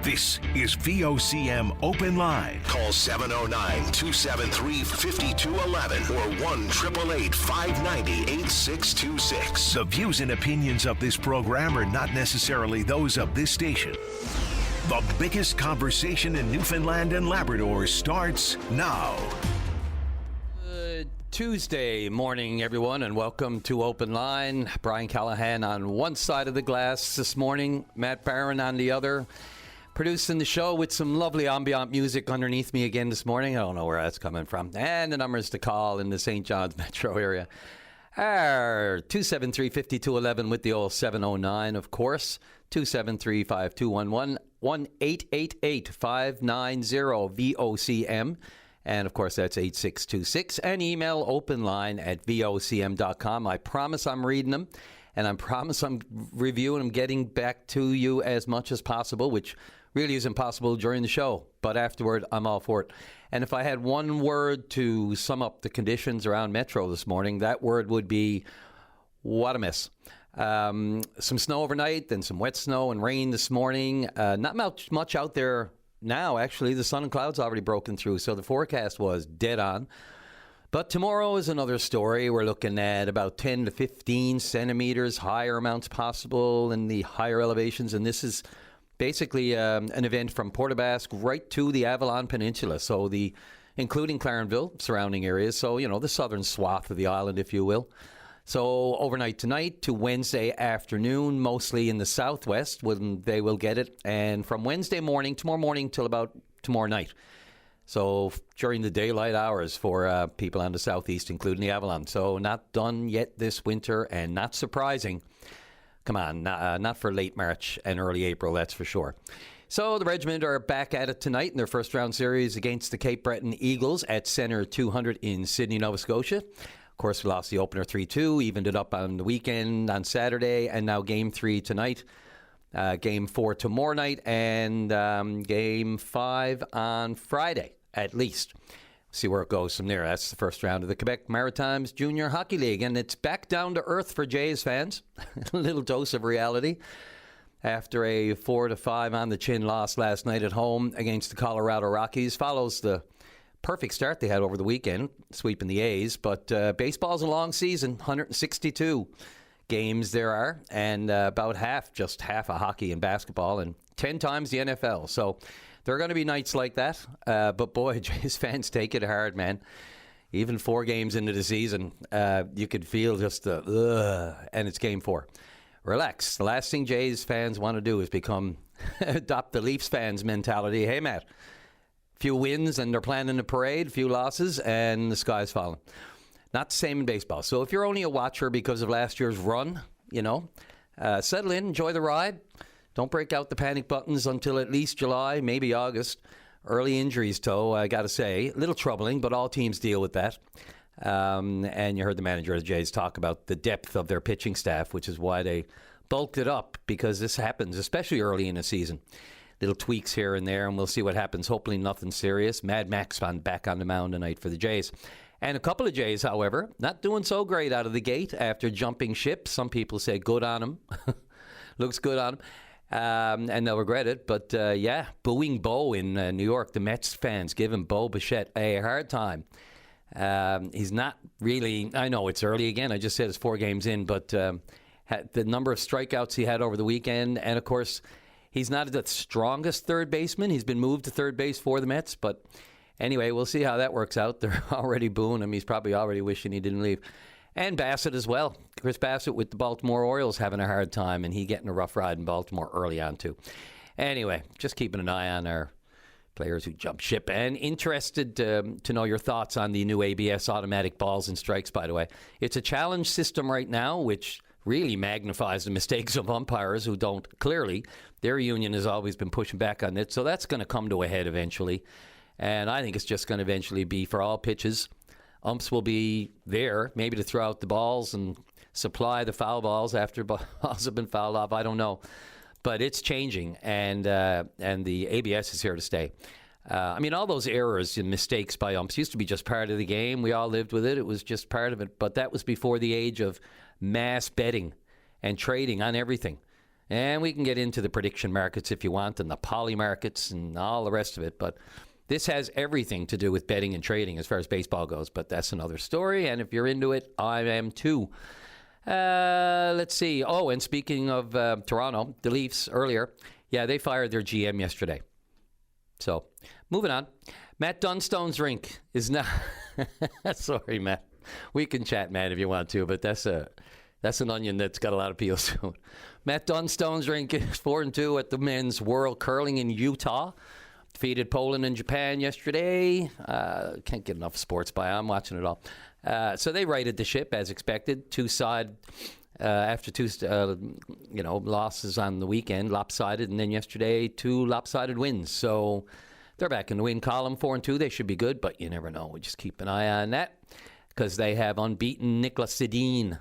This is VOCM Open Line. Call 709-273-5211 or 1-888-590-8626. The views and opinions of this program are not necessarily those of this station. The biggest conversation in Newfoundland and Labrador starts now. Tuesday morning, everyone, and welcome to Open Line. Brian Callahan on one side of the glass this morning, Matt Barron on the other, producing the show with some lovely ambient music underneath me again this morning. I don't know where that's coming from. And the numbers to call in the St. John's metro area are 273-5211 with the old 709, of course, 273-5211, 1-888-590-VOCM. And, of course, that's 8626. And email openline@vocm.com. I promise I'm reading them. And I promise I'm reviewing them, getting back to you as much as possible, which really is impossible during the show. But afterward, I'm all for it. And if I had one word to sum up the conditions around Metro this morning, that word would be, what a mess. Some snow overnight, then some wet snow and rain this morning. Not much out there now, actually. The sun and clouds already broken through, so the forecast was dead on. But tomorrow is another story. We're looking at about 10 to 15 centimeters, higher amounts possible in the higher elevations. And this is basically an event from Port aux Basques right to the Avalon Peninsula, so including Clarenville, surrounding areas. So, you know, the southern swath of the island, if you will. So overnight tonight to Wednesday afternoon, mostly in the southwest, when they will get it. And from Wednesday morning, tomorrow morning, till about tomorrow night. So during the daylight hours for people on the southeast, including the Avalon. So not done yet this winter, and not surprising. Come on, not for late March and early April, that's for sure. So the Regiment are back at it tonight in their first round series against the Cape Breton Eagles at Centre 200 in Sydney, Nova Scotia. Of course, we lost the opener 3-2, evened it up on the weekend on Saturday, and now Game 3 tonight, Game 4 tomorrow night, and Game 5 on Friday, at least. See where it goes from there. That's the first round of the Quebec Maritimes Junior Hockey League, and it's back down to earth for Jays fans. A little dose of reality. After a 4-5 on the chin loss last night at home against the Colorado Rockies, follows the perfect start they had over the weekend, sweeping the A's. But baseball's a long season, 162 games there are, and about just half of hockey and basketball, and 10 times the NFL. So there are going to be nights like that. But boy, Jays fans take it hard, man. Even 4 games into the season, you could feel just and it's Game 4. Relax. The last thing Jays fans want to do is adopt the Leafs fans' mentality. Hey, Matt. Few wins and they're planning a parade, few losses, and the sky's falling. Not the same in baseball. So if you're only a watcher because of last year's run, settle in, enjoy the ride. Don't break out the panic buttons until at least July, maybe August. Early injuries, though, I got to say. A little troubling, but all teams deal with that. And you heard the manager of the Jays talk about the depth of their pitching staff, which is why they bulked it up, because this happens, especially early in the season. Little tweaks here and there, and we'll see what happens. Hopefully nothing serious. Mad Max back on the mound tonight for the Jays. And a couple of Jays, however, not doing so great out of the gate after jumping ship. Some people say good on them. Looks good on them. And they'll regret it. But, booing Bo in New York. The Mets fans giving Bo Bichette a hard time. He's not really, I know it's early again. I just said it's 4 games in. But the number of strikeouts he had over the weekend, and, of course, he's not the strongest third baseman. He's been moved to third base for the Mets. But anyway, we'll see how that works out. They're already booing him. He's probably already wishing he didn't leave. And Bassett as well. Chris Bassett with the Baltimore Orioles having a hard time, and he getting a rough ride in Baltimore early on, too. Anyway, just keeping an eye on our players who jump ship. And interested to know your thoughts on the new ABS automatic balls and strikes, by the way. It's a challenge system right now, which really magnifies the mistakes of umpires who don't. Clearly, their union has always been pushing back on it, so that's going to come to a head eventually. And I think it's just going to eventually be for all pitches. Umps will be there, maybe to throw out the balls and supply the foul balls after balls have been fouled off. I don't know. But it's changing, and the ABS is here to stay. All those errors and mistakes by umps used to be just part of the game. We all lived with it. It was just part of it. But that was before the age of mass betting and trading on everything. And we can get into the prediction markets if you want, and the poly markets and all the rest of it. But this has everything to do with betting and trading as far as baseball goes. But that's another story. And if you're into it, I am too. Let's see. Oh, and speaking of Toronto, the Leafs earlier, yeah, they fired their GM yesterday. So, moving on. Matt Dunstone's rink is now... Sorry, Matt. We can chat, Matt, if you want to, but that's an onion that's got a lot of peels to it. Matt Dunstone's rink is 4-2 at the men's World Curling in Utah. Defeated Poland and Japan yesterday. Can't get enough sports by. I'm watching it all. So they righted the ship as expected. After two losses on the weekend, lopsided, and then yesterday 2 lopsided wins. So they're back in the win column, 4-2. They should be good, but you never know. We just keep an eye on that because they have unbeaten Nicholas Edin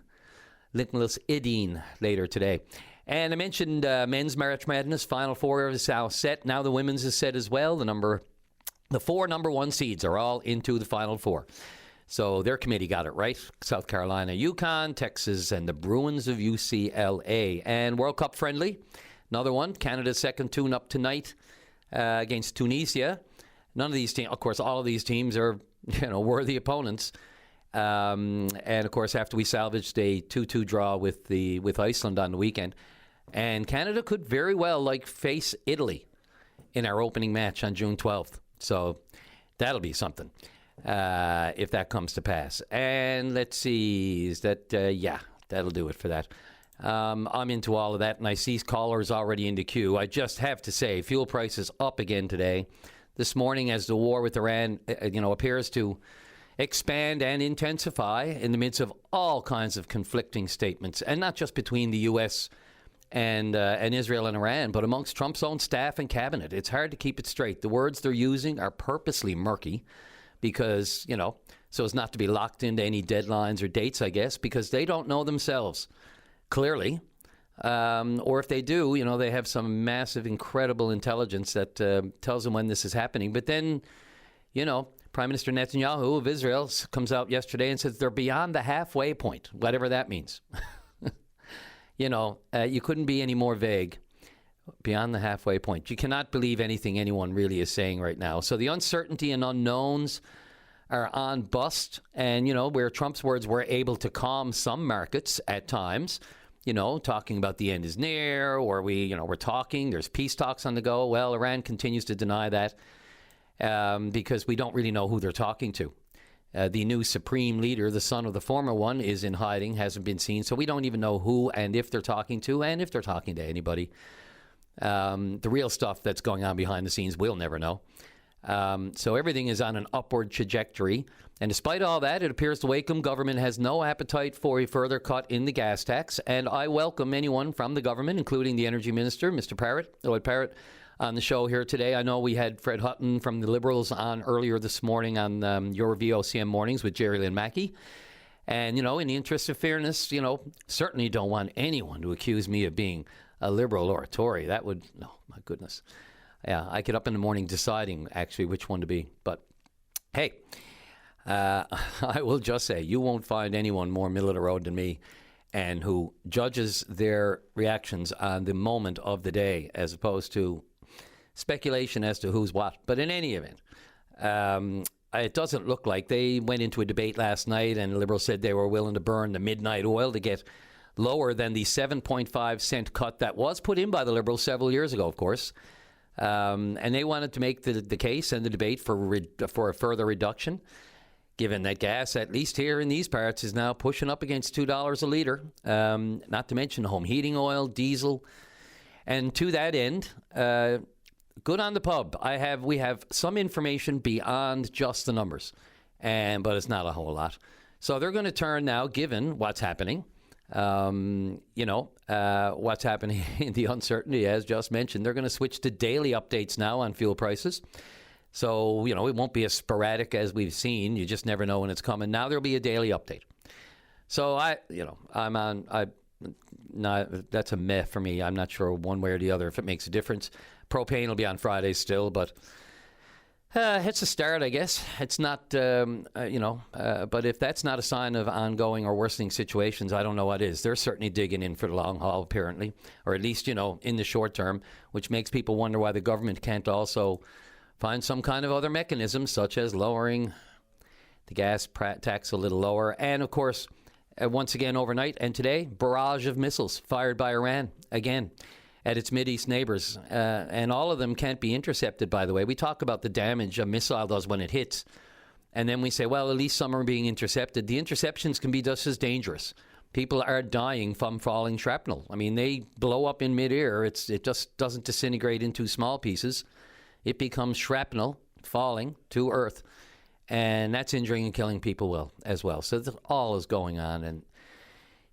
later today. And I mentioned men's March Madness Final Four is now set. Now the women's is set as well. The 4 number 1 seeds are all into the Final Four. So their committee got it right. South Carolina, UConn, Texas, and the Bruins of UCLA. And World Cup friendly, another one. Canada's second tune-up tonight against Tunisia. None of these teams, of course, all of these teams are worthy opponents. And of course, after we salvaged a 2-2 draw with Iceland on the weekend, and Canada could very well face Italy in our opening match on June 12th. So that'll be something if that comes to pass. And let's see, that'll do it for that. I'm into all of that, and I see callers already in the queue. I just have to say, fuel prices up again today. This morning, as the war with Iran, appears to expand and intensify in the midst of all kinds of conflicting statements, and not just between the U.S. and Israel and Iran, but amongst Trump's own staff and cabinet. It's hard to keep it straight. The words they're using are purposely murky because, so as not to be locked into any deadlines or dates, I guess, because they don't know themselves clearly. Or if they do, they have some massive, incredible intelligence that tells them when this is happening. But then, Prime Minister Netanyahu of Israel comes out yesterday and says they're beyond the halfway point, whatever that means. You couldn't be any more vague. Beyond the halfway point. You cannot believe anything anyone really is saying right now. So the uncertainty and unknowns are on bust. And, where Trump's words were able to calm some markets at times, talking about the end is near, or we're talking, there's peace talks on the go. Well, Iran continues to deny that. Because we don't really know who they're talking to. The new supreme leader, the son of the former one, is in hiding, hasn't been seen. So we don't even know who and if they're talking to, and if they're talking to anybody. The real stuff that's going on behind the scenes, we'll never know. So everything is on an upward trajectory. And despite all that, it appears the Wacom government has no appetite for a further cut in the gas tax. And I welcome anyone from the government, including the Energy Minister, Mr. Lloyd Parrott, on the show here today. I know we had Fred Hutton from the Liberals on earlier this morning on your VOCM mornings with Jerry Lynn Mackey. And, in the interest of fairness, certainly don't want anyone to accuse me of being a Liberal or a Tory. That would, no, my goodness. Yeah, I get up in the morning deciding actually which one to be. But, hey, I will just say you won't find anyone more middle of the road than me and who judges their reactions on the moment of the day as opposed to speculation as to who's what. But in any event, it doesn't look like they went into a debate last night and the Liberals said they were willing to burn the midnight oil to get lower than the 7.5 cent cut that was put in by the Liberals several years ago, of course. And they wanted to make the case and the debate for a further reduction, given that gas, at least here in these parts, is now pushing up against $2 a litre, not to mention home heating oil, diesel. And to that end, good on the pub. We have some information beyond just the numbers, but it's not a whole lot. So they're going to turn now, given what's happening, what's happening in the uncertainty, as just mentioned, they're going to switch to daily updates now on fuel prices. So, it won't be as sporadic as we've seen. You just never know when it's coming. Now there'll be a daily update. So that's a meh for me. I'm not sure one way or the other if it makes a difference. Propane will be on Friday still, but It's a start, I guess. It's not, but if that's not a sign of ongoing or worsening situations, I don't know what is. They're certainly digging in for the long haul, apparently, or at least, in the short term, which makes people wonder why the government can't also find some kind of other mechanism, such as lowering the gas tax a little lower. And, of course, once again overnight and today, barrage of missiles fired by Iran again at its Mideast neighbors. And all of them can't be intercepted, by the way. We talk about the damage a missile does when it hits. And then we say, well, at least some are being intercepted. The interceptions can be just as dangerous. People are dying from falling shrapnel. I mean, they blow up in midair. It just doesn't disintegrate into small pieces. It becomes shrapnel falling to earth. And that's injuring and killing people as well. So all is going on. And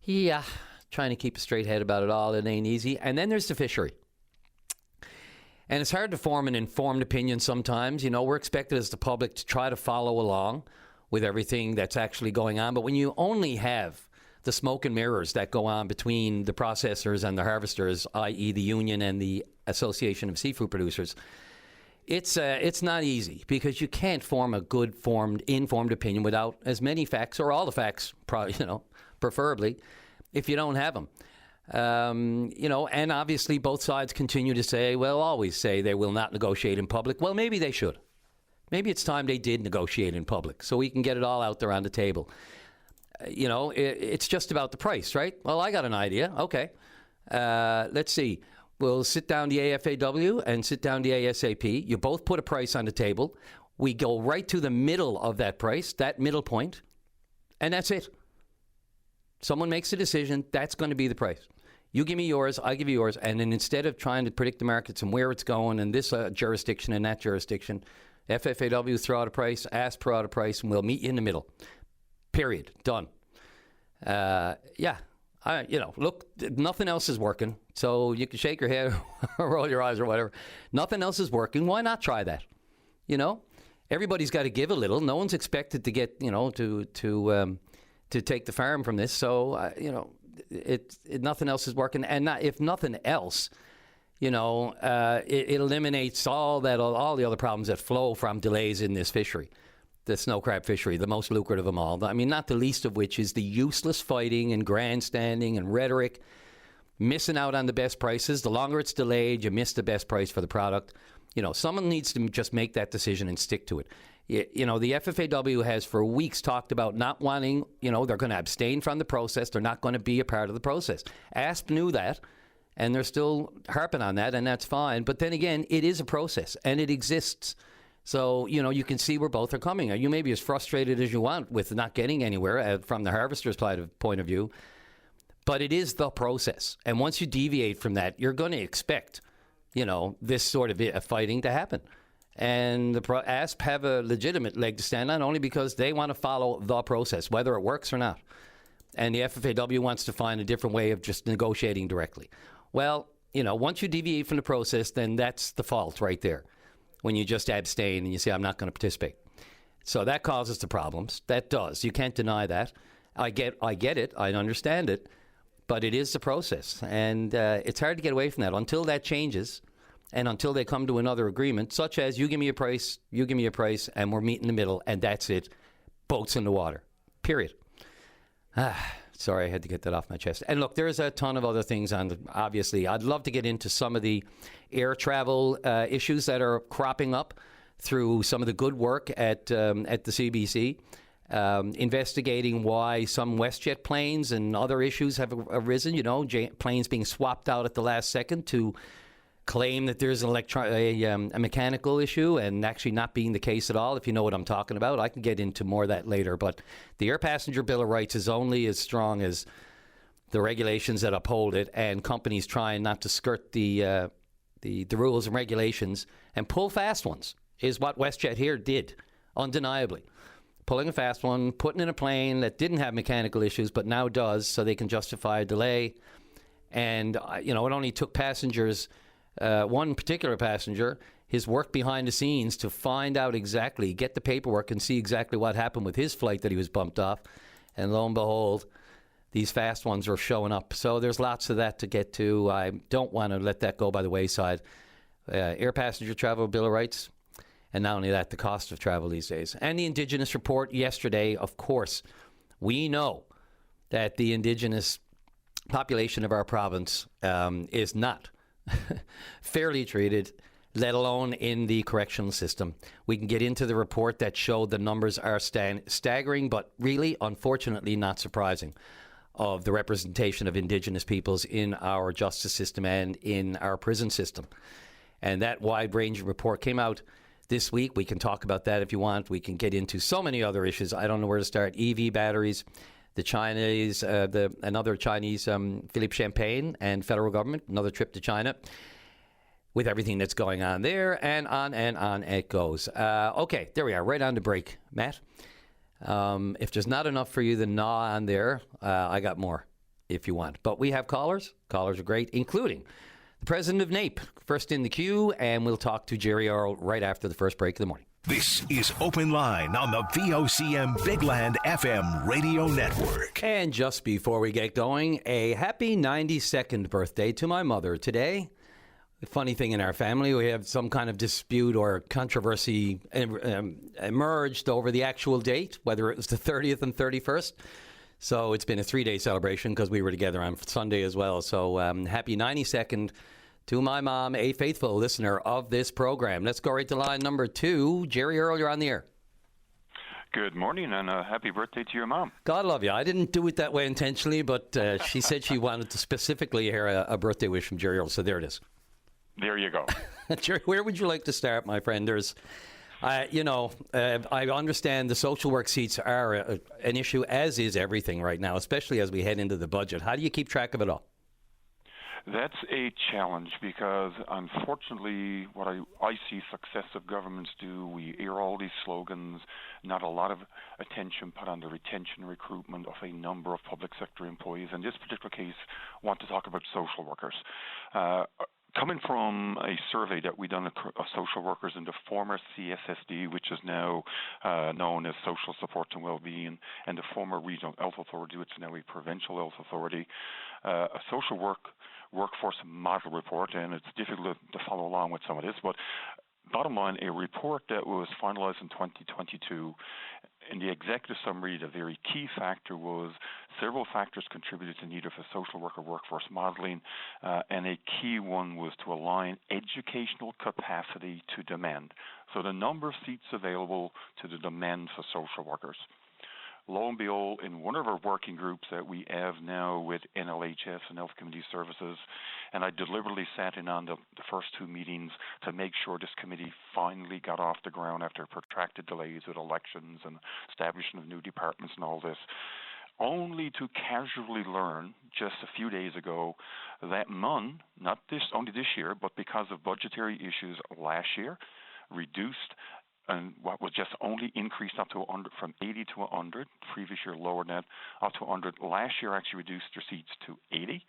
yeah, trying to keep a straight head about it all. It ain't easy. And then there's the fishery. And it's hard to form an informed opinion sometimes. We're expected as the public to try to follow along with everything that's actually going on. But when you only have the smoke and mirrors that go on between the processors and the harvesters, i.e. the union and the Association of Seafood Producers, it's not easy because you can't form a good informed opinion without as many facts or all the facts, preferably, if you don't have them. And obviously both sides continue to say, always say they will not negotiate in public. Well, maybe they should. Maybe it's time they did negotiate in public so we can get it all out there on the table. It's just about the price, right? Well, I got an idea. Okay. Let's see. We'll sit down the AFAW and sit down the ASAP. You both put a price on the table. We go right to the middle of that price, that middle point, and that's it. Someone makes a decision, that's going to be the price. You give me yours, I give you yours, and then instead of trying to predict the markets and where it's going and this jurisdiction and that jurisdiction, FFAW throw out a price, ASP throw out a price, and we'll meet you in the middle. Period. Done. Look, nothing else is working, so you can shake your head or roll your eyes or whatever. Nothing else is working. Why not try that? Everybody's got to give a little. No one's expected to get, to take the farm from this. So, nothing else is working. And if nothing else, it eliminates all the other problems that flow from delays in this fishery. The snow crab fishery, the most lucrative of them all. I mean, not the least of which is the useless fighting and grandstanding and rhetoric, missing out on the best prices. The longer it's delayed, you miss the best price for the product. Someone needs to just make that decision and stick to it. The FFAW has for weeks talked about not wanting, they're going to abstain from the process. They're not going to be a part of the process. ASP knew that, and they're still harping on that, and that's fine. But then again, it is a process, and it exists. So, you can see where both are coming. You may be as frustrated as you want with not getting anywhere from the harvester's point of view, but it is the process. And once you deviate from that, you're going to expect, this sort of fighting to happen. And the ASP have a legitimate leg to stand on only because they want to follow the process, whether it works or not. And the FFAW wants to find a different way of just negotiating directly. Well, once you deviate from the process, then that's the fault right there. When you just abstain and you say, I'm not going to participate. So that causes the problems. That does. You can't deny that. I get it. I understand it. But it is the process. And it's hard to get away from that until that changes and until they come to another agreement, such as you give me a price, and we're meeting in the middle, and that's it. Boats in the water. Period. Sorry, I had to get that off my chest. And look, there's a ton of other things obviously. I'd love to get into some of the air travel issues that are cropping up through some of the good work at the CBC, investigating why some WestJet planes and other issues have arisen, planes being swapped out at the last second to claim that there's a mechanical issue and actually not being the case at all, if you know what I'm talking about. I can get into more of that later, but the Air Passenger Bill of Rights is only as strong as the regulations that uphold it, and companies trying not to skirt the rules and regulations and pull fast ones is what WestJet here did, undeniably. Pulling a fast one, putting in a plane that didn't have mechanical issues but now does, so they can justify a delay. And, it only took passengers, one particular passenger, his work behind the scenes to find out exactly, get the paperwork and see exactly what happened with his flight that he was bumped off. And lo and behold, these fast ones are showing up. So there's lots of that to get to. I don't want to let that go by the wayside. Air Passenger Travel Bill of Rights. And not only that, the cost of travel these days. And the Indigenous report yesterday, of course, we know that the Indigenous population of our province is not fairly treated, let alone in the correctional system. We can get into the report that showed the numbers are staggering, but really, unfortunately, not surprising, of the representation of Indigenous peoples in our justice system and in our prison system. And that wide-ranging report came out this week. We can talk about that if you want. We can get into so many other issues. I don't know where to start. EV batteries, the Chinese, another Chinese, Philippe Champagne and federal government, another trip to China, with everything that's going on there, and on it goes. Okay, there we are, right on the break, Matt. If there's not enough for you to gnaw on there, I got more if you want. But we have callers. Callers are great, including the president of NAPE, first in the queue, and we'll talk to Jerry Earl right after the first break of the morning. This is Open Line on the VOCM Big Land FM radio network. And just before we get going, a happy 92nd birthday to my mother today. The funny thing in our family, we have some kind of dispute or controversy emerged over the actual date, whether it was the 30th and 31st. So it's been a 3-day celebration because we were together on Sunday as well. So happy 92nd to my mom, a faithful listener of this program. Let's go right to line number 2. Jerry Earl, you're on the air. Good morning, and happy birthday to your mom. God love you. I didn't do it that way intentionally, but she said she wanted to specifically hear a birthday wish from Jerry Earl, so there it is. There you go. Jerry, where would you like to start, my friend? There's, I understand the social work seats are an issue, as is everything right now, especially as we head into the budget. How do you keep track of it all? That's a challenge because, unfortunately, what I see successive governments do, we hear all these slogans, not a lot of attention put on the retention and recruitment of a number of public sector employees. In this particular case, I want to talk about social workers. Coming from a survey that we done of social workers in the former CSSD, which is now known as Social Support and Wellbeing, and the former Regional Health Authority, which is now a Provincial Health Authority, a social workforce model report, and it's difficult to follow along with some of this, but bottom line, a report that was finalized in 2022. In the executive summary, the very key factor was several factors contributed to need of a social worker workforce modeling, and a key one was to align educational capacity to demand. So the number of seats available to the demand for social workers. Lo and behold, in one of our working groups that we have now with NLHS and Health Community Services, and I deliberately sat in on the first 2 meetings to make sure this committee finally got off the ground after protracted delays with elections and establishment of new departments and all this, only to casually learn just a few days ago that MUN, not only this year, but because of budgetary issues last year, reduced and what was just only increased up to 100, from 80 to 100, previous year lower than that, up to 100. Last year actually reduced their seats to 80.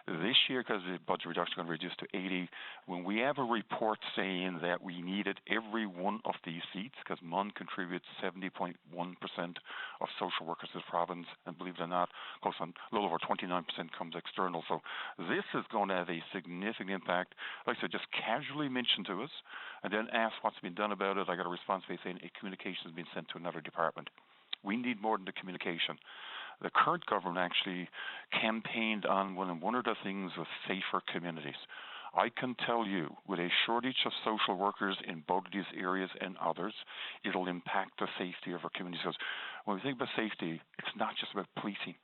This year, because the budget reduction is going to reduce to 80, when we have a report saying that we needed every one of these seats, because MUN contributes 70.1% of social workers to the province, and believe it or not, close on a little over 29% comes external. So this is going to have a significant impact. Like I said, just casually mentioned to us, and then asked what's been done about it. I got a response by saying a communication has been sent to another department. We need more than the communication. The current government actually campaigned on one of the things was safer communities. I can tell you, with a shortage of social workers in both of these areas and others, it'll impact the safety of our communities. Because when we think about safety, it's not just about policing.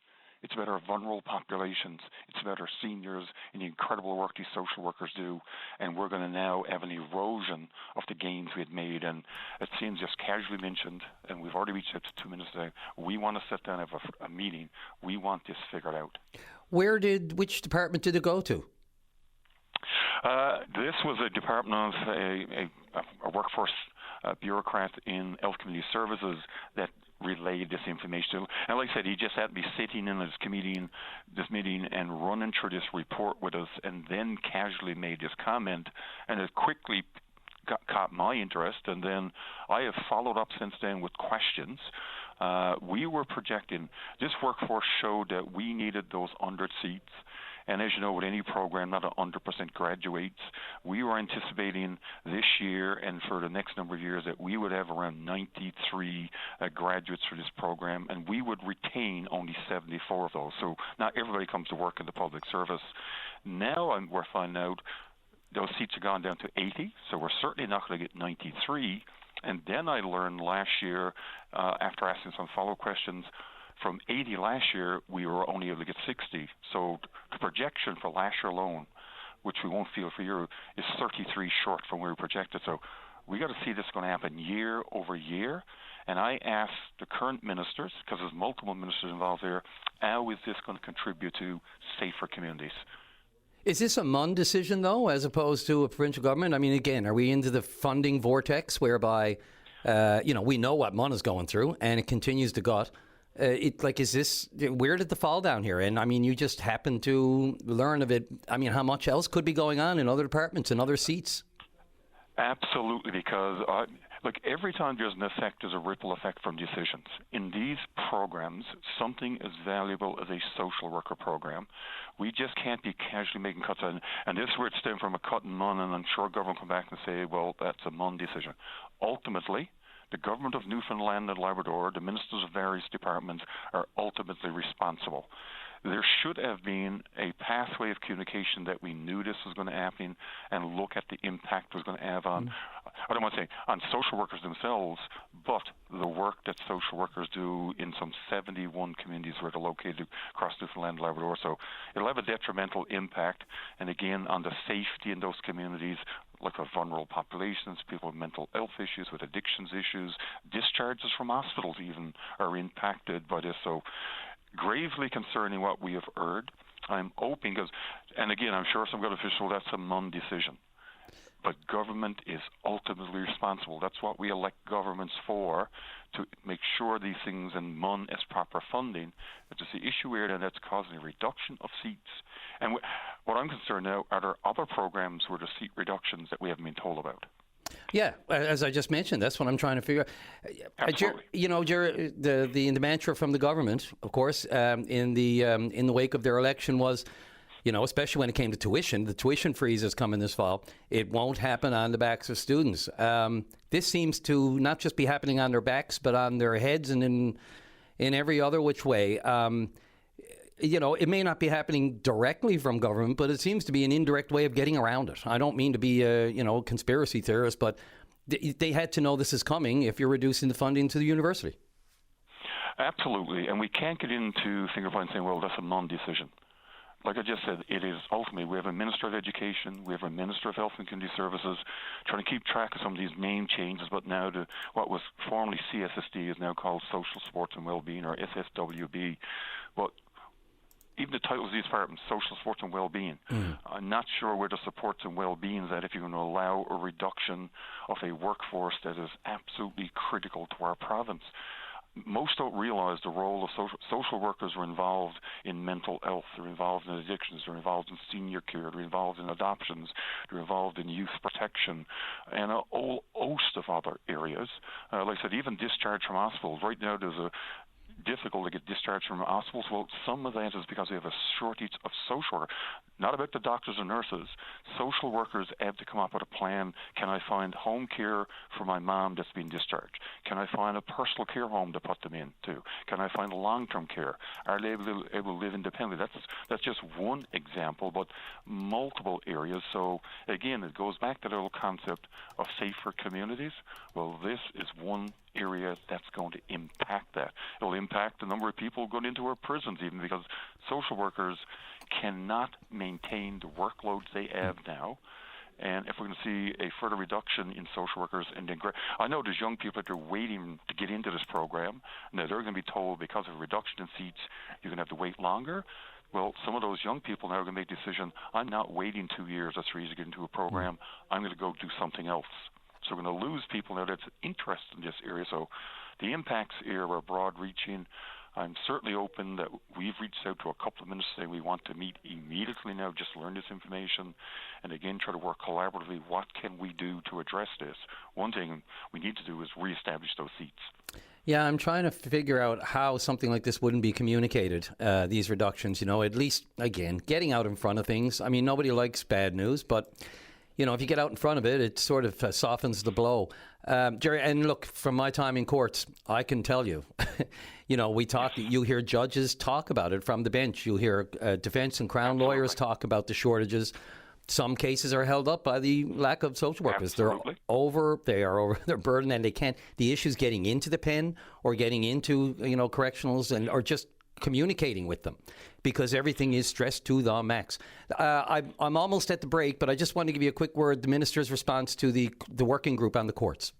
It's about our vulnerable populations. It's about our seniors and the incredible work these social workers do. And we're going to now have an erosion of the gains we had made. And it seems just casually mentioned, and we've already reached out to 2 minutes today, we want to sit down and have a meeting. We want this figured out. Which department did it go to? This was a department of a workforce bureaucrat in Health Community Services that relayed this information. And like I said, he just had to be sitting in this meeting and running through this report with us, and then casually made this comment, and it quickly caught my interest, and then I have followed up since then with questions. We were projecting, this workforce showed that we needed those 100 seats, And as you know, with any program, not 100% graduates. We were anticipating this year and for the next number of years that we would have around 93 graduates for this program, and we would retain only 74 of those. So not everybody comes to work in the public service. Now we're finding out those seats have gone down to 80, so we're certainly not going to get 93. And then I learned last year, after asking some follow-up questions, from 80 last year, we were only able to get 60. So the projection for last year alone, which we won't feel for year, is 33 short from where we projected. So we got to see this going to happen year over year. And I asked the current ministers, because there's multiple ministers involved there, how is this going to contribute to safer communities? Is this a MUN decision, though, as opposed to a provincial government? I mean, again, are we into the funding vortex whereby, we know what MUN is going through and it continues to gut? Is this, where did the fall down here? And I mean, you just happen to learn of it. I mean, how much else could be going on in other departments and other seats? Absolutely, because every time there's an effect, there's a ripple effect from decisions. In these programs, something as valuable as a social worker program, we just can't be casually making cuts on. And this is where it stemmed from a cut in MUN, and I'm sure government will come back and say, well, that's a MUN decision. Ultimately, the government of Newfoundland and Labrador, the ministers of various departments, are ultimately responsible. There should have been a pathway of communication that we knew this was going to happen and look at the impact it was going to have on, I don't want to say on social workers themselves, but the work that social workers do in some 71 communities where they're located across Newfoundland and Labrador. So it'll have a detrimental impact, and again, on the safety in those communities, like with vulnerable populations, people with mental health issues, with addictions issues, discharges from hospitals even are impacted by this. So gravely concerning what we have heard. I'm hoping, and again, I'm sure some good official, that's a MUN decision. But government is ultimately responsible. That's what we elect governments for, to make sure these things, and MUN as proper funding. If there's the issue here, then that's causing a reduction of seats. And what I'm concerned now, are there other programs where there's seat reductions that we haven't been told about? Yeah, as I just mentioned, that's what I'm trying to figure out. Absolutely. The mantra from the government, of course, in the wake of their election was, especially when it came to tuition, the tuition freeze is coming this fall. It won't happen on the backs of students. This seems to not just be happening on their backs, but on their heads and in every other which way. It may not be happening directly from government, but it seems to be an indirect way of getting around it. I don't mean to be a conspiracy theorist, but they had to know this is coming if you're reducing the funding to the university. Absolutely, and we can't get into finger pointing saying, well, that's a MUN decision. Like I just said, it is ultimately, we have a Minister of Education, we have a Minister of Health and Community Services trying to keep track of some of these name changes, but now what was formerly CSSD is now called Social Sports and Wellbeing, or SSWB. But even the titles of these departments, social sports and well-being, I'm not sure where the supports and well-being is at if you're going to allow a reduction of a workforce that is absolutely critical to our province. Most don't realize the role of social workers are involved in mental health, they're involved in addictions, they're involved in senior care, they're involved in adoptions, they're involved in youth protection, and a whole host of other areas. Like I said, even discharge from hospitals. Right now there's a difficult to get discharged from hospitals. Well, some of that is because we have a shortage of social workers. Not about the doctors and nurses. Social workers have to come up with a plan. Can I find home care for my mom that's been discharged? Can I find a personal care home to put them into? Can I find long-term care? Are they able to live independently? That's just one example, but multiple areas. So again, it goes back to the whole concept of safer communities. Well, this is one area that's going to impact that. It'll impact the number of people going into our prisons even, because social workers cannot maintain the workloads they have now. And if we're going to see a further reduction in social workers, and then I know there's young people that are waiting to get into this program. Now they're going to be told because of a reduction in seats, you're going to have to wait longer. Well, some of those young people now are going to make the decision, I'm not waiting 2 years or 3 years to get into a program. I'm going to go do something else. So we're going to lose people now that's interested in this area. So the impacts here are broad-reaching. I'm certainly open that we've reached out to a couple of ministers saying we want to meet immediately now, just learn this information, and again try to work collaboratively. What can we do to address this? One thing we need to do is reestablish those seats. Yeah, I'm trying to figure out how something like this wouldn't be communicated, these reductions, at least, again, getting out in front of things. I mean, nobody likes bad news, but, if you get out in front of it, it sort of softens the blow. Jerry, and look, from my time in courts, I can tell you, you hear judges talk about it from the bench. You'll hear defense and Crown lawyers talk about the shortages. Some cases are held up by the lack of social workers. Absolutely. They're burdened, and they can't. The issue's getting into the pen or getting into correctionals or just communicating with them because everything is stressed to the max. I'm almost at the break, but I just want to give you a quick word. The minister's response to the working group on the courts.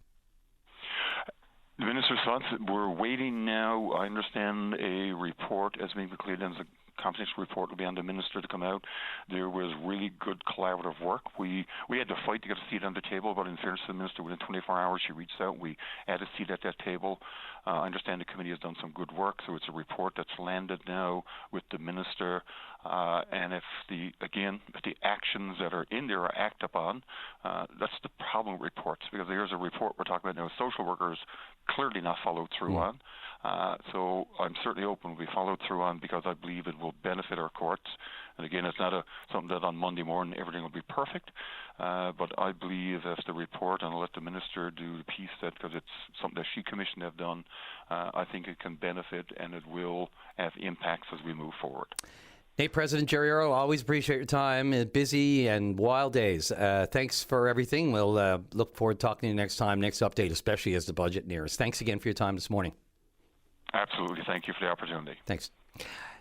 The minister's response, we're waiting now. I understand a report as being completed, and the compensation report will be on the minister to come out. There was really good collaborative work. We had to fight to get a seat on the table, but in fairness to the minister, within 24 hours she reached out. We had a seat at that table. I understand the committee has done some good work, so it's a report that's landed now with the minister. And if the actions that are in there are acted upon, that's the problem with reports, because there's a report we're talking about now, social workers clearly not followed through on. So I'm certainly open to be followed through on, because I believe it will benefit our courts. And again, it's not something that on Monday morning everything will be perfect, but I believe if the report, and I'll let the minister do the piece that, because it's something that she commissioned to have done, I think it can benefit and it will have impacts as we move forward. Hey, President Jerry Earl, always appreciate your time. Busy and wild days. Thanks for everything. We'll look forward to talking to you next time, next update, especially as the budget nears. Thanks again for your time this morning. Absolutely. Thank you for the opportunity. Thanks.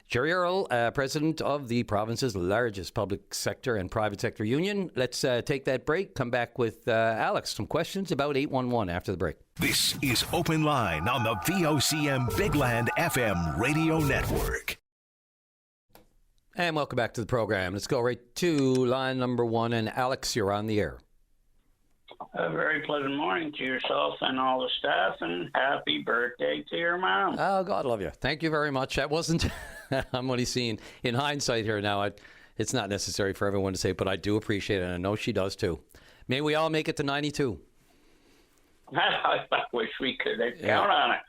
Jerry Earl, president of the province's largest public sector and private sector union. Let's take that break. Come back with Alex. Some questions about 811 after the break. This is Open Line on the VOCM Bigland FM radio network. And welcome back to the program. Let's go right to line number one. And Alex, you're on the air. A very pleasant morning to yourself and all the staff, and happy birthday to your mom. Oh, God love you. Thank you very much. That wasn't, I'm only seeing in hindsight here now. It's not necessary for everyone to say, but I do appreciate it, and I know she does too. May we all make it to 92. I wish we could. Count on it.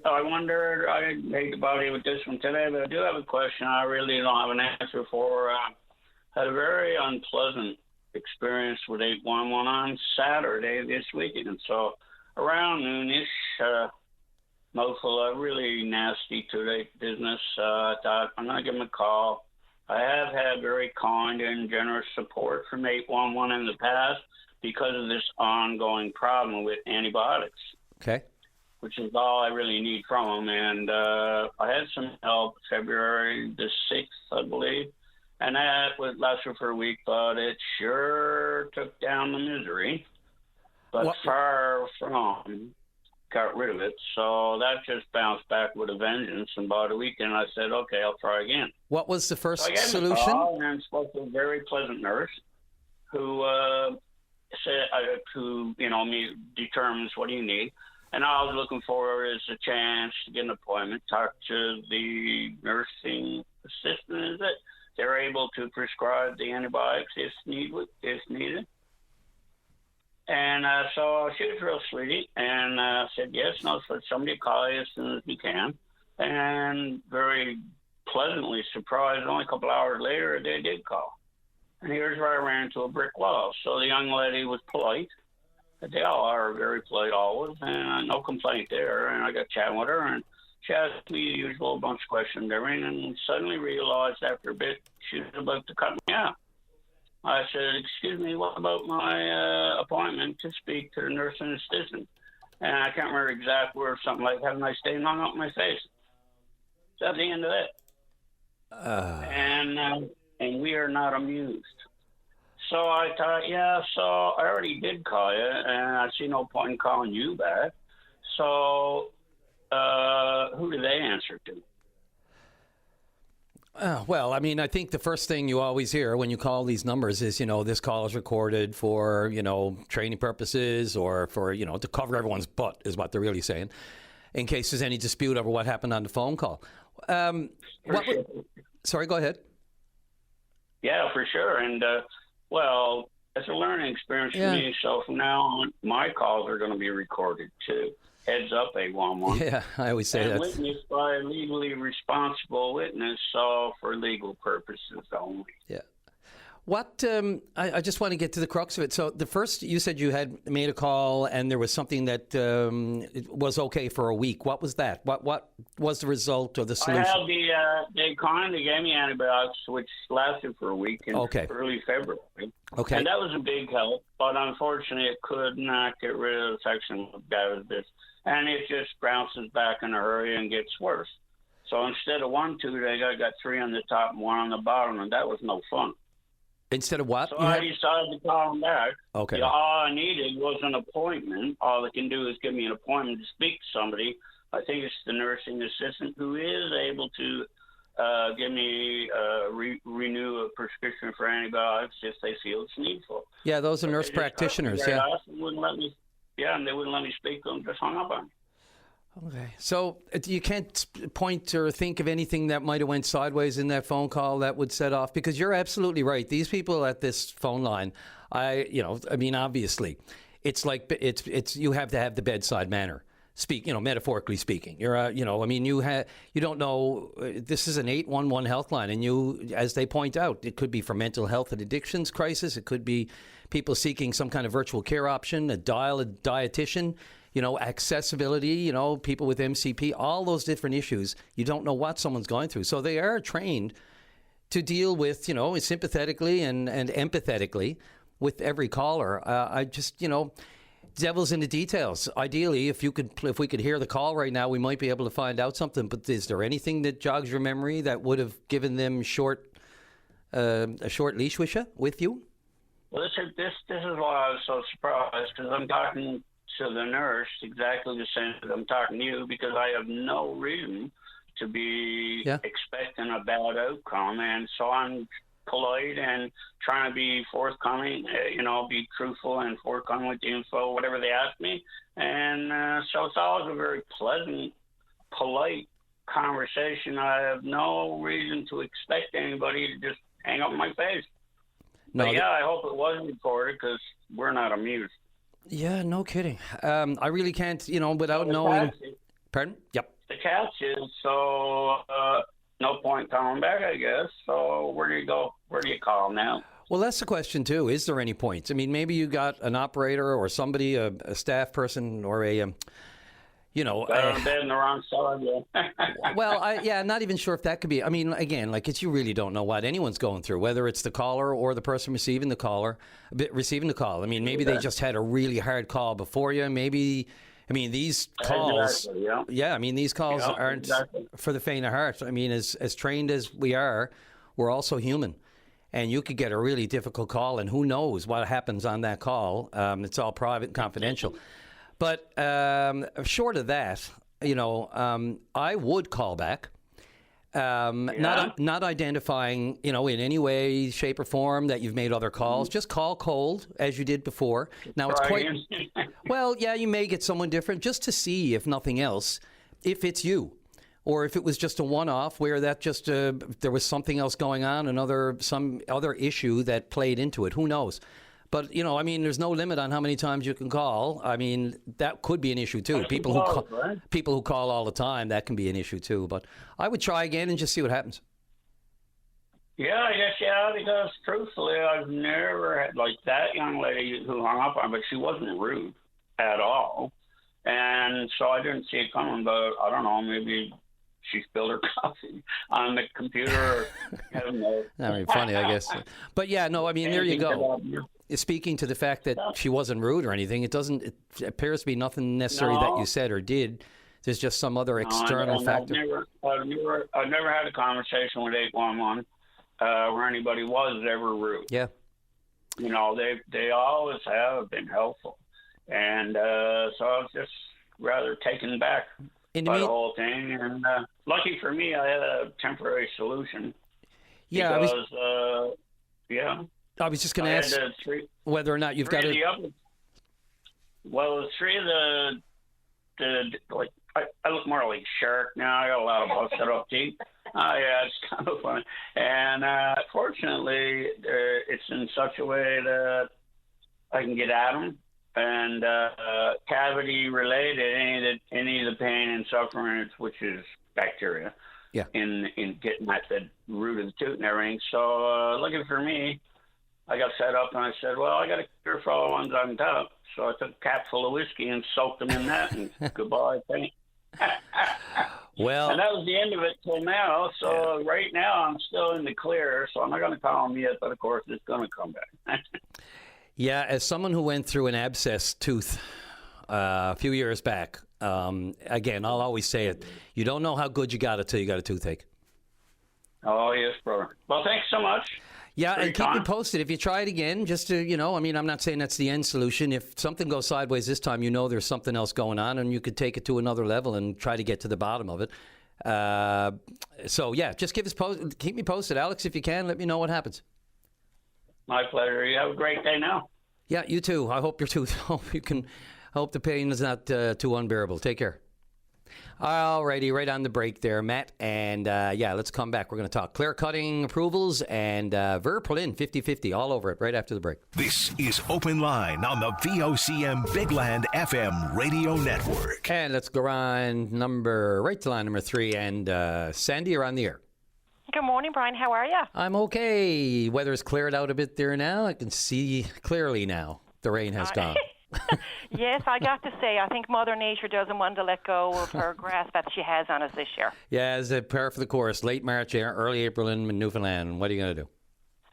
I wondered, I made about it with this one today, but I do have a question I really don't have an answer for. Had a very unpleasant experience with 811 on Saturday this weekend. So around noonish, mouthful of really nasty today business. I thought I'm going to give him a call. I have had very kind and generous support from 811 in the past because of this ongoing problem with antibiotics. Okay. Which is all I really need from them. And I had some help February the 6th, I believe. And that would last for a week, but it sure took down the misery. But far from got rid of it. So that just bounced back with a vengeance. And by the weekend, I said, okay, I'll try again. What was the first solution? And spoke to a very pleasant nurse who said, who determines what you need. And all I was looking for is a chance to get an appointment, talk to the nursing assistant, is it? They're able to prescribe the antibiotics if needed. And so she was real sweet and said, yes, no, so somebody call you as soon as you can. And very pleasantly surprised, only a couple hours later, they did call. And here's where I ran into a brick wall. So the young lady was polite. They all are very polite always, and no complaint there. And I got chatting with her, and she asked me the usual bunch of questions and suddenly realized after a bit she was about to cut me out. I said, excuse me, what about my appointment to speak to the nurse and assistant? And I can't remember exact words, something like, have a nice day, and hung up my face. That's the end of it. And we are not amused. So I thought, so I already did call you, and I see no point in calling you back. So who do they answer to? Well, I mean, I think the first thing you always hear when you call these numbers is, this call is recorded for, training purposes or for, to cover everyone's butt is what they're really saying, in case there's any dispute over what happened on the phone call. Sorry, go ahead. Yeah, for sure. And, it's a learning experience for me. So from now on, my calls are going to be recorded too. Heads up, 811. Yeah, I always say and that. witnessed by a legally responsible witness, so for legal purposes only. Yeah. What I just want to get to the crux of it. So the first, you said you had made a call and there was something that it was okay for a week. What was that? What was the result or the solution? I had they kindly gave me antibiotics, which lasted for a week in early February. Okay. And that was a big help, but unfortunately it could not get rid of the infection as bad as this. And it just bounces back in a hurry and gets worse. So instead of 1 toothache, I got 3 on the top and 1 on the bottom, and that was no fun. Instead of what? So I decided to call them back. Okay. All I needed was an appointment. All they can do is give me an appointment to speak to somebody. I think it's the nursing assistant who is able to give me renew a prescription for antibiotics if they feel it's needful. Yeah, those are nurse practitioners. Yeah. And wouldn't let me. Yeah, and they wouldn't let me speak to them. Just hung up on me. Okay. So you can't point or think of anything that might have went sideways in that phone call that would set off, because you're absolutely right. These people at this phone line, obviously, it's like it's you have to have the bedside manner. Metaphorically speaking, you're you don't know. This is an 811 health line, and you, as they point out, it could be for mental health and addictions crisis. It could be people seeking some kind of virtual care option, a dietitian. Accessibility, people with MCP, all those different issues. You don't know what someone's going through. So they are trained to deal with, sympathetically and empathetically with every caller. Devil's in the details. Ideally, if we could hear the call right now, we might be able to find out something. But is there anything that jogs your memory that would have given them a short leash with you? Well, this is why I was so surprised, because I'm talking to the nurse exactly the same as I'm talking to you, because I have no reason to be expecting a bad outcome, and so I'm polite and trying to be forthcoming, be truthful and forthcoming with the info, whatever they ask me, and so it's always a very pleasant, polite conversation. I have no reason to expect anybody to just hang up in my face. No, but I hope it wasn't recorded, because we're not amused. Yeah, no kidding. I really can't, without knowing. Pardon? Yep. The catch is, so no point calling back, I guess. So where do you go? Where do you call now? Well, that's the question, too. Is there any point? I mean, maybe you got an operator or somebody, a staff person, or a, bed in the wrong side, yeah. Well, not even sure if that could be. I mean, again, you really don't know what anyone's going through, whether it's the caller or the person receiving the call. I mean, maybe they just had a really hard call before you. Maybe, these calls. Exactly, yeah. These calls aren't for the faint of heart. I mean, as trained as we are, we're also human. And you could get a really difficult call, and who knows what happens on that call. It's all private and confidential. But short of that, I would call back, not identifying, in any way, shape, or form that you've made other calls. Just call cold, as you did before. Now, it's quite well, yeah, you may get someone different, just to see, if nothing else, if it's you, or if it was just a one-off where that just there was something else going on, some other issue that played into it. Who knows? But, there's no limit on how many times you can call. I mean, that could be an issue, too. People who call all the time, that can be an issue, too. But I would try again and just see what happens. Yeah, I guess, because truthfully, I've never had, that young lady who hung up on me, but she wasn't rude at all. And so I didn't see it coming, but I don't know, maybe she spilled her coffee on the computer. I don't know. Funny, I guess. But, yeah, no, there you go. Speaking to the fact that she wasn't rude or anything, it appears to be nothing necessarily that you said or did. There's just some other external factor. I've never had a conversation with 811 where anybody was ever rude. Yeah. They always have been helpful. And so I was just rather taken back by the whole thing. And lucky for me, I had a temporary solution. Yeah. Because, I was just going to ask whether or not you've got it. Well, the three of I look more like a shark now. I got a lot of busted up teeth. Yeah, it's kind of funny. And fortunately, it's in such a way that I can get at them and cavity related, any of the pain and suffering, which is bacteria. Yeah. In getting at the root of the tooth and everything. So looking for me, I got set up and I said, well, I got a cure for all the ones on top. So I took a cap full of whiskey and soaked them in that, and goodbye pain. Well, and that was the end of it till now. So right now I'm still in the clear. So I'm not going to call them yet, but of course it's going to come back. yeah, as someone who went through an abscessed tooth a few years back, again, I'll always say it. You don't know how good you got it till you got a toothache. Oh, yes, brother. Well, thanks so much. Yeah, and keep me posted. If you try it again, just to, I mean, I'm not saying that's the end solution. If something goes sideways this time, there's something else going on, and you could take it to another level and try to get to the bottom of it. So, yeah, just keep me posted. Alex, if you can, let me know what happens. My pleasure. You have a great day now. Yeah, you too. I hope hope the pain is not too unbearable. Take care. All righty, right on the break there, Matt. And, let's come back. We're going to talk clear-cutting approvals and Verpilin 50/50 all over it right after the break. This is Open Line on the VOCM Big Land FM radio network. And let's go on right to line number 3. And Sandy, you're on the air. Good morning, Brian. How are you? I'm okay. Weather's cleared out a bit there now. I can see clearly now. The rain has gone. Yes, I got to say, I think Mother Nature doesn't want to let go of her grasp that she has on us this year. Yeah, as a par for the course, late March, early April in Newfoundland. What are you going to do?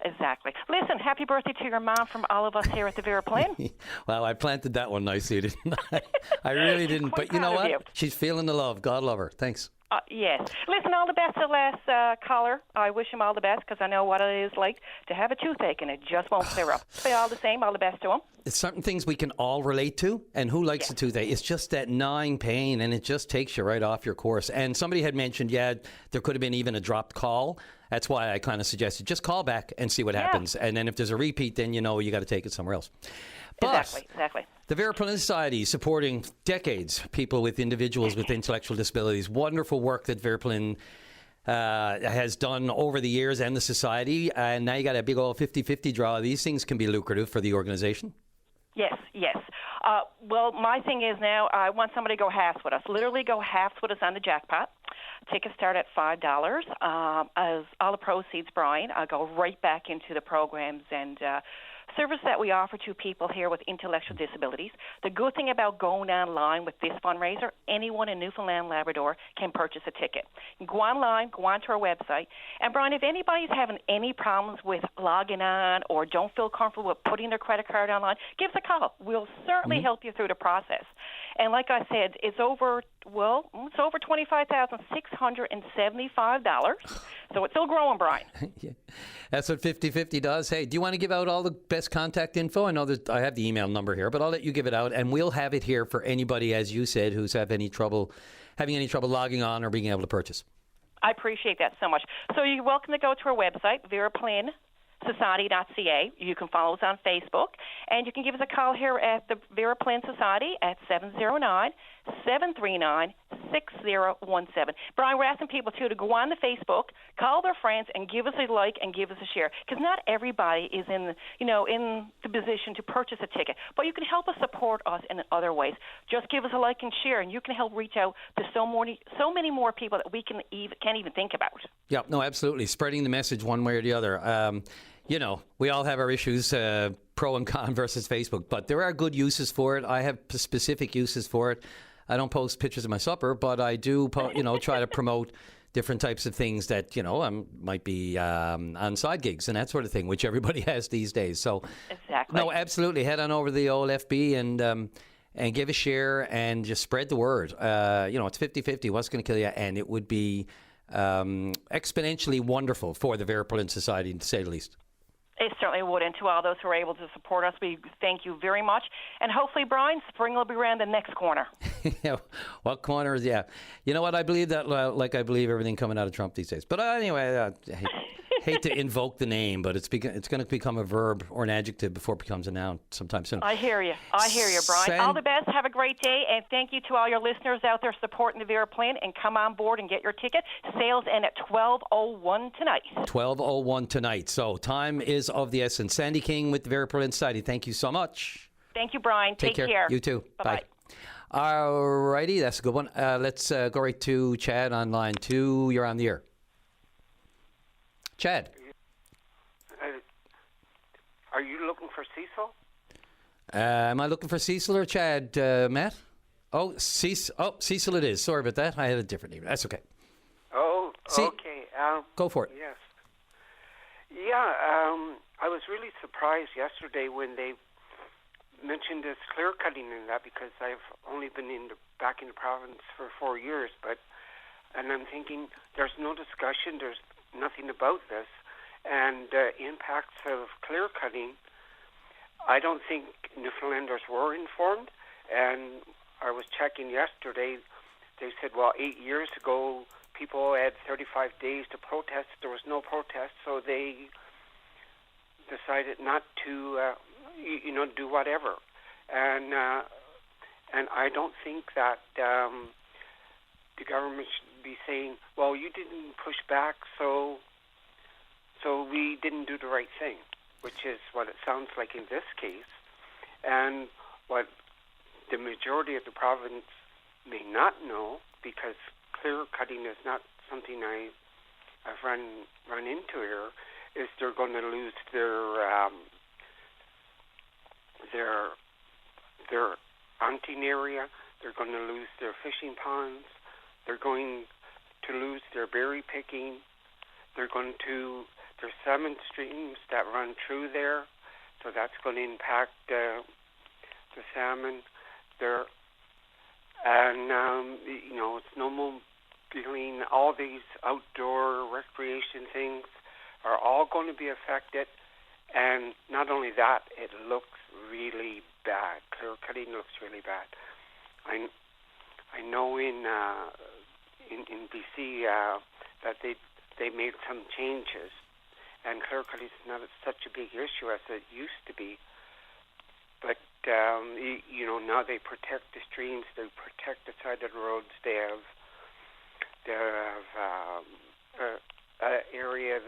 Exactly. Listen, happy birthday to your mom from all of us here at the Verpilin. Well, I planted that one nicely, didn't I? I really didn't. But you know what? She's feeling the love. God love her. Thanks. Yes. Listen, all the best to the last caller. I wish him all the best because I know what it is like to have a toothache and it just won't clear up. But all the same, all the best to him. It's certain things we can all relate to, and who likes a toothache? It's just that gnawing pain, and it just takes you right off your course. And somebody had mentioned, there could have been even a dropped call. That's why I kind of suggested just call back and see what happens. And then if there's a repeat, then you got to take it somewhere else. But Exactly. The Verpilin Society supporting decades people with individuals with intellectual disabilities. Wonderful work that Verpilin has done over the years and the society. And now you got a big old 50/50 draw. These things can be lucrative for the organization. Yes. Well, my thing is now I want somebody to go halves with us. Literally go halves with us on the jackpot. Tickets start at $5. As all the proceeds, Brian, go right back into the programs and service that we offer to people here with intellectual disabilities. The good thing about going online with this fundraiser, anyone in Newfoundland, Labrador can purchase a ticket. Go online, go onto our website. And, Brian, if anybody's having any problems with logging on or don't feel comfortable with putting their credit card online, give us a call. We'll certainly help you through the process. And like I said, it's over $25,675. So it's still growing, Brian. Yeah. That's what 50/50 does. Hey, do you want to give out all the best contact info? I know that I have the email number here, but I'll let you give it out, and we'll have it here for anybody, as you said, who's having any trouble logging on or being able to purchase. I appreciate that so much. So you're welcome to go to our website, VerpilnSociety.ca. You can follow us on Facebook, and you can give us a call here at the Verpilin Society at 709-739-6017. Brian, we're asking people, too, to go on to Facebook, call their friends, and give us a like and give us a share, because not everybody is in the position to purchase a ticket, but you can help us support us in other ways. Just give us a like and share, and you can help reach out to so many more people that we can't even think about. Yeah, no, absolutely. Spreading the message one way or the other. We all have our issues, pro and con versus Facebook, but there are good uses for it. I have specific uses for it. I don't post pictures of my supper, but I do, try to promote different types of things that, might be on side gigs and that sort of thing, which everybody has these days. So, exactly. No, absolutely. Head on over to the old FB and give a share and just spread the word. It's 50/50. What's going to kill you? And it would be exponentially wonderful for the Verpilin Society, to say the least. It certainly would. And to all those who are able to support us, we thank you very much. And hopefully, Brian, spring will be around the next corner. Yeah. What corner is, yeah. You know what? I believe that, like I believe everything coming out of Trump these days. But anyway, hate to invoke the name, but it's going to become a verb or an adjective before it becomes a noun sometime soon. I hear you, Brian. All the best. Have a great day, and thank you to all your listeners out there supporting the Verpilin. And come on board and get your ticket. Sales end at 12:01 tonight. 12:01 tonight. So time is of the essence. Sandy King with the Verpilin Society. Thank you so much. Thank you, Brian. Take care. You too. Bye-bye. Bye. All righty, that's a good one. Let's go right to Chad on line 2. You're on the air. Chad. Are you looking for Cecil? Am I looking for Cecil or Chad, Matt? Oh, Cecil it is. Sorry about that. I had a different name. That's okay. Oh, okay. Go for it. Yes. Yeah, I was really surprised yesterday when they mentioned this clear cutting in that, because I've only been back in the province for 4 years, and I'm thinking there's no discussion, there's nothing about this, and impacts of clear cutting. I don't think Newfoundlanders were informed, and I was checking yesterday. They said, well, 8 years ago, people had 35 days to protest. There was no protest, so they decided not to, do whatever. And I don't think that the government should be saying, well, you didn't push back, so we didn't do the right thing, which is what it sounds like in this case. And what the majority of the province may not know, because clear cutting is not something I've run into here, is they're going to lose their hunting area. They're going to lose their fishing ponds. They're going to lose their berry picking. There's salmon streams that run through there, so that's going to impact the salmon there. And it's no more doing all these outdoor recreation things are all going to be affected. And not only that, it looks really bad. Clear cutting looks really bad. I know in BC that they made some changes, and clear cutting is not such a big issue as it used to be. But now they protect the streams, they protect the side of the roads. They have an area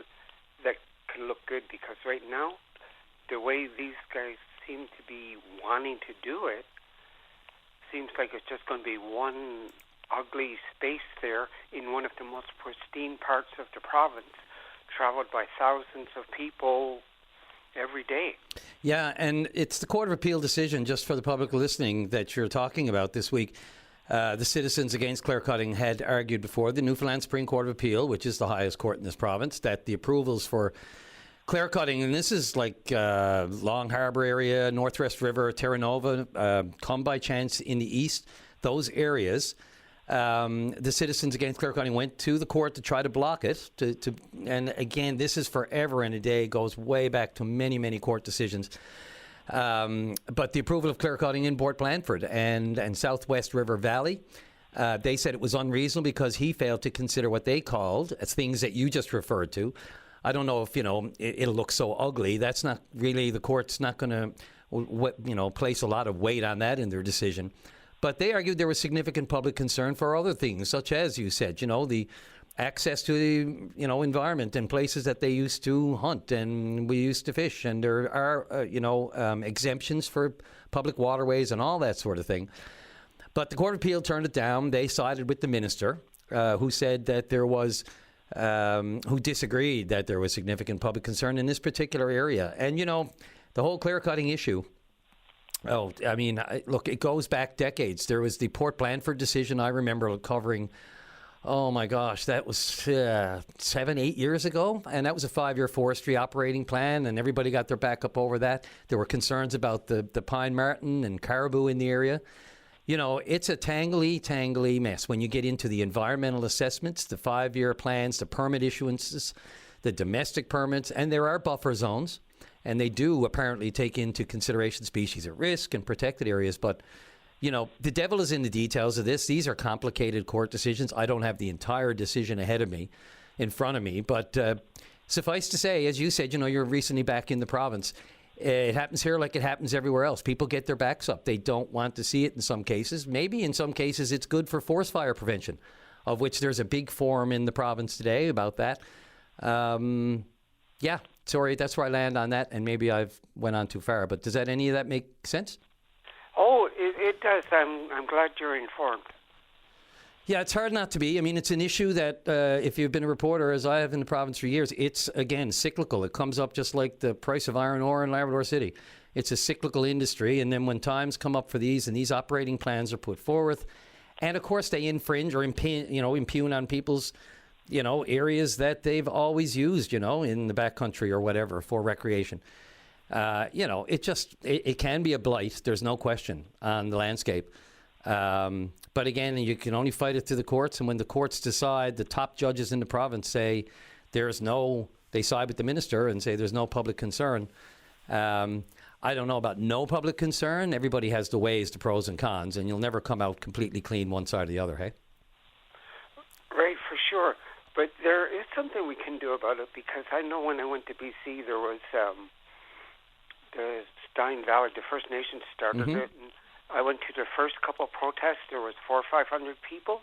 that can look good, because right now, the way these guys seem to be wanting to do it, seems like it's just going to be one ugly space there in one of the most pristine parts of the province, traveled by thousands of people every day. Yeah, and it's the Court of Appeal decision, just for the public listening, that you're talking about this week. The citizens against clear cutting had argued before the Newfoundland Supreme Court of Appeal, which is the highest court in this province, that the approvals for clear cutting, and this is like Long Harbour area, Northwest River, Terra Nova, Come By Chance in the east, those areas. The citizens against clear cutting went to the court to try to block it. And again, this is forever and a day, goes way back to many, many court decisions. But the approval of clear cutting in Port Blandford and Southwest River Valley, they said it was unreasonable because he failed to consider what they called as things that you just referred to. I don't know if, it'll look so ugly. That's not really, the court's not going to, place a lot of weight on that in their decision. But they argued there was significant public concern for other things, such as, you said, the access to the, environment and places that they used to hunt and we used to fish. And there are, exemptions for public waterways and all that sort of thing. But the Court of Appeal turned it down. They sided with the minister, who said that there was, who disagreed that there was significant public concern in this particular area. And, the whole clear-cutting issue, look, it goes back decades. There was the Port Blandford decision I remember covering, oh my gosh, that was 7-8 years ago. And that was a 5-year forestry operating plan, and everybody got their back up over that. There were concerns about the pine marten and caribou in the area. It's a tangly mess when you get into the environmental assessments, the 5-year plans, the permit issuances, the domestic permits, and there are buffer zones. And they do apparently take into consideration species at risk and protected areas. But, the devil is in the details of this. These are complicated court decisions. I don't have the entire decision ahead of me, in front of me. But suffice to say, as you said, you're recently back in the province. It happens here like it happens everywhere else. People get their backs up. They don't want to see it in some cases. Maybe in some cases it's good for forest fire prevention, of which there's a big forum in the province today about that. Yeah. Sorry, that's where I land on that, and maybe I've went on too far. But does any of that make sense? it does. I'm glad you're informed. Yeah, it's hard not to be. I mean, it's an issue that if you've been a reporter, as I have in the province for years, it's, again, cyclical. It comes up just like the price of iron ore in Labrador City. It's a cyclical industry, and then when times come up for these and these operating plans are put forth, and, of course, they infringe or impugn on people's, areas that they've always used, in the backcountry or whatever for recreation. It can be a blight, there's no question, on the landscape. But again, you can only fight it through the courts, and when the courts decide, the top judges in the province say they side with the minister and say there's no public concern. I don't know about no public concern. Everybody has the ways, the pros and cons, and you'll never come out completely clean one side or the other, hey? Right, for sure. But there is something we can do about it, because I know when I went to BC, there was the Stein Valley, the First Nations started it, and I went to the first couple of protests. There was 400 or 500 people,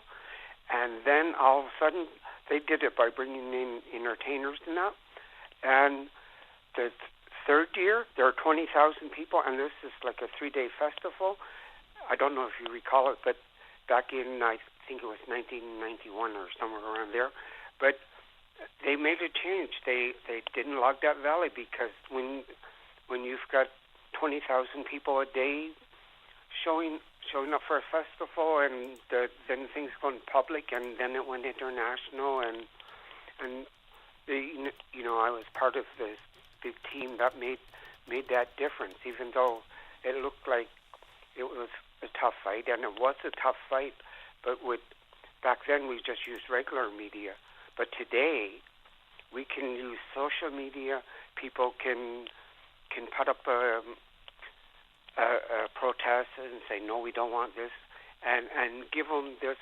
and then all of a sudden they did it by bringing in entertainers and that. And the third year, there are 20,000 people, and this is like a 3-day festival. I don't know if you recall it, but back in, I think it was 1991 or somewhere around there. But they made a change. They didn't log that valley, because when you've got 20,000 people a day showing up for a festival, and then things go public, and then it went international, and I was part of this big team that made that difference, even though it looked like it was a tough fight, and it was a tough fight. But back then we just used regular media, but today we can use social media. People can put up a protest and say, no, we don't want this, and give them this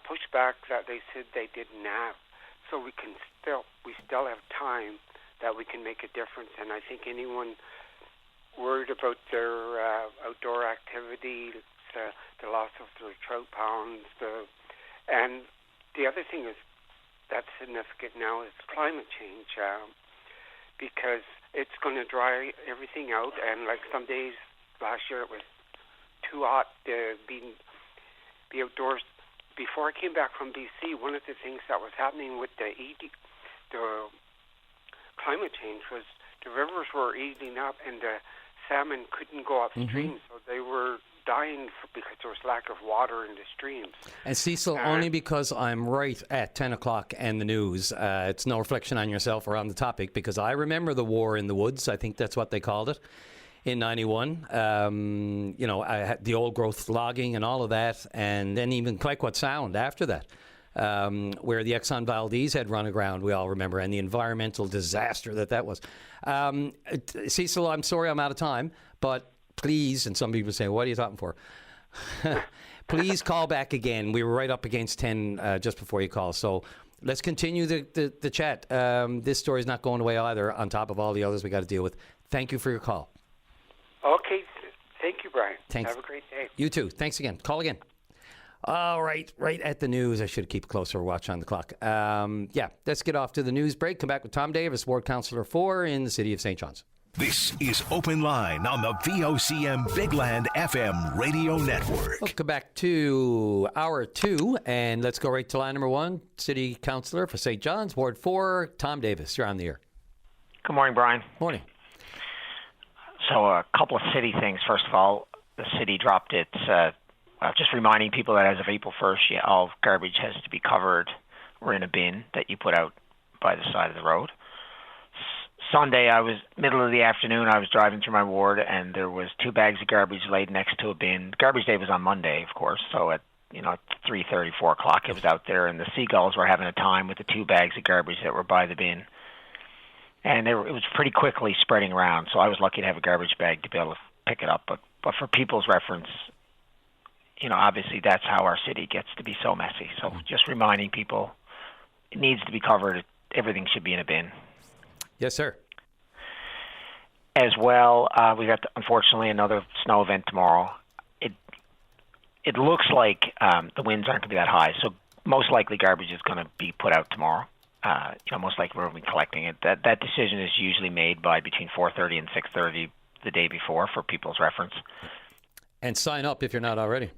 pushback that they said they didn't have. So we still have time that we can make a difference. And I think anyone worried about their outdoor activity, the loss of their trout ponds, and the other thing is that's significant now is climate change, because it's going to dry everything out. And like some days last year, it was too hot to be outdoors. Before I came back from BC, one of the things that was happening with the climate change was the rivers were eating up, and the salmon couldn't go upstream, so they were dying because there was lack of water in the streams. And Cecil, only because I'm right at 10 o'clock and the news. It's no reflection on yourself or on the topic, because I remember the war in the woods. I think that's what they called it in 91. I had the old growth logging and all of that, and then even Clayoquot Sound after that, where the Exxon Valdez had run aground, we all remember, and the environmental disaster that was. Cecil, I'm sorry I'm out of time, but please, and some people say, what are you talking for? Please call back again. We were right up against 10 just before you call. So let's continue the chat. This story is not going away either, on top of all the others we got to deal with. Thank you for your call. Okay. Thank you, Brian. Thanks. Have a great day. You too. Thanks again. Call again. All right. Right at the news. I should keep a closer watch on the clock. Let's get off to the news break. Come back with Tom Davis, Ward Councillor 4 in the city of St. John's. This is Open Line on the VOCM Big Land FM radio network. Welcome back to Hour 2, and let's go right to line number 1. City Councillor for St. John's, Ward 4, Tom Davis. You're on the air. Good morning, Brian. Morning. So a couple of city things. First of all, the city dropped its, just reminding people that as of April 1st, all garbage has to be covered or in a bin that you put out by the side of the road. Sunday, middle of the afternoon, I was driving through my ward, and there was 2 bags of garbage laid next to a bin. Garbage day was on Monday, of course, so at 3:30, 4 o'clock, it was out there, and the seagulls were having a time with the 2 bags of garbage that were by the bin. And it was pretty quickly spreading around, so I was lucky to have a garbage bag to be able to pick it up. But for people's reference, obviously that's how our city gets to be so messy. So just reminding people, it needs to be covered. Everything should be in a bin. Yes, sir. As well, we got, unfortunately, another snow event tomorrow. It looks like the winds aren't going to be that high, so most likely garbage is going to be put out tomorrow. Most likely we'll be collecting it. That decision is usually made by between 4:30 and 6:30 the day before, for people's reference. And sign up if you're not already.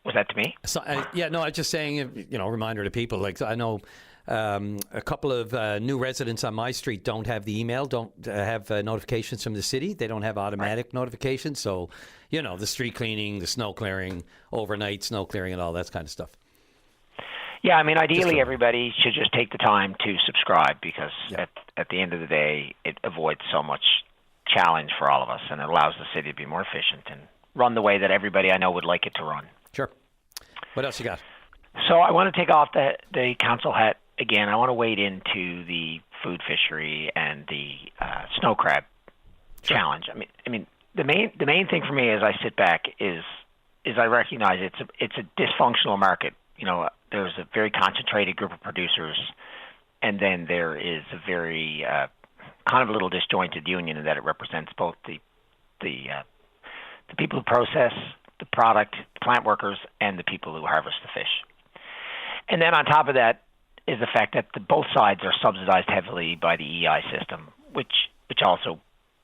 Was that to me? So, yeah, no, I was just saying, reminder to people. Like, I know a couple of new residents on my street don't have the email, don't have notifications from the city. They don't have automatic notifications. So, the street cleaning, the snow clearing, overnight snow clearing, and all that kind of stuff. Yeah, I mean, ideally, everybody should just take the time to subscribe because at the end of the day, it avoids so much challenge for all of us, and it allows the city to be more efficient and run the way that everybody I know would like it to run. Sure. What else you got? So I want to take off the council hat again. I want to wade into the food fishery and the snow crab challenge. I mean, the main thing for me as I sit back is I recognize it's a dysfunctional market. There's a very concentrated group of producers, and then there is a very kind of a little disjointed union in that it represents both the people who process the product, the plant workers, and the people who harvest the fish. And then on top of that is the fact that both sides are subsidized heavily by the EI system, which also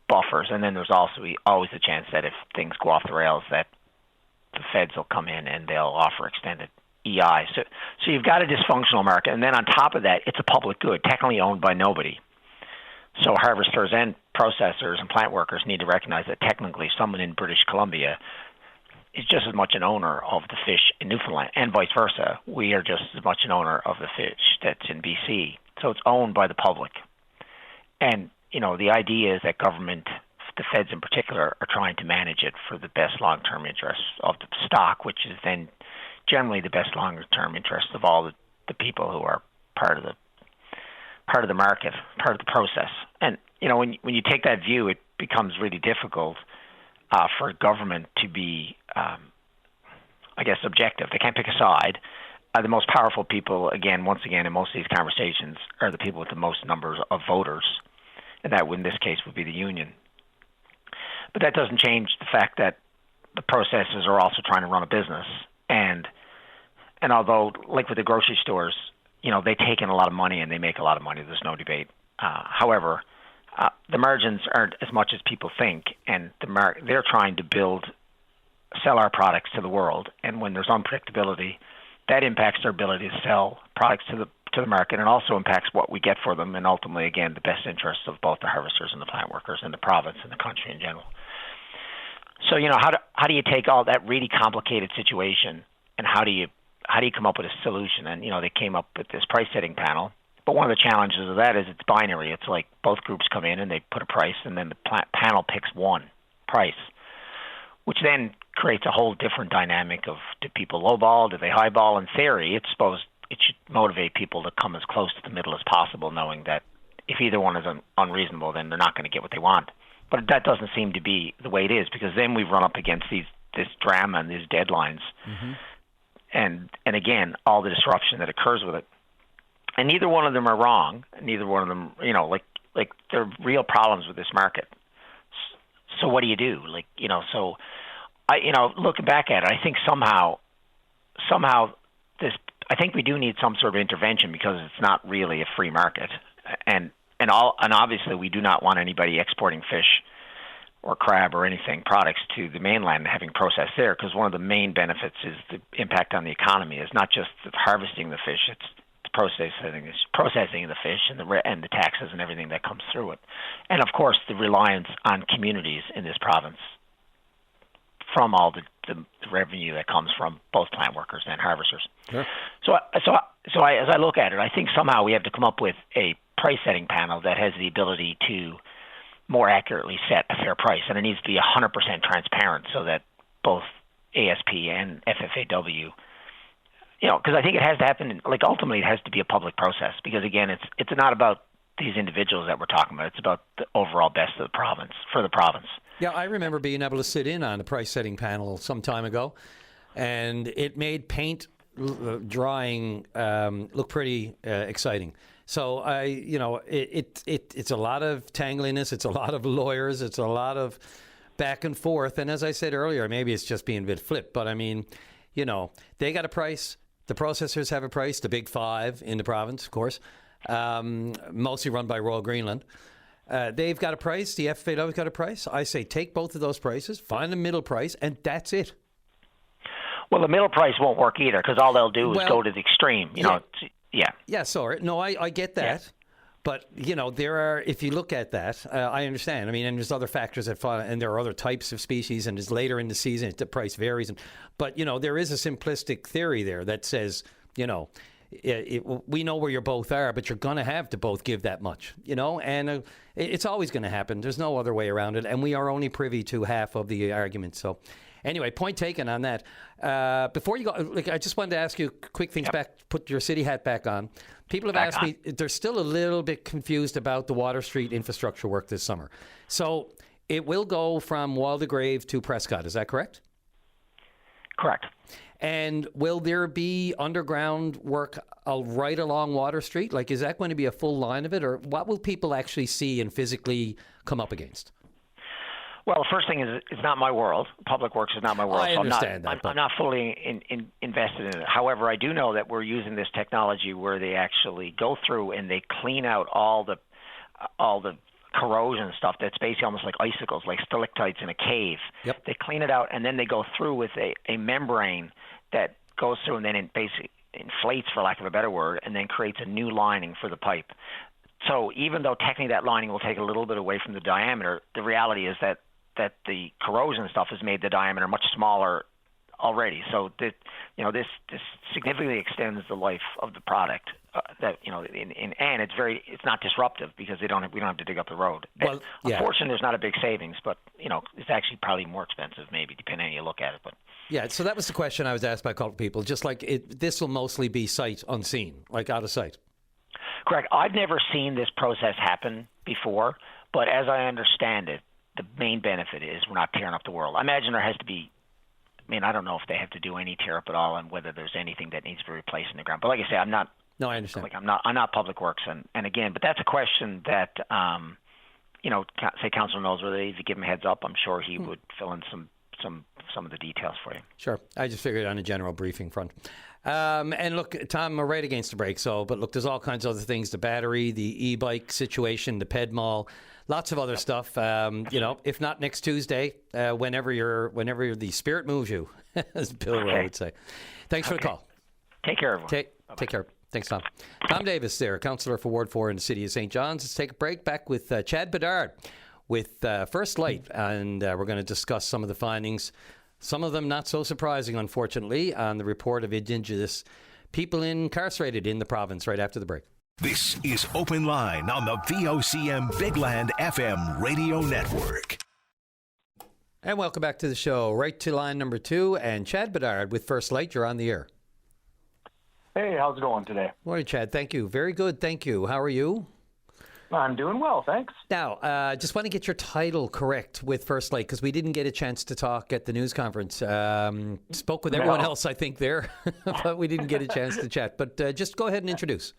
buffers. And then there's also always the chance that if things go off the rails, that the feds will come in and they'll offer extended EI. So you've got a dysfunctional market. And then on top of that, it's a public good, technically owned by nobody. So harvesters and processors and plant workers need to recognize that technically someone in British Columbia is just as much an owner of the fish in Newfoundland, and vice versa. We are just as much an owner of the fish that's in BC. So it's owned by the public. And, the idea is that government, the feds in particular, are trying to manage it for the best long-term interests of the stock, which is then generally the best long-term interests of all the people who are part of the market, part of the process. And, when you take that view, it becomes really difficult for government to be, objective. They can't pick a side. The most powerful people, once again, in most of these conversations are the people with the most numbers of voters, and that in this case would be the union. But that doesn't change the fact that the processors are also trying to run a business. And although, like with the grocery stores, they take in a lot of money and they make a lot of money, there's no debate. However, the margins aren't as much as people think, and they're trying to sell our products to the world. And when there's unpredictability, that impacts their ability to sell products to the market, and also impacts what we get for them, and ultimately, again, the best interests of both the harvesters and the plant workers and the province and the country in general. So, how do you take all that really complicated situation, and how do you come up with a solution? And, they came up with this price setting panel. But one of the challenges of that is it's binary. It's like both groups come in and they put a price, and then the panel picks one price, which then creates a whole different dynamic of, do people lowball, do they highball? In theory, it's supposed it should motivate people to come as close to the middle as possible, knowing that if either one is unreasonable, then they're not going to get what they want. But that doesn't seem to be the way it is, because then we've run up against this drama and these deadlines, and again, all the disruption that occurs with it. And neither one of them are wrong. Neither one of them, like there are real problems with this market. So what do you do? So I, looking back at it, I think somehow I think we do need some sort of intervention, because it's not really a free market. And obviously we do not want anybody exporting fish or crab or anything products to the mainland and having processed there, because one of the main benefits is the impact on the economy. Is not just the harvesting the fish, it's processing the fish and the taxes and everything that comes through it, and of course the reliance on communities in this province from all the revenue that comes from both plant workers and harvesters. Sure. So as I look at it, I think somehow we have to come up with a price setting panel that has the ability to more accurately set a fair price, and it needs to be 100% transparent, so that both ASP and FFAW, because I think it has to happen. Ultimately, it has to be a public process, because again, it's not about these individuals that we're talking about. It's about the overall best of the province, for the province. Yeah, I remember being able to sit in on a price-setting panel some time ago, and it made paint drawing look pretty exciting. So it's a lot of tangliness, it's a lot of lawyers, it's a lot of back and forth. And as I said earlier, maybe it's just being a bit flipped, but I mean, they got a price. The processors have a price, the big five in the province, of course, mostly run by Royal Greenland. They've got a price. The FAW's got a price. I say take both of those prices, find a middle price, and that's it. Well, the middle price won't work either because all they'll do is go to the extreme. You know, yeah. Yeah, sorry. No, I get that. Yeah. But, you know, there are, if you look at that, I understand. I mean, and there's other factors that fall, and there are other types of species, and it's later in the season, the price varies. But, you know, there is a simplistic theory there that says, you know, we know where you both are, but you're going to have to both give that much, you know, and it's always going to happen. There's no other way around it, and we are only privy to half of the argument. So anyway, point taken on that. Before you go, I just wanted to ask you quick things back, put your city hat back on. People have asked me, they're still a little bit confused about the Water Street infrastructure work this summer. So it will go from Waldegrave to Prescott, is that correct? Correct. And will there be underground work right along Water Street? Like, is that going to be a full line of it, or what will people actually see and physically come up against? Well, the first thing is it's not my world. Public Works is not my world. I understand that. I'm not fully invested in it. However, I do know that we're using this technology where they actually go through and they clean out all the corrosion stuff that's basically almost like icicles, like stalactites in a cave. Yep. They clean it out, and then they go through with a membrane that goes through and then it basically inflates, for lack of a better word, and then creates a new lining for the pipe. So even though technically that lining will take a little bit away from the diameter, the reality is that the corrosion stuff has made the diameter much smaller already. So that, you know, this significantly extends the life of the product. And it's not disruptive because we don't have to dig up the road. Well, unfortunately, there's not a big savings, but you know, it's actually probably more expensive, maybe depending on how you look at it. But yeah, so that was the question I was asked by a couple of people. Just like this will mostly be sight unseen, like out of sight. Correct. I've never seen this process happen before, but as I understand it, the main benefit is we're not tearing up the world. I imagine there has to be. I mean, I don't know if they have to do any tear up at all, and whether there's anything that needs to be replaced in the ground. But like I say, I'm not. No, I understand. Like I'm not Public Works, and again, but that's a question that you know, say Councilor Knowles, whether if you give him a heads up, I'm sure he would fill in some of the details for you. Sure, I just figured on a general briefing front. And look, Tom, we're right against the break. But look, there's all kinds of other things: the battery, the e-bike situation, the ped mall, lots of other stuff. You know, if not next Tuesday, whenever the spirit moves you, as Bill Rowe would say. Thanks for the call. Take care, everyone. Take care. Thanks, Tom. Tom Davis there, councillor for Ward 4 in the city of St. John's. Let's take a break. Back with Chad Bedard with First Light, and we're going to discuss some of the findings, some of them not so surprising, unfortunately, on the report of Indigenous people incarcerated in the province right after the break. This is Open Line on the VOCM Big Land FM radio network. And welcome back to the show. Right to line number 2, and Chad Bedard with First Light. You're on the air. Hey, how's it going today? Morning, Chad. Thank you. Very good. Thank you. How are you? I'm doing well, thanks. Now, just want to get your title correct with First Light, because we didn't get a chance to talk at the news conference. Spoke with everyone else, I think, there, but we didn't get a chance to chat. But just go ahead and introduce.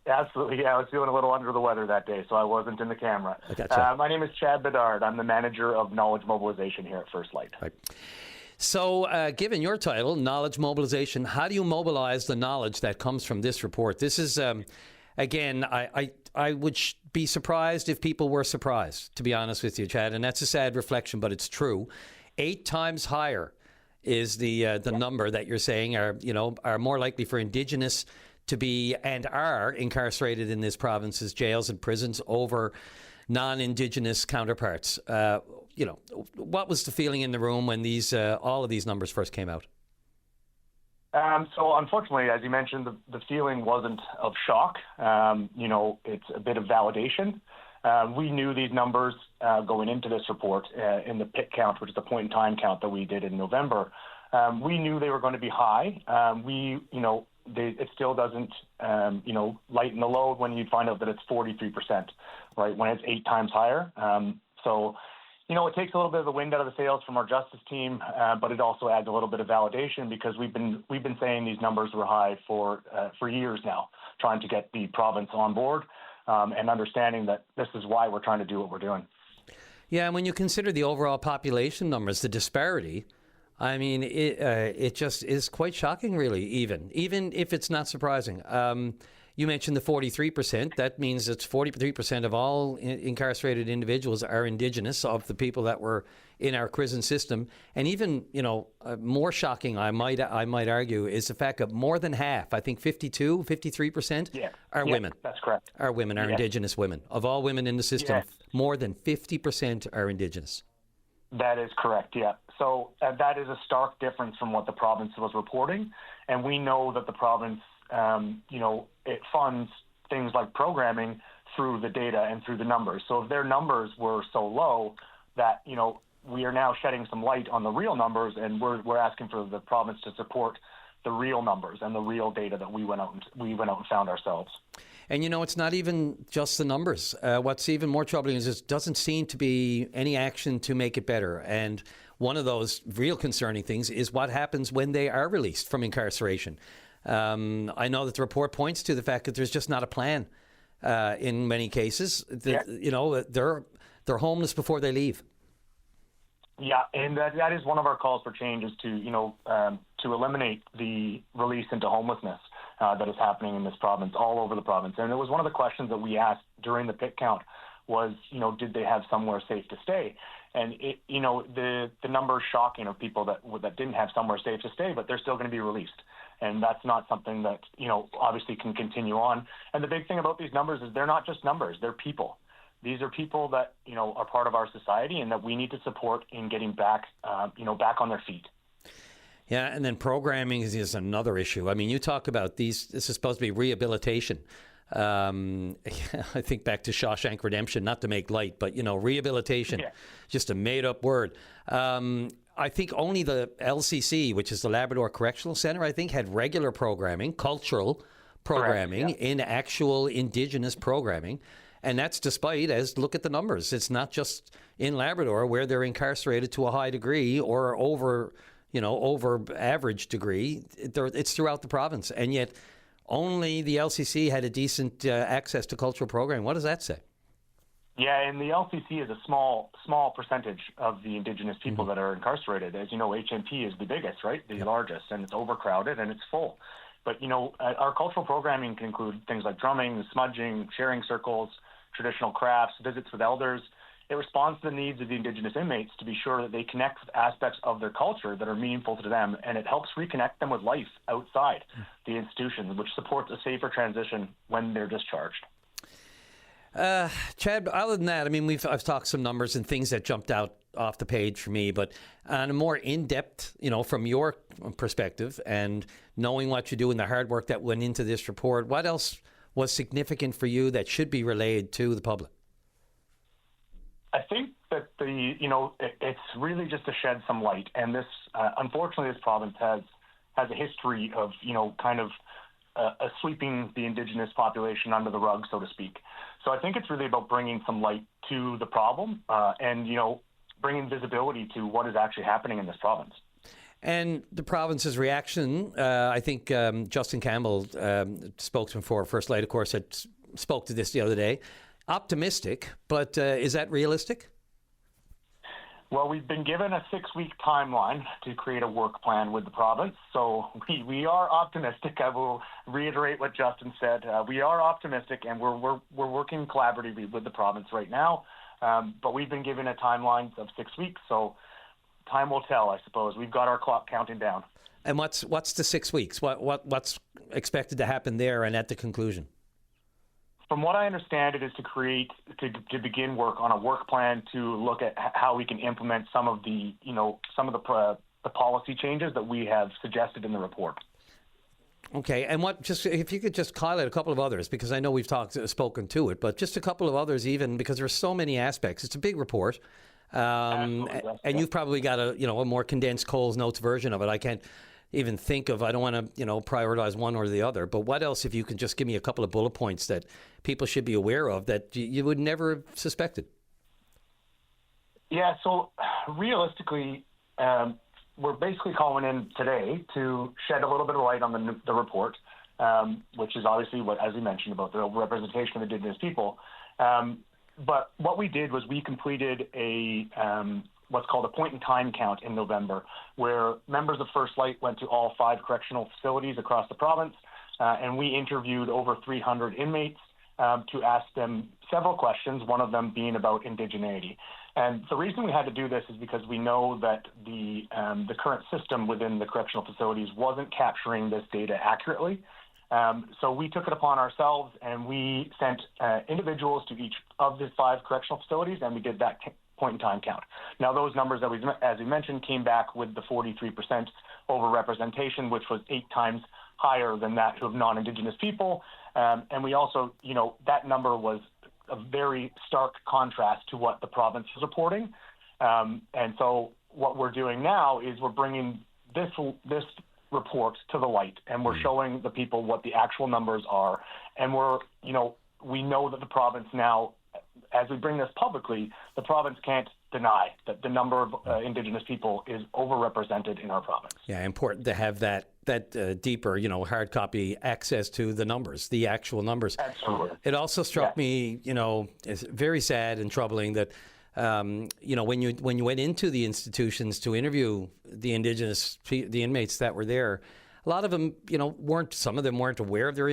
Absolutely, yeah. I was feeling a little under the weather that day, so I wasn't in the camera. I gotcha. My name is Chad Bedard. I'm the manager of Knowledge Mobilization here at First Light. Right. So, given your title, Knowledge Mobilization, how do you mobilize the knowledge that comes from this report? This is, again, I would be surprised if people were surprised, to be honest with you, Chad, and that's a sad reflection, but it's true. 8 times higher is the number that you're saying are more likely for Indigenous to be and are incarcerated in this province's jails and prisons over non-Indigenous counterparts. What was the feeling in the room when all of these numbers first came out? So unfortunately, as you mentioned, the feeling wasn't of shock. It's a bit of validation. We knew these numbers going into this report in the PIT count, which is the point in time count that we did in November. We knew they were going to be high. It still doesn't, lighten the load when you find out that it's 43%, right, when it's 8 times higher. It takes a little bit of the wind out of the sails from our justice team, but it also adds a little bit of validation because we've been saying these numbers were high for years now, trying to get the province on board and understanding that this is why we're trying to do what we're doing. Yeah, and when you consider the overall population numbers, the disparity, I mean, it just is quite shocking, really, even if it's not surprising. You mentioned the 43%. That means it's 43% of all incarcerated individuals are Indigenous, of the people that were in our prison system. And even, more shocking, I might argue, is the fact that more than half, I think 53% are women. That's correct. Are Indigenous women. Of all women in the system, more than 50% are Indigenous. That is correct, yeah. So that is a stark difference from what the province was reporting. And we know that the province, it funds things like programming through the data and through the numbers. So if their numbers were so low that, we are now shedding some light on the real numbers, and we're asking for the province to support the real numbers and the real data that we went out and found ourselves. And it's not even just the numbers. What's even more troubling is there doesn't seem to be any action to make it better. And one of those real concerning things is what happens when they are released from incarceration. I know that the report points to the fact that there's just not a plan in many cases. They're homeless before they leave. Yeah, and that is one of our calls for change, is to eliminate the release into homelessness that is happening in this province, all over the province. And it was one of the questions that we asked during the pit count was, did they have somewhere safe to stay? And the number is shocking of people that didn't have somewhere safe to stay, but they're still going to be released. And that's not something that, obviously can continue on. And the big thing about these numbers is they're not just numbers, they're people. These are people that, are part of our society and that we need to support in getting back on their feet. Yeah, and then programming is another issue. I mean, you talk about this is supposed to be rehabilitation. I think back to Shawshank Redemption, not to make light, but, rehabilitation, just a made-up word. I think only the LCC, which is the Labrador Correctional Centre, I think, had regular programming, cultural programming, in actual Indigenous programming. And that's despite, look at the numbers. It's not just in Labrador where they're incarcerated to a high degree or over average degree. It's throughout the province. And yet only the LCC had a decent access to cultural programming. What does that say? Yeah, and the LCC is a small percentage of the Indigenous people that are incarcerated. As you know, HMP is the biggest, right? The largest, and it's overcrowded and it's full. But, our cultural programming can include things like drumming, smudging, sharing circles, traditional crafts, visits with elders. It responds to the needs of the Indigenous inmates to be sure that they connect with aspects of their culture that are meaningful to them, and it helps reconnect them with life outside the institution, which supports a safer transition when they're discharged. Chad, other than that, I mean, I've talked some numbers and things that jumped out off the page for me, but on a more in-depth, from your perspective and knowing what you do and the hard work that went into this report, what else was significant for you that should be relayed to the public? I think that it's really just to shed some light. And this, unfortunately, this province has a history of, sweeping the Indigenous population under the rug, so to speak. So I think it's really about bringing some light to the problem and bringing visibility to what is actually happening in this province. And the province's reaction, I think Justin Campbell, spokesman for First Light, of course, spoke to this the other day. Optimistic, but is that realistic? Well, we've been given a 6-week timeline to create a work plan with the province. So we are optimistic. I will reiterate what Justin said. We are optimistic, and we're working collaboratively with the province right now. But we've been given a timeline of 6 weeks. So time will tell, I suppose. We've got our clock counting down. And what's the 6 weeks? What's expected to happen there and at the conclusion? From what I understand, it is to begin work on a work plan to look at how we can implement some of the policy changes that we have suggested in the report. Okay, and if you could just highlight a couple of others, because I know we've spoken to it, but just a couple of others, even because there's so many aspects. It's a big report, and you've probably got a more condensed Coles Notes version of it. I can't even think of. I don't want to prioritize one or the other. But what else? If you could just give me a couple of bullet points that people should be aware of that you would never have suspected. Yeah. So realistically, we're basically calling in today to shed a little bit of light on the report, which is obviously as we mentioned, about the representation of Indigenous people. But what we did was we completed a what's called a point-in-time count in November, where members of First Light went to all 5 correctional facilities across the province and we interviewed over 300 inmates to ask them several questions, one of them being about indigeneity. And the reason we had to do this is because we know that the current system within the correctional facilities wasn't capturing this data accurately. So we took it upon ourselves, and we sent individuals to each of the 5 correctional facilities, and we did that point-in-time count. Now, those numbers, as we mentioned, came back with the 43% overrepresentation, which was 8 times higher than that of non-Indigenous people. And we also, that number was a very stark contrast to what the province is reporting. And so what we're doing now is we're bringing this report to the light, and we're showing the people what the actual numbers are. And we know that the province now, as we bring this publicly, the province can't deny that the number of Indigenous people is overrepresented in our province. Yeah, important to have that deeper, hard copy access to the numbers, the actual numbers. Absolutely. It also struck me, it's very sad and troubling that, when you went into the institutions to interview the inmates that were there, a lot of them, some of them weren't aware of their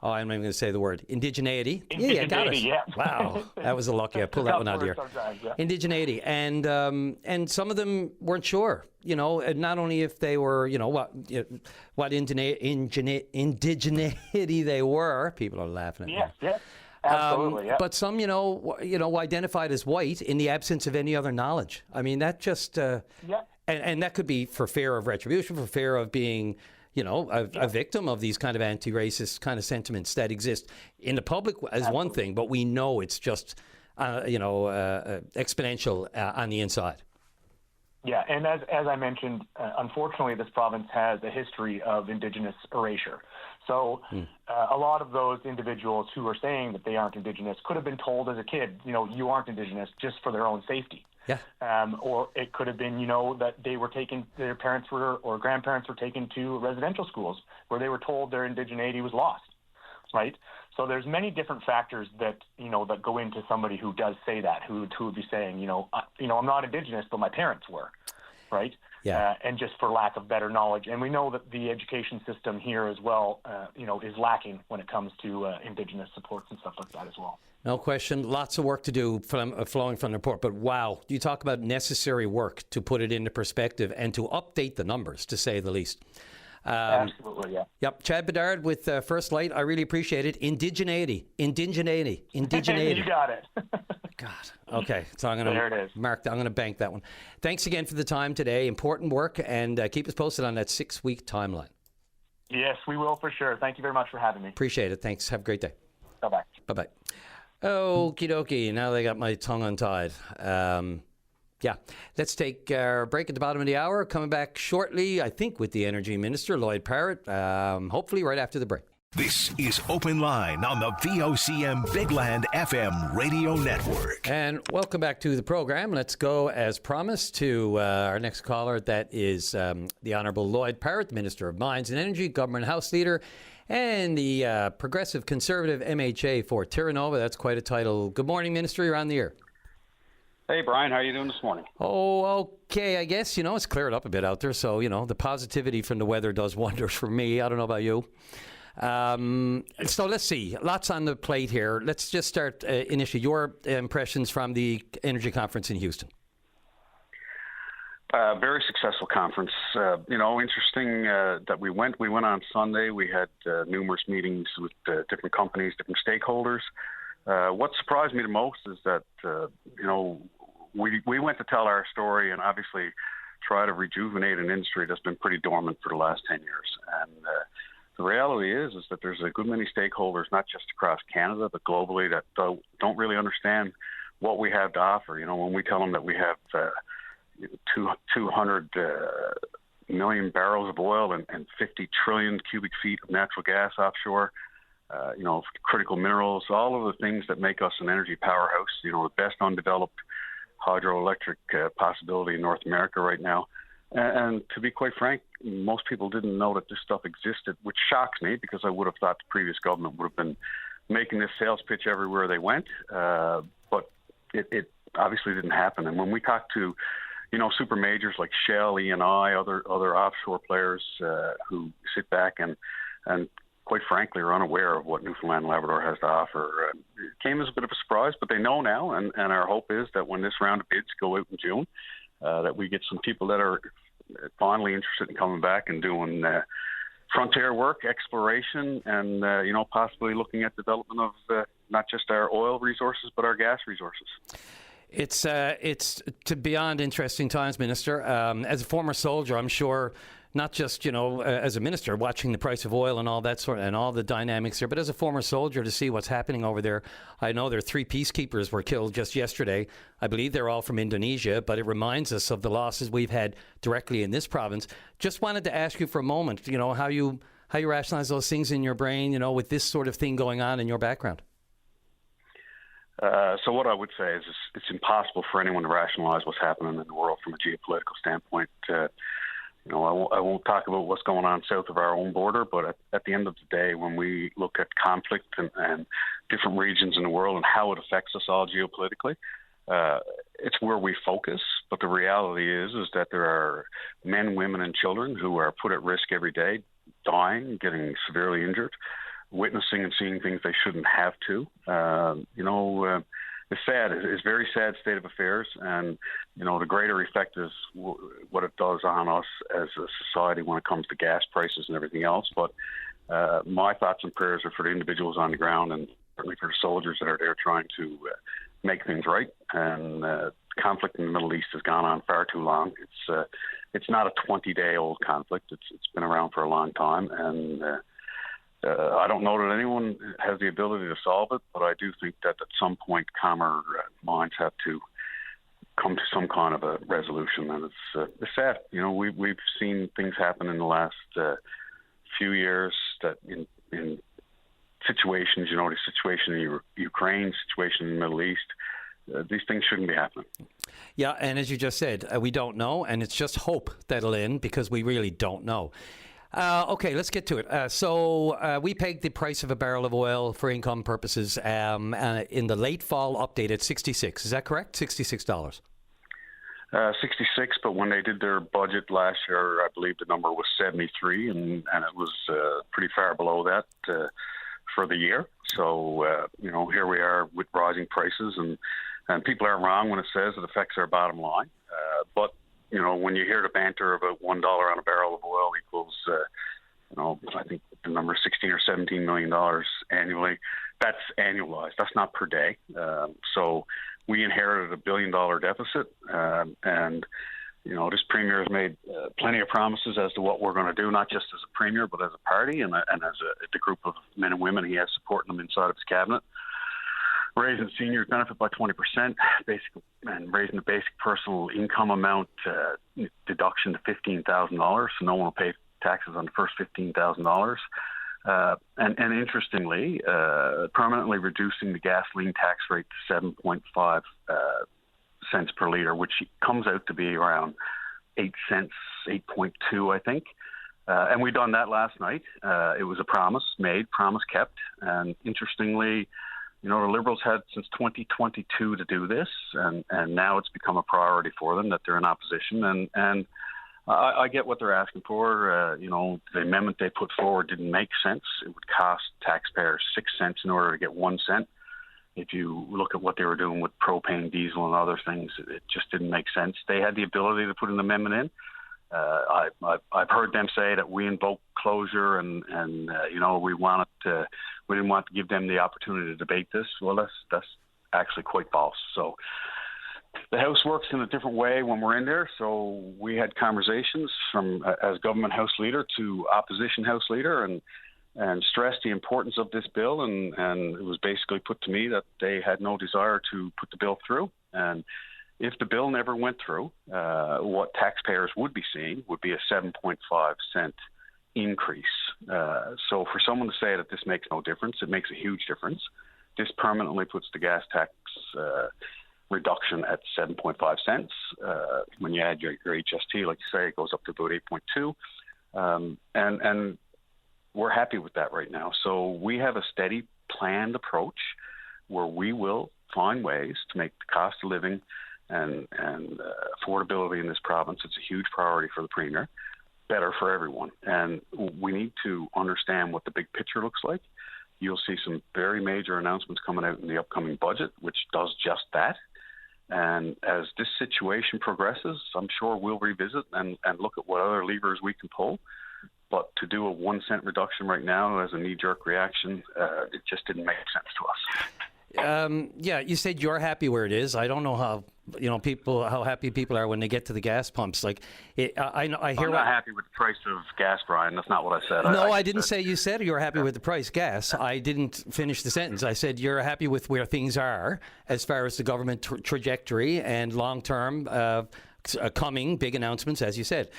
I'm not even going to say the word. Indigeneity. Yeah, got it. Yeah. Wow, that was a lucky. I pulled that one out of here. Yeah. Indigeneity, and some of them weren't sure. And not only if they were, what indigeneity they were. People are laughing at me. Yeah. Absolutely. But some, identified as white in the absence of any other knowledge. I mean, that just. And that could be for fear of retribution, for fear of being. A victim of these kind of anti-racist kind of sentiments that exist in the public as one thing, but we know it's just, exponential on the inside. Yeah, and as I mentioned, unfortunately, this province has a history of Indigenous erasure. So a lot of those individuals who are saying that they aren't Indigenous could have been told as a kid, you aren't Indigenous just for their own safety. Yeah. Or it could have been, that they were taken, their parents or grandparents were taken to residential schools where they were told their indigeneity was lost, right? So there's many different factors that, that go into somebody who does say that, who would be saying, I'm not Indigenous, but my parents were, right? Yeah. And just for lack of better knowledge. And we know that the education system here as well, is lacking when it comes to Indigenous supports and stuff like that as well. No question. Lots of work to do flowing from the report. But wow, you talk about necessary work to put it into perspective and to update the numbers, to say the least. Absolutely, yeah. Yep. Chad Bedard with First Light. I really appreciate it. Indigeneity. You got it. God. Okay. So I'm going to mark that. I'm going to bank that one. Thanks again for the time today. Important work. And keep us posted on that 6-week timeline. Yes, we will for sure. Thank you very much for having me. Appreciate it. Thanks. Have a great day. Bye-bye. Bye-bye. Okie dokie. Now they got my tongue untied. Let's take our break at the bottom of the hour. Coming back shortly, I think, with the Energy Minister, Lloyd Parrott, hopefully right after the break. This is Open Line on the VOCM Big Land FM radio network. And welcome back to the program. Let's go, as promised, to our next caller. That is the Honourable Lloyd Parrott, Minister of Mines and Energy, Government House Leader, and the Progressive Conservative MHA for Terranova. That's quite a title. Good morning, Minister. You're on the air. Hey, Brian. How are you doing this morning? Oh, okay. I guess, it's cleared up a bit out there. So, the positivity from the weather does wonders for me. I don't know about you. So let's see. Lots on the plate here. Let's just start initially. Your impressions from the Energy Conference in Houston. Very successful conference. Interesting that we went. We went on Sunday. We had numerous meetings with different companies, different stakeholders. What surprised me the most is that, we went to tell our story and obviously try to rejuvenate an industry that's been pretty dormant for the last 10 years. And the reality is that there's a good many stakeholders, not just across Canada, but globally, that don't really understand what we have to offer. When we tell them that we have 200 million barrels of oil and 50 trillion cubic feet of natural gas offshore, critical minerals, all of the things that make us an energy powerhouse, the best undeveloped hydroelectric possibility in North America right now. And to be quite frank, most people didn't know that this stuff existed, which shocks me because I would have thought the previous government would have been making this sales pitch everywhere they went. But it obviously didn't happen. And when we talked to super majors like Shell, Eni, other offshore players who sit back and quite frankly are unaware of what Newfoundland and Labrador has to offer. It came as a bit of a surprise, but they know now, and our hope is that when this round of bids go out in June, that we get some people that are finally interested in coming back and doing frontier work, exploration, and possibly looking at development of not just our oil resources but our gas resources. It's to beyond interesting times, Minister. As a former soldier, I'm sure not just as a minister watching the price of oil and all that sort and all the dynamics there, but as a former soldier to see what's happening over there. I know there are 3 peacekeepers were killed just yesterday. I believe they're all from Indonesia, but it reminds us of the losses we've had directly in this province. Just wanted to ask you for a moment, how you rationalize those things in your brain, with this sort of thing going on in your background. So what I would say is it's impossible for anyone to rationalize what's happening in the world from a geopolitical standpoint. I won't talk about what's going on south of our own border, but at the end of the day, when we look at conflict and different regions in the world and how it affects us all geopolitically, it's where we focus. But the reality is that there are men, women, and children who are put at risk every day, dying, getting severely injured, witnessing and seeing things they shouldn't have to. It's sad. It's a very sad state of affairs, and the greater effect is what it does on us as a society when it comes to gas prices and everything else. But my thoughts and prayers are for the individuals on the ground, and certainly for the soldiers that are there trying to make things right. And conflict in the Middle East has gone on far too long. It's not a 20-day-old conflict. It's been around for a long time, and I don't know that anyone has the ability to solve it, but I do think that at some point calmer minds have to come to some kind of a resolution, and it's sad. We've seen things happen in the last few years that in situations, the situation in Ukraine, situation in the Middle East, these things shouldn't be happening. Yeah, and as you just said, we don't know, and it's just hope that'll end because we really don't know. Okay, let's get to it. So we pegged the price of a barrel of oil for income purposes in the late fall update at $66. Is that correct? $66. 66, but when they did their budget last year, I believe the number was 73, and it was pretty far below that for the year. So, here we are with rising prices, and people aren't wrong when it says it affects our bottom line. But when you hear the banter about $1 on a barrel of oil equals, I think the number is $16 or $17 million annually. That's annualized. That's not per day. So we inherited $1 billion deficit, and this premier has made plenty of promises as to what we're going to do, not just as a premier, but as a party and as the group of men and women he has supporting them inside of his cabinet. Raising senior benefit by 20%, and raising the basic personal income amount deduction to $15,000, so no one will pay taxes on the first $15,000. And interestingly, permanently reducing the gasoline tax rate to 7.5 cents per liter, which comes out to be around 8 cents, 8.2, I think. And we done that last night. It was a promise made, promise kept, and interestingly, the Liberals had since 2022 to do this, and now it's become a priority for them that they're in opposition. And I get what they're asking for. The amendment they put forward didn't make sense. It would cost taxpayers 6 cents in order to get 1 cent. If you look at what they were doing with propane, diesel, and other things, it just didn't make sense. They had the ability to put an amendment in. I've heard them say that we invoke closure and we didn't want to give them the opportunity to debate this. Well, that's actually quite false. So the House works in a different way when we're in there. So we had conversations from as government House leader to opposition House leader and stressed the importance of this bill. And it was basically put to me that they had no desire to put the bill through. And if the bill never went through, what taxpayers would be seeing would be a 7.5 cent increase. So for someone to say that this makes no difference, it makes a huge difference. This permanently puts the gas tax reduction at 7.5 cents. When you add your HST, like you say, it goes up to about 8.2. And we're happy with that right now. So we have a steady, planned approach where we will find ways to make the cost of living and affordability in this province. It's a huge priority for the Premier, better for everyone. And we need to understand what the big picture looks like. You'll see some very major announcements coming out in the upcoming budget, which does just that. And as this situation progresses, I'm sure we'll revisit and look at what other levers we can pull. But to do a 1 cent reduction right now as a knee-jerk reaction, it just didn't make sense to us. Yeah, you said you're happy where it is. I don't know how how happy people are when they get to the gas pumps. Like, I hear. I'm not happy with the price of gas, Brian. That's not what I said. No, I didn't say you said you were happy with the price gas. I didn't finish the sentence. I said you're happy with where things are as far as the government trajectory and long-term coming big announcements, as you said.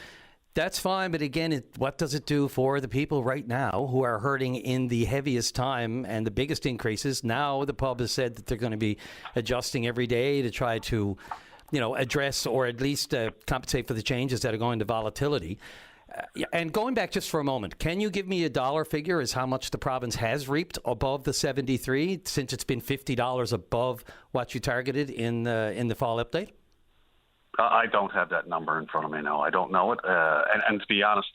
That's fine, but again, what does it do for the people right now who are hurting in the heaviest time and the biggest increases? Now the pub has said that they're going to be adjusting every day to try to, address or at least compensate for the changes that are going to volatility. And going back just for a moment, can you give me a dollar figure as how much the province has reaped above the 73 since it's been $50 above what you targeted in the fall update? I don't have that number in front of me, no. I don't know it. And to be honest,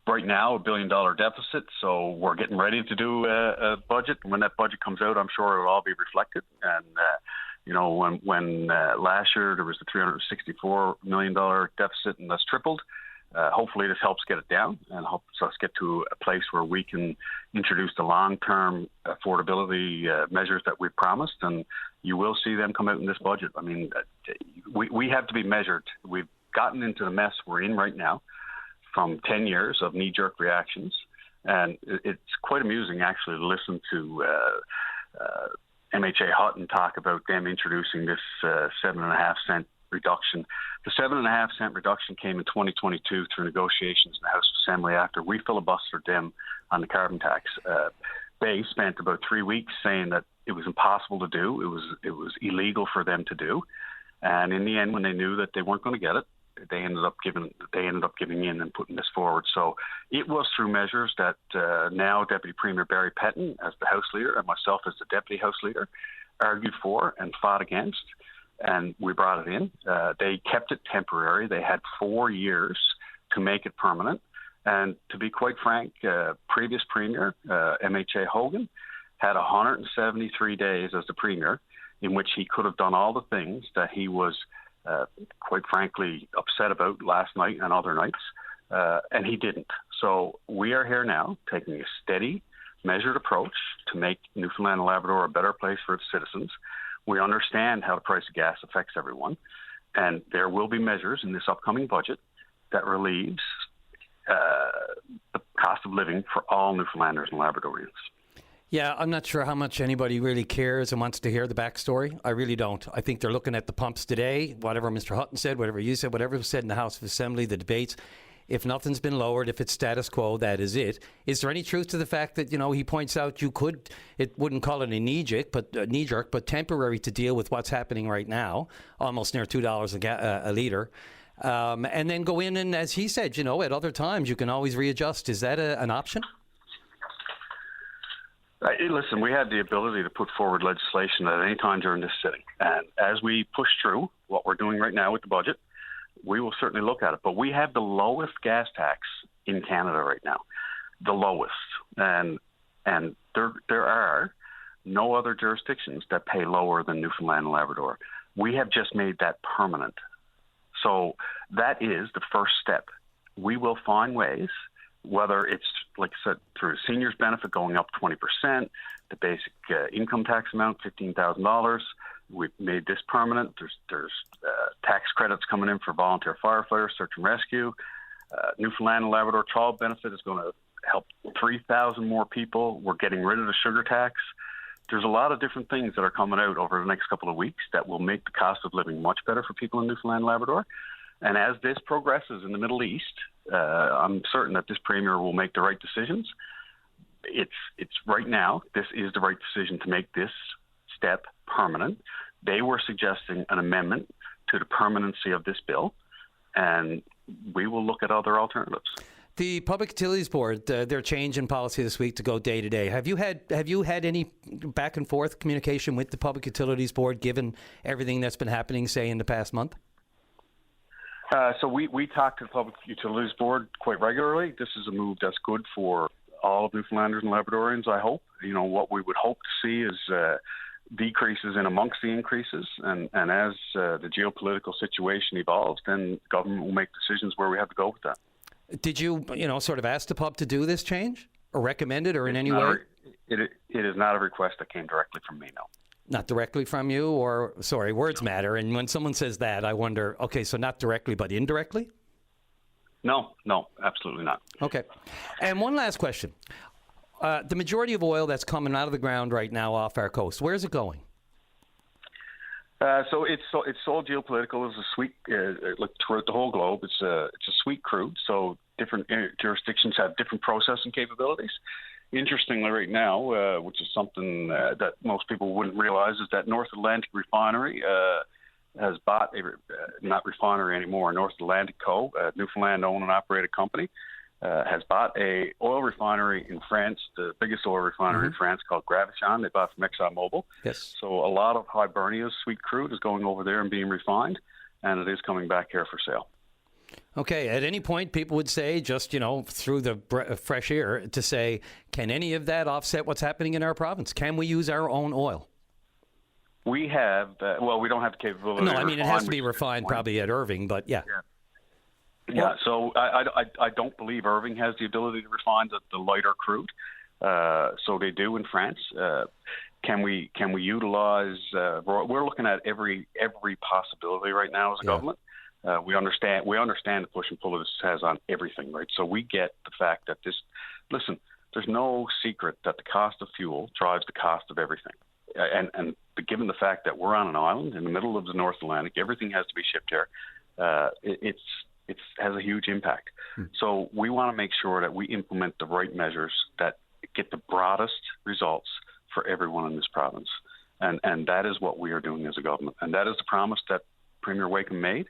right now, $1 billion deficit, so we're getting ready to do a budget. When that budget comes out, I'm sure it'll all be reflected. And, when last year there was the $364 million deficit, and that's tripled, hopefully this helps get it down and helps us get to a place where we can introduce the long-term affordability measures that we've promised, and you will see them come out in this budget. I mean, we have to be measured. We've gotten into the mess we're in right now from 10 years of knee-jerk reactions, and it's quite amusing actually to listen to MHA Hutton talk about them introducing this 7.5 cent reduction. The 7.5 cent reduction came in 2022 through negotiations in the House Assembly after we filibustered them on the carbon tax. They spent about 3 weeks saying that it was impossible to do. It was illegal for them to do. And in the end, when they knew that they weren't going to get it, they ended up giving in and putting this forward. So it was through measures that now Deputy Premier Barry Petton, as the House Leader, and myself as the Deputy House Leader, argued for and fought against, and we brought it in. They kept it temporary. They had 4 years to make it permanent. And to be quite frank, previous Premier, MHA Hogan, had 173 days as the Premier in which he could have done all the things that he was quite frankly upset about last night and other nights, and he didn't. So we are here now taking a steady, measured approach to make Newfoundland and Labrador a better place for its citizens. We understand how the price of gas affects everyone, and there will be measures in this upcoming budget that relieves the cost of living for all Newfoundlanders and Labradorians. Yeah, I'm not sure how much anybody really cares and wants to hear the backstory. I really don't. I think they're looking at the pumps today, whatever Mr. Hutton said, whatever you said, whatever was said in the House of Assembly, the debates. If nothing's been lowered, if it's status quo, that is it. Is there any truth to the fact that, he points out it wouldn't call it a knee-jerk, but temporary to deal with what's happening right now, almost near $2 a litre, and then go in and, as he said, at other times you can always readjust. Is that an option? Listen, we have the ability to put forward legislation at any time during this sitting. And as we push through what we're doing right now with the budget, we will certainly look at it. But we have the lowest gas tax in Canada right now, the lowest. And there are no other jurisdictions that pay lower than Newfoundland and Labrador. We have just made that permanent. So that is the first step. We will find ways, whether it's, like I said, through a seniors benefit going up 20%, the basic income tax amount, $15,000. We've made this permanent. There's tax credits coming in for volunteer firefighters, search and rescue. Newfoundland and Labrador child benefit is going to help 3,000 more people. We're getting rid of the sugar tax. There's a lot of different things that are coming out over the next couple of weeks that will make the cost of living much better for people in Newfoundland and Labrador. And as this progresses in the Middle East, I'm certain that this Premier will make the right decisions. It's right now, this is the right decision to make this step permanent. They were suggesting an amendment to the permanency of this bill, and we will look at other alternatives. The Public Utilities Board, their change in policy this week to go day to day. Have you had any back and forth communication with the Public Utilities Board, given everything that's been happening, say, in the past month? So we talk to the Public Utilities Board quite regularly. This is a move that's good for all of Newfoundlanders and Labradorians, I hope. What we would hope to see is decreases in amongst the increases. And as the geopolitical situation evolves, then government will make decisions where we have to go with that. Did you, sort of ask the pub to do this change or recommend it or in any way? It is not a request that came directly from me, no. Not directly from you or, sorry, words matter. And when someone says that, I wonder, okay, so not directly but indirectly? No, absolutely not. Okay. And one last question. The majority of oil that's coming out of the ground right now off our coast, where is it going? So it's so geopolitical. It's a sweet, like throughout the whole globe. It's a sweet crude. So different jurisdictions have different processing capabilities. Interestingly, right now, which is something that most people wouldn't realize, is that North Atlantic Refinery has bought not refinery anymore. North Atlantic Co., a Newfoundland owned and operated company, has bought a oil refinery in France, the biggest oil refinery in France, called Gravichan. They bought from ExxonMobil. Yes. So a lot of Hibernia's sweet crude is going over there and being refined, and it is coming back here for sale. Okay. At any point, people would say, just, through the fresh air, to say, can any of that offset what's happening in our province? Can we use our own oil? We have, we don't have the capability. No, I mean, it has to be refined probably at Irving, but yeah. Yeah, so I don't believe Irving has the ability to refine the lighter crude. So they do in France. Can we utilize? We're looking at every possibility right now as a government. We understand the push and pull this has on everything, right? So we get the fact that there's no secret that the cost of fuel drives the cost of everything, and given the fact that we're on an island in the middle of the North Atlantic, everything has to be shipped here. It has a huge impact. So we want to make sure that we implement the right measures that get the broadest results for everyone in this province. And that is what we are doing as a government. And that is the promise that Premier Wakeham made.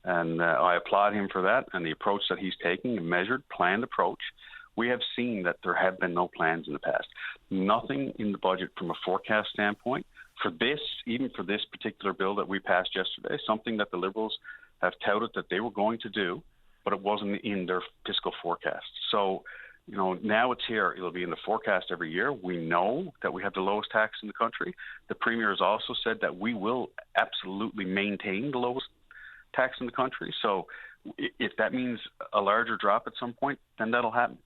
And I applaud him for that and the approach that he's taking, a measured, planned approach. We have seen that there have been no plans in the past. Nothing in the budget from a forecast standpoint for this, even for this particular bill that we passed yesterday, something that the Liberals have touted that they were going to do, but it wasn't in their fiscal forecast. So, now it's here. It'll be in the forecast every year. We know that we have the lowest tax in the country. The Premier has also said that we will absolutely maintain the lowest tax in the country. So if that means a larger drop at some point, then that'll happen.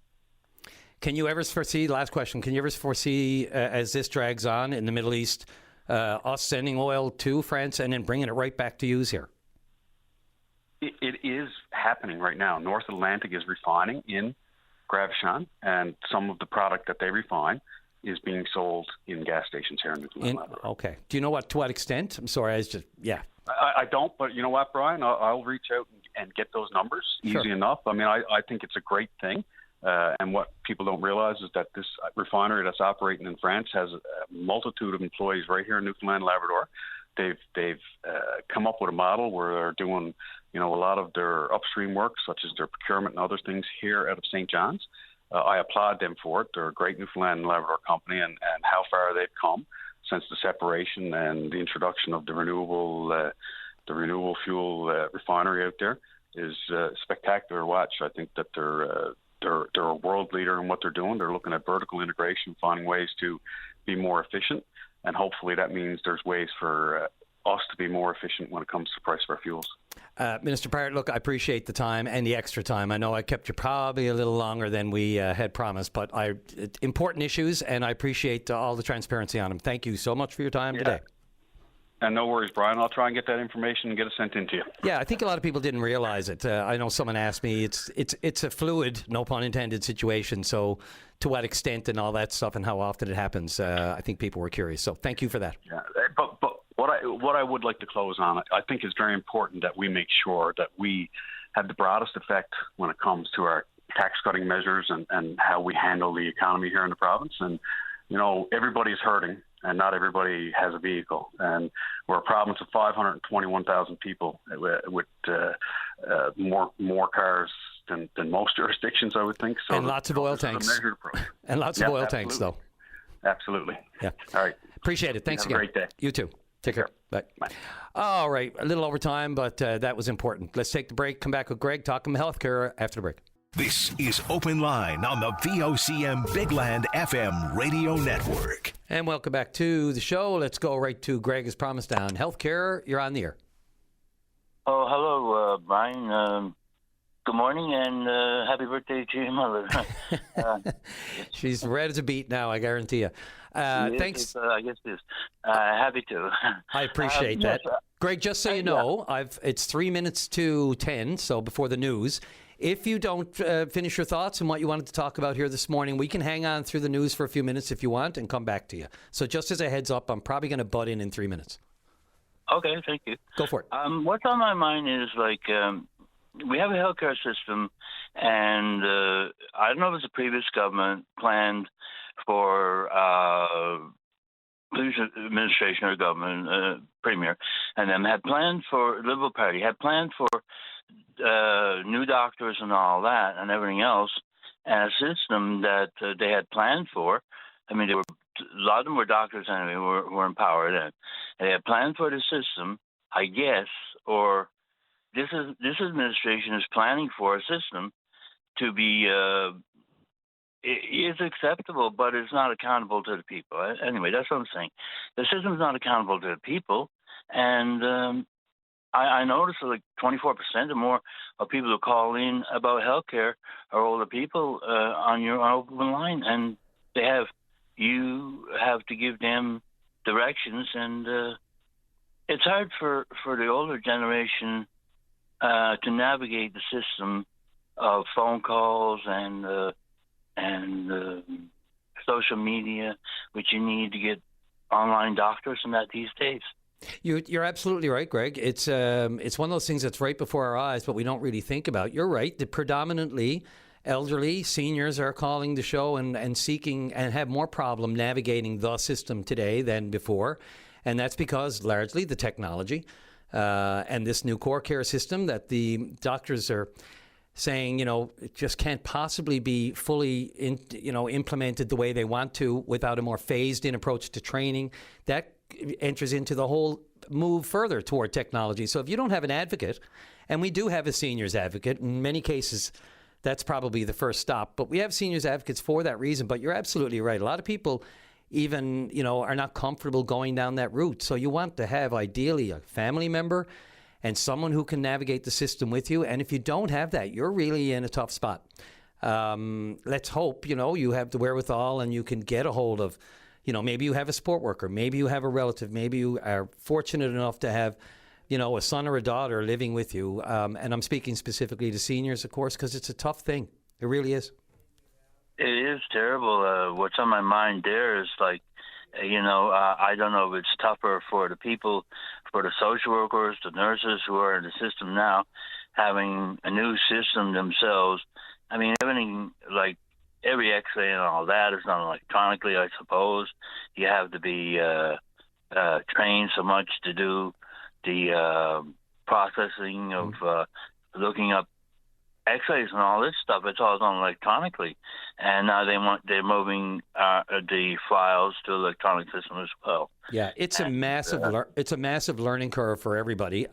Can you ever foresee, last question, as this drags on in the Middle East, us sending oil to France and then bringing it right back to use here? It is happening right now. North Atlantic is refining in Gravichan, and some of the product that they refine is being sold in gas stations here in Newfoundland. Okay. Do you know to what extent? I'm sorry, I don't, but you know what, Brian? I'll reach out and get those numbers easy enough. I mean, I think it's a great thing. And what people don't realize is that this refinery that's operating in France has a multitude of employees right here in Newfoundland and Labrador. They've come up with a model where they're doing, a lot of their upstream work, such as their procurement and other things here out of St. John's. I applaud them for it. They're a great Newfoundland and Labrador company, and how far they've come since the separation and the introduction of the renewable fuel refinery out there is spectacular to watch. I think that they're a world leader in what they're doing. They're looking at vertical integration, finding ways to be more efficient, and hopefully that means there's ways for us to be more efficient when it comes to the price of our fuels. Minister Parrott, look, I appreciate the time and the extra time. I know I kept you probably a little longer than we had promised, but important issues, and I appreciate all the transparency on them. Thank you so much for your time today. And no worries, Brian. I'll try and get that information and get it sent in to you. Yeah, I think a lot of people didn't realize it. I know someone asked me. It's a fluid, no pun intended, situation. So to what extent and all that stuff and how often it happens, I think people were curious. So thank you for that. Yeah, but what I would like to close on, I think it's very important that we make sure that we have the broadest effect when it comes to our tax-cutting measures and how we handle the economy here in the province. And, everybody's hurting. And not everybody has a vehicle. And we're a province of 521,000 people with more cars than most jurisdictions patients, I would think. So and lots of oil tanks. A measured approach. And lots of oil tanks, though. Absolutely. Yeah. All right. Appreciate it. Thanks again. Have a great day. You too. Take care. Bye. All right. A little over time, but that was important. Let's take the break. Come back with Greg talking healthcare after the break. This is Open Line on the VOCM Big Land FM radio network. And welcome back to the show. Let's go right to Greg as promised on healthcare. You're on the air. Oh, hello, Brian. Good morning and happy birthday to your mother. She's red as a beet now, I guarantee you. Thanks. I guess it is. Happy to. I appreciate that. Greg, just so you know, it's 3 minutes to 10, so before the news. If you don't finish your thoughts and what you wanted to talk about here this morning, we can hang on through the news for a few minutes if you want and come back to you. So just as a heads up, I'm probably going to butt in 3 minutes. Okay, thank you. Go for it. What's on my mind is we have a healthcare system, and I don't know if it's the previous government planned for police administration or government premier, and then had planned for Liberal Party had planned for new doctors and all that and everything else, and a system that they had planned for. I mean, a lot of them were doctors anyway, were empowered, and they had planned for the system, I guess, or this administration is planning for a system to be is acceptable, but it's not accountable to the people. Anyway, that's what I'm saying. The system is not accountable to the people, and I noticed like 24% or more of people who call in about healthcare are older people on your open line, and you have to give them directions, and it's hard for the older generation to navigate the system of phone calls and social media, which you need to get online doctors and that these days. You're absolutely right, Greg. It's one of those things that's right before our eyes, but we don't really think about. You're right. The predominantly elderly seniors are calling the show and seeking and have more problem navigating the system today than before, and that's because largely the technology and this new core care system that the doctors are saying, it just can't possibly be fully, implemented the way they want to without a more phased-in approach to training. That enters into the whole move further toward technology. So if you don't have an advocate, and we do have a seniors advocate, in many cases, that's probably the first stop. But we have seniors advocates for that reason. But you're absolutely right. A lot of people even, are not comfortable going down that route. So you want to have, ideally, a family member and someone who can navigate the system with you. And if you don't have that, you're really in a tough spot. Let's hope, you have the wherewithal and you can get a hold of, maybe you have a support worker, maybe you have a relative, maybe you are fortunate enough to have, a son or a daughter living with you. And I'm speaking specifically to seniors, of course, because it's a tough thing. It really is. It is terrible. What's on my mind there is I don't know if it's tougher for the people, for the social workers, the nurses who are in the system now, having a new system themselves. I mean, everything, like every X-ray and all that is done electronically, I suppose. You have to be trained so much to do the processing of looking up X-rays and all this stuff. It's all done electronically, and now they're moving the files to electronic system as well. Yeah, it's a massive learning curve for everybody.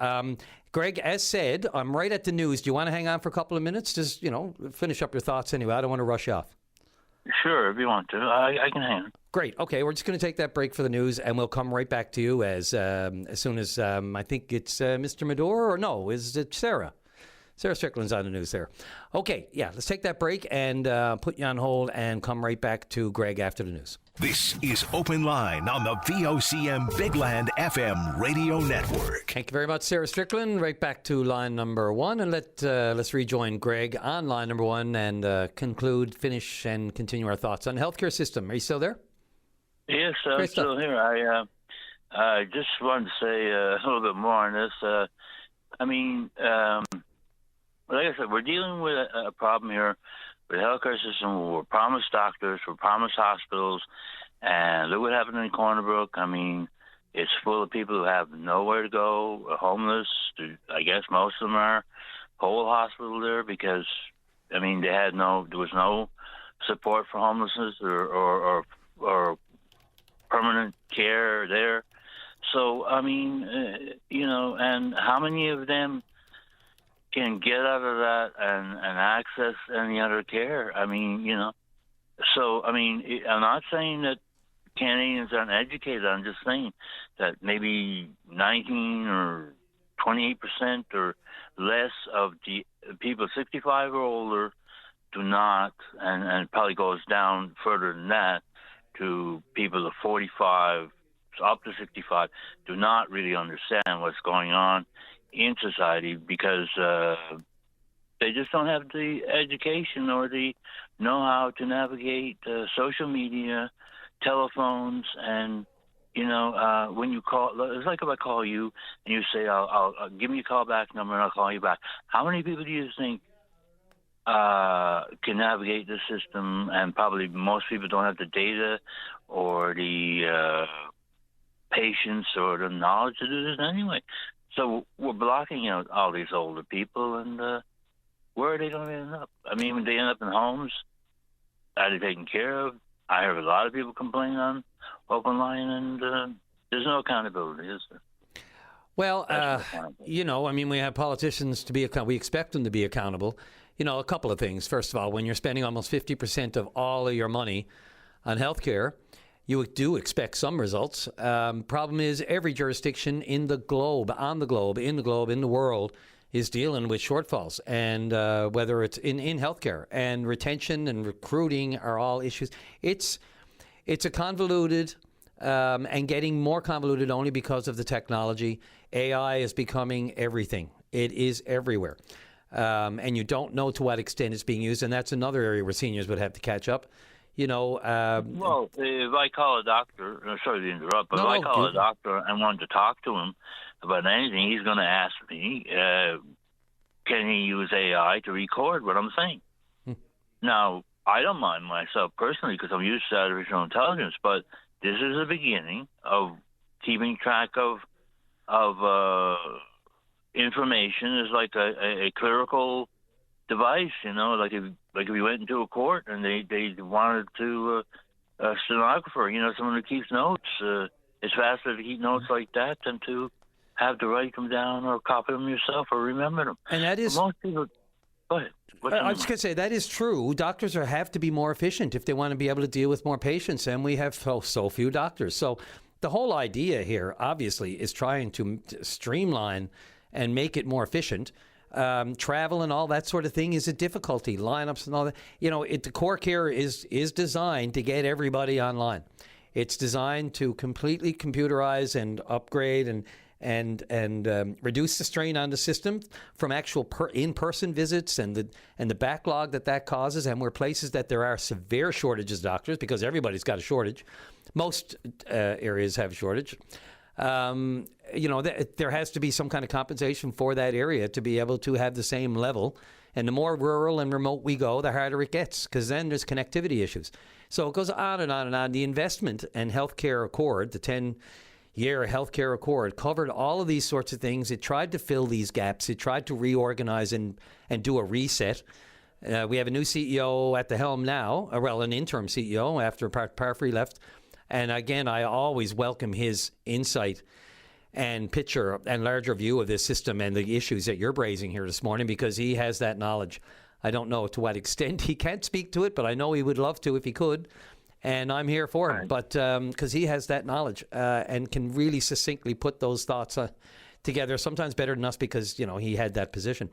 Greg, as said, I'm right at the news. Do you want to hang on for a couple of minutes? Just finish up your thoughts anyway. I don't want to rush you off. Sure, if you want to, I can hang on. Great. Okay, we're just going to take that break for the news, and we'll come right back to you as soon as I think it's Mr. Medor, or no, is it Sarah? Sarah Strickland's on the news there. Okay, yeah, let's take that break and put you on hold and come right back to Greg after the news. This is Open Line on the VOCM Big Land FM radio network. Thank you very much, Sarah Strickland. Right back to line number one, and let's rejoin Greg on line number one and finish and continue our thoughts on the healthcare system. Are you still there? Yes, I'm still here. I just wanted to say a little bit more on this. Like I said, we're dealing with a problem here with the healthcare system. We're promised doctors, we're promised hospitals, and look what happened in Corner Brook. I mean, it's full of people who have nowhere to go, homeless. I guess most of them are. Whole hospital there because I mean, there was no support for homelessness or permanent care there. So, I mean, and how many of them can get out of that and access any other care? I mean, so, I mean, I'm not saying that Canadians aren't educated. I'm just saying that maybe 19 or 28% or less of the people 65 or older do not, and it probably goes down further than that, to people of 45 up to 65, do not really understand what's going on in society because they just don't have the education or the know-how to navigate social media, telephones, and when you call, it's like if I call you and you say, "I'll give me a callback number and I'll call you back." How many people do you think can navigate the system? And probably most people don't have the data or the patience or the knowledge to do this anyway. So we're blocking out all these older people, and where are they going to end up? I mean, when they end up in homes, are they taken care of? I heard a lot of people complain on Open Line, and there's no accountability, is there? Well, I mean, we have politicians to be accountable. We expect them to be accountable. A couple of things. First of all, when you're spending almost 50% of all of your money on health care, you do expect some results. Problem is, every jurisdiction in the world, is dealing with shortfalls, and whether it's in healthcare, and retention and recruiting are all issues. It's a convoluted and getting more convoluted only because of the technology. AI is becoming everything. It is everywhere, and you don't know to what extent it's being used, and that's another area where seniors would have to catch up. Well, if I call a doctor, sorry to interrupt, but if I call a doctor and want to talk to him about anything, he's going to ask me, can he use AI to record what I'm saying? Now, I don't mind myself personally because I'm used to artificial intelligence, but this is the beginning of keeping track of information. Is like a clerical device, like if we went into a court and they wanted to a stenographer, someone who keeps notes. It's faster to keep notes like that than to have to write them down or copy them yourself or remember them. And that is... Most people... Go ahead. I was going to say, that is true. Doctors have to be more efficient if they want to be able to deal with more patients, and we have so few doctors. So the whole idea here, obviously, is trying to streamline and make it more efficient. Travel and all that sort of thing is a difficulty. Lineups and all that. The core care is designed to get everybody online. It's designed to completely computerize and upgrade and reduce the strain on the system from actual in-person visits and the backlog that causes. And we're places that there are severe shortages of doctors because everybody's got a shortage. Most areas have a shortage. There has to be some kind of compensation for that area to be able to have the same level. And the more rural and remote we go, the harder it gets, because then there's connectivity issues. So it goes on and on and on. The investment and healthcare accord, the 10-year healthcare accord, covered all of these sorts of things. It tried to fill these gaps. It tried to reorganize and do a reset. We have a new CEO at the helm now, an interim CEO after Parfrey left. And again, I always welcome his insight and picture and larger view of this system and the issues that you're raising here this morning, because he has that knowledge. I don't know to what extent he can't speak to it, but I know he would love to if he could. And I'm here for him, but because he has that knowledge and can really succinctly put those thoughts together, sometimes better than us because, he had that position.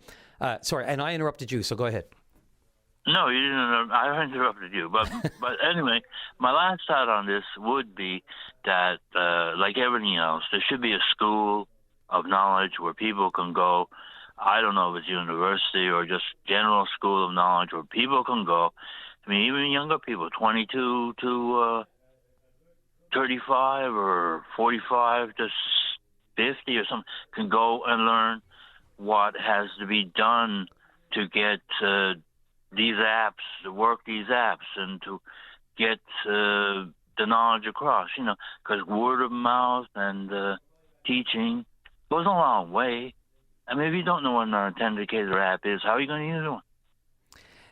Sorry, and I interrupted you, so go ahead. No, you didn't. I interrupted you. But anyway, my last thought on this would be that, like everything else, there should be a school of knowledge where people can go. I don't know if it's university or just general school of knowledge where people can go. I mean, even younger people, 22 to 35 or 45 to 50 or something, can go and learn what has to be done to get these apps, to work these apps, and to get the knowledge across, because word of mouth and teaching goes a long way. I mean, if you don't know what an authenticator app is, how are you going to use one?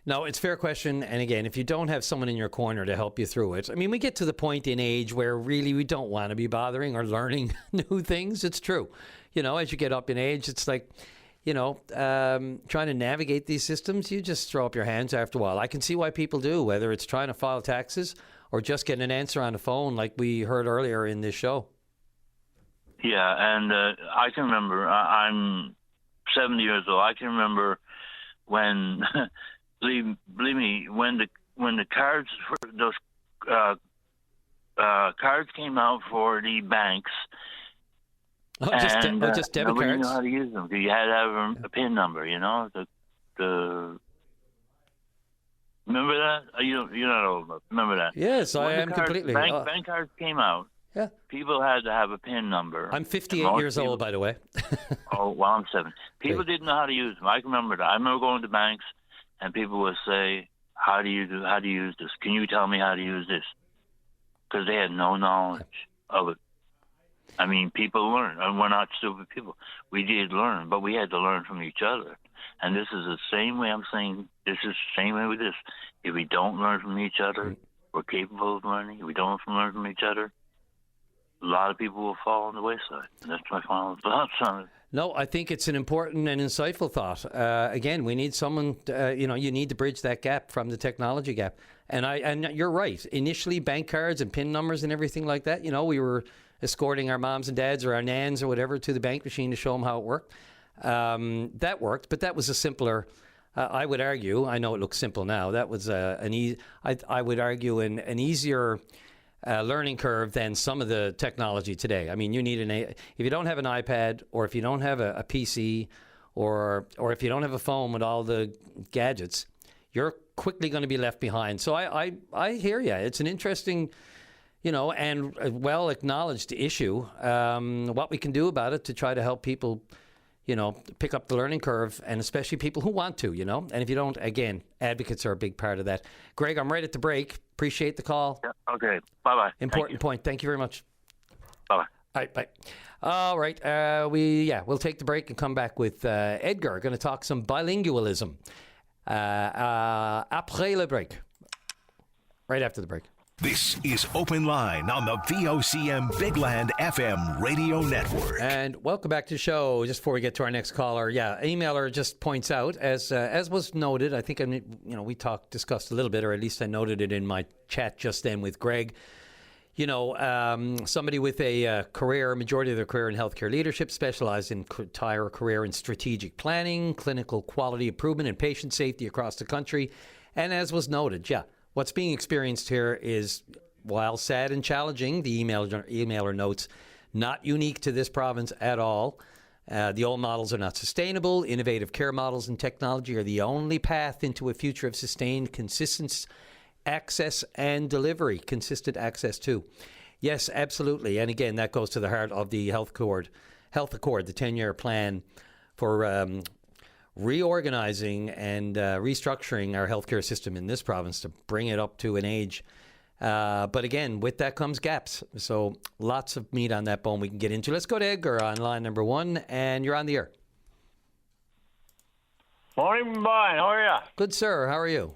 No, it's a fair question. And again, if you don't have someone in your corner to help you through it, I mean, we get to the point in age where really we don't want to be bothering or learning new things. It's true. As you get up in age, it's like, trying to navigate these systems, you just throw up your hands after a while. I can see why people do, whether it's trying to file taxes or just getting an answer on the phone like we heard earlier in this show. Yeah, and I can remember, I'm 70 years old. I can remember when, believe me, when the cards, those cards came out for the banks. Just debit nobody cards. knew how to use them. You had to have a PIN number, the remember that? You're not old enough. Remember that? Yes, I am completely. Bank cards came out. Yeah. People had to have a PIN number. I'm 58 years old, by the way. I'm 7. People didn't know how to use them. I can remember that. I remember going to banks, and people would say, how do you use this? Can you tell me how to use this? Because they had no knowledge of it. I mean, people learn, and we're not stupid people. We did learn, but we had to learn from each other. And this is the same way I'm saying, this is the same way with this. If we don't learn from each other, we're capable of learning. If we don't learn from each other, a lot of people will fall on the wayside. And that's my final thoughts on it. No, I think it's an important and insightful thought. Again, we need someone, you need to bridge that gap from the technology gap. And you're right. Initially, bank cards and PIN numbers and everything like that, we were escorting our moms and dads or our nans or whatever to the bank machine to show them how it worked. That worked, but that was a simpler, I would argue, I know it looks simple now, that was I would argue an easier learning curve than some of the technology today. I mean, if you don't have an iPad, or if you don't have a PC, or if you don't have a phone with all the gadgets, you're quickly going to be left behind. So I hear you. It's an interesting, and a well-acknowledged issue. What we can do about it to try to help people, pick up the learning curve, and especially people who want to, And if you don't, again, advocates are a big part of that. Greg, I'm right at the break. Appreciate the call. Yeah, okay. Bye-bye. Important point. Thank you very much. Bye-bye. All right, bye. All right. We'll take the break and come back with Edgar. Going to talk some bilingualism. Après le break. Right after the break. This is Open Line on the VOCM Big Land FM radio network. And welcome back to the show. Just before we get to our next caller, emailer just points out, as was noted, I think we discussed a little bit, or at least I noted it in my chat just then with Greg. Somebody with a majority of their career in healthcare leadership, specialized in entire career in strategic planning, clinical quality improvement, and patient safety across the country. And as was noted, what's being experienced here is, while sad and challenging, the emailer notes, not unique to this province at all. The old models are not sustainable. Innovative care models and technology are the only path into a future of sustained, consistent access and delivery. Consistent access too. Yes, absolutely. And again, that goes to the heart of the Health Accord, the 10-year plan for reorganizing and restructuring our healthcare system in this province to bring it up to an age. But again, with that comes gaps. So lots of meat on that bone we can get into. Let's go to Edgar on line number 1, and you're on the air. Morning, Brian. How are you? Good, sir. How are you?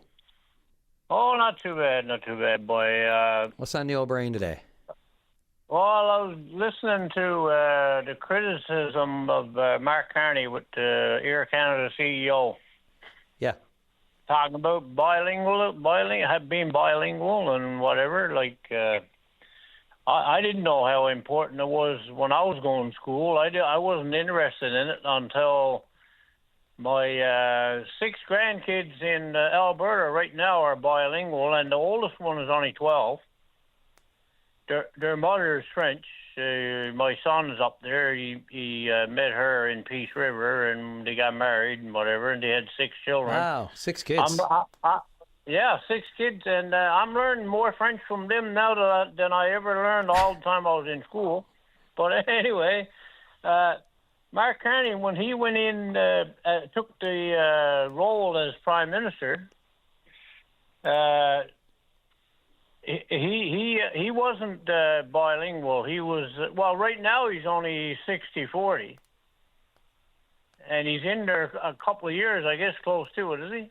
Oh, not too bad, boy. What's on the old brain today? Well, I was listening to the criticism of Mark Carney with Air Canada CEO. Yeah. Talking about being bilingual and whatever. I didn't know how important it was when I was going to school. I wasn't interested in it until my 6 grandkids in Alberta right now are bilingual, and the oldest one is only 12. Their mother is French. My son is up there. He met her in Peace River, and they got married and whatever, and they had 6 children. Wow, 6 kids. 6 kids, and I'm learning more French from them now than I ever learned all the time I was in school. But anyway, Mark Carney, when he went in, took the role as Prime Minister, he wasn't bilingual. He was, right now he's only 60-40. And he's in there a couple of years, I guess, close to it, is he?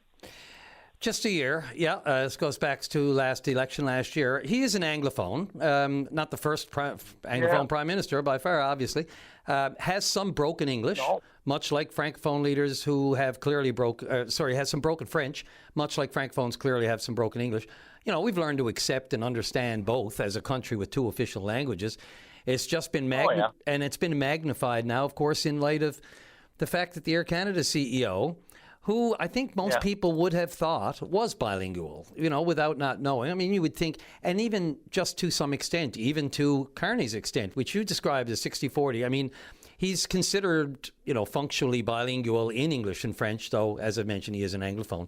Just a year, yeah. This goes back to last election last year. He is an Anglophone, not the first Anglophone Prime Minister by far, obviously. Has some broken English, much like Francophone leaders who have clearly has some broken French, much like Francophones clearly have some broken English. You know, we've learned to accept and understand both as a country with 2 official languages. It's just been and it's been magnified now, of course, in light of the fact that the Air Canada CEO, who I think most people would have thought was bilingual, you know, without not knowing. I mean, you would think, and even just to some extent, even to Carney's extent, which you described as 60-40, I mean, he's considered, you know, functionally bilingual in English and French, though, as I mentioned, he is an Anglophone.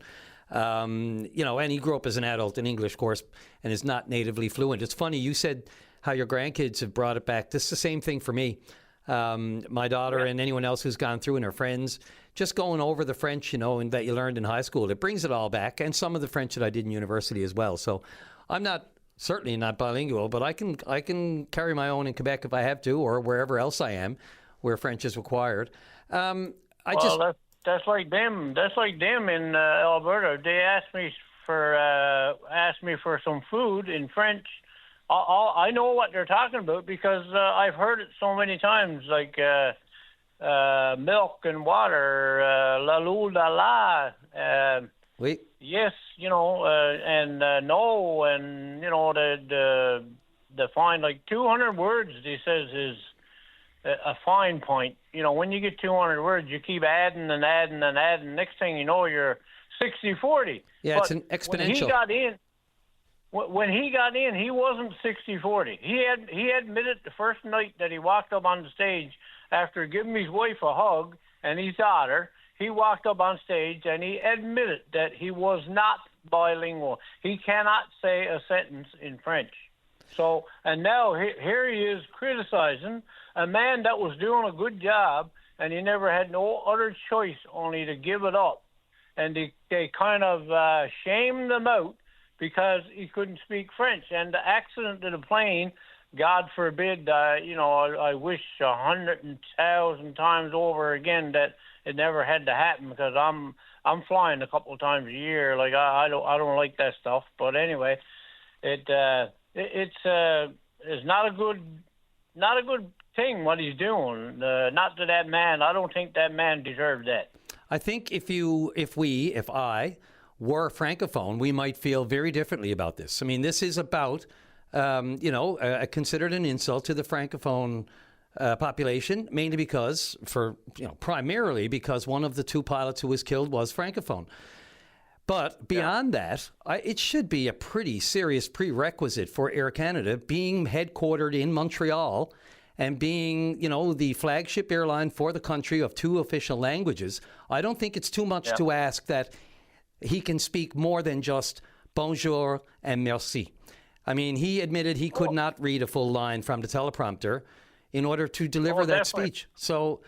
You know, and he grew up as an adult in English, of course, and is not natively fluent. It's funny, you said how your grandkids have brought it back. This is the same thing for me. My daughter and anyone else who's gone through and her friends, just going over the French, you know, and that you learned in high school, it brings it all back, and some of the French that I did in university as well. So I'm certainly not bilingual, but I can carry my own in Quebec if I have to, or wherever else I am, where French is required. That's like them. That's like them in Alberta. They asked me for some food in French. I know what they're talking about because I've heard it so many times, like milk and water, la lou la la. Oui. Yes, you know, and no, and you know the fine, like 200 words. He says is a fine point. You know, when you get 200 words, you keep adding and adding and adding. Next thing you know, you're 60-40. Yeah, it's an exponential. When he got in, he wasn't 60-40. He admitted the first night that he walked up on the stage after giving his wife a hug and his daughter. He walked up on stage and he admitted that he was not bilingual. He cannot say a sentence in French. So, and now here he is criticizing a man that was doing a good job, and he never had no other choice only to give it up. And they kind of shamed him out because he couldn't speak French. And the accident of the plane, God forbid, you know, I wish 100,000 times over again that it never had to happen, because I'm flying a couple of times a year. Like I don't like that stuff. But anyway, it's not a good thing what he's doing. Not to that man. I don't think that man deserved that. I think if I were Francophone, we might feel very differently about this. I mean, this is about, considered an insult to the Francophone population, mainly because, primarily because one of the 2 pilots who was killed was Francophone. But beyond that, it should be a pretty serious prerequisite for Air Canada being headquartered in Montreal and being, the flagship airline for the country of 2 official languages. I don't think it's too much to ask that he can speak more than just bonjour and merci. I mean, he admitted he could not read a full line from the teleprompter in order to deliver that speech. So,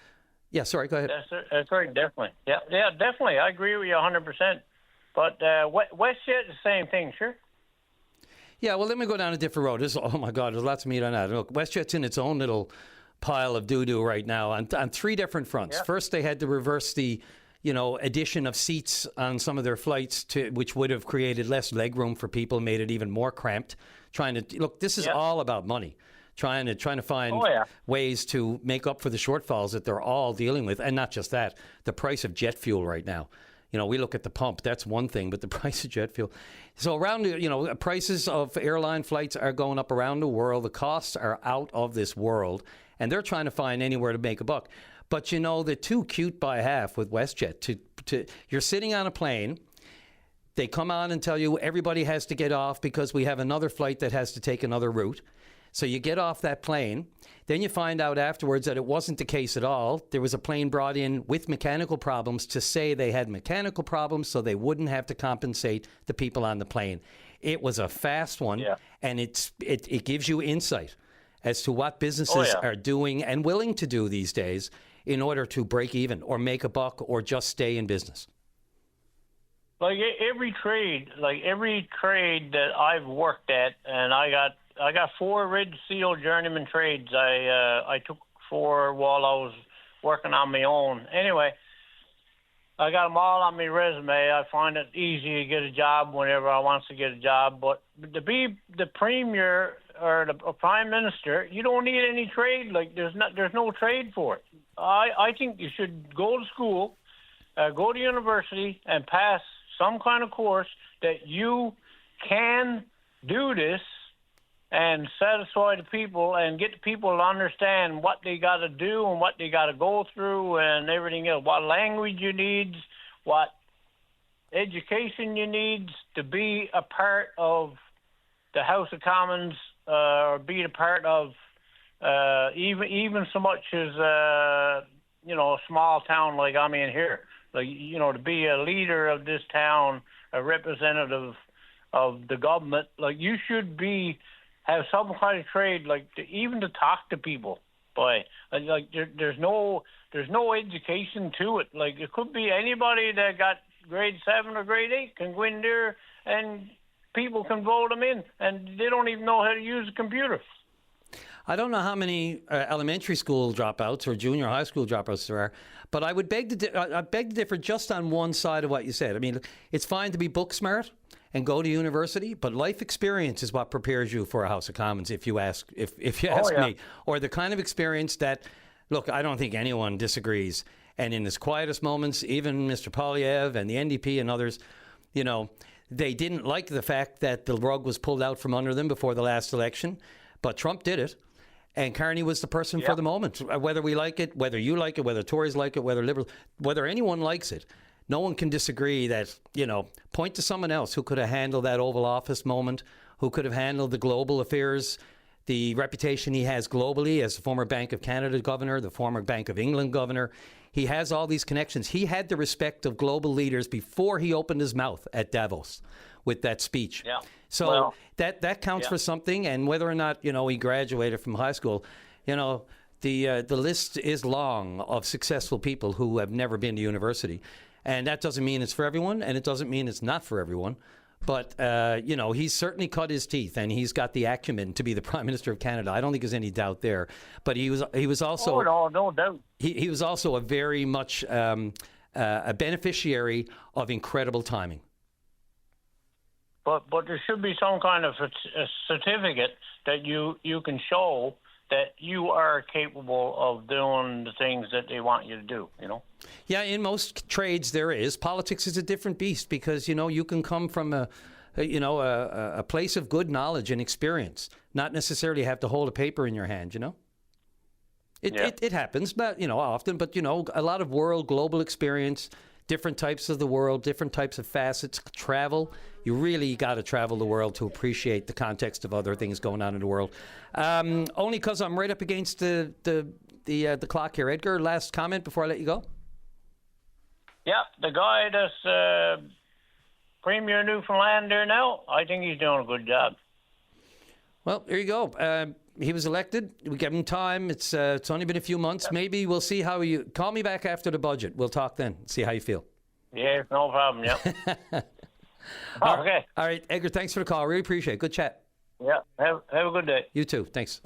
sorry, go ahead. That's right, definitely. Yeah, definitely. I agree with you 100%. But WestJet, the same thing, sure. Yeah, well, let me go down a different road. Oh, my God, there's lots of meat on that. Look, WestJet's in its own little pile of doo-doo right now on 3 different fronts. Yeah. First, they had to reverse the, addition of seats on some of their flights, which would have created less legroom for people, made it even more cramped. This is all about money. Trying to find ways to make up for the shortfalls that they're all dealing with. And not just that, the price of jet fuel right now. We look at the pump, that's one thing, but the price of jet fuel. So prices of airline flights are going up around the world. The costs are out of this world, and they're trying to find anywhere to make a buck. But, they're too cute by half with WestJet. You're sitting on a plane. They come on and tell you everybody has to get off because we have another flight that has to take another route. So you get off that plane. Then you find out afterwards that it wasn't the case at all. There was a plane brought in with mechanical problems to say they had mechanical problems so they wouldn't have to compensate the people on the plane. It was a fast one, and it gives you insight as to what businesses are doing and willing to do these days in order to break even or make a buck or just stay in business. Like every trade that I've worked at, and I got 4 Red Seal journeyman trades. I took 4 while I was working on my own. Anyway, I got them all on my resume. I find it easy to get a job whenever I want to get a job. But to be the premier or the prime minister, you don't need any trade. Like there's no trade for it. I think you should go to school, go to university, and pass some kind of course that you can do this and satisfy the people and get the people to understand what they got to do and what they got to go through and everything else, what language you need, what education you need to be a part of the House of Commons, or be a part of even so much as a small town like I'm in here. Like, to be a leader of this town, a representative of the government, like you should have some kind of trade, like even to talk to people. Boy, like there's no education to it. Like it could be anybody that got grade 7 or grade 8 can go in there and people can vote them in, and they don't even know how to use a computer. I don't know how many elementary school dropouts or junior high school dropouts there are, but I would beg to differ just on one side of what you said. I mean, it's fine to be book smart and go to university, but life experience is what prepares you for a House of Commons, if you ask me. Or the kind of experience that, look, I don't think anyone disagrees. And in his quietest moments, even Mr. Poilievre and the NDP and others, they didn't like the fact that the rug was pulled out from under them before the last election, but Trump did it. And Carney was the person for the moment. Whether we like it, whether you like it, whether Tories like it, whether Liberals, whether anyone likes it, no one can disagree that, point to someone else who could have handled that Oval Office moment, who could have handled the global affairs, the reputation he has globally as the former Bank of Canada governor, the former Bank of England governor. He has all these connections. He had the respect of global leaders before he opened his mouth at Davos with that speech. Yeah. So that counts for something. And whether or not, he graduated from high school, the list is long of successful people who have never been to university. And that doesn't mean it's for everyone, and it doesn't mean it's not for everyone. But, he's certainly cut his teeth, and he's got the acumen to be the Prime Minister of Canada. I don't think there's any doubt there. But he was also... Oh, no doubt. He was also a very much a beneficiary of incredible timing. But there should be some kind of a certificate that you can show that you are capable of doing the things that they want you to do, Yeah, in most trades there is. Politics is a different beast because, you can come from a place of good knowledge and experience, not necessarily have to hold a paper in your hand, It happens, but, often, but, a lot of global experience, different types of the world, different types of facets, travel. You really got to travel the world to appreciate the context of other things going on in the world. Only because I'm right up against the clock here. Edgar, last comment before I let you go? Yeah, the guy that's Premier Newfoundland there now, I think he's doing a good job. Well, there you go. He was elected. We give him time. It's only been a few months. Maybe we'll see how you... Call me back after the budget. We'll talk then. See how you feel. Yeah, no problem. Yeah. Okay. All right, Edgar, thanks for the call. Really appreciate it. Good chat. Yeah, have a good day. You too. Thanks.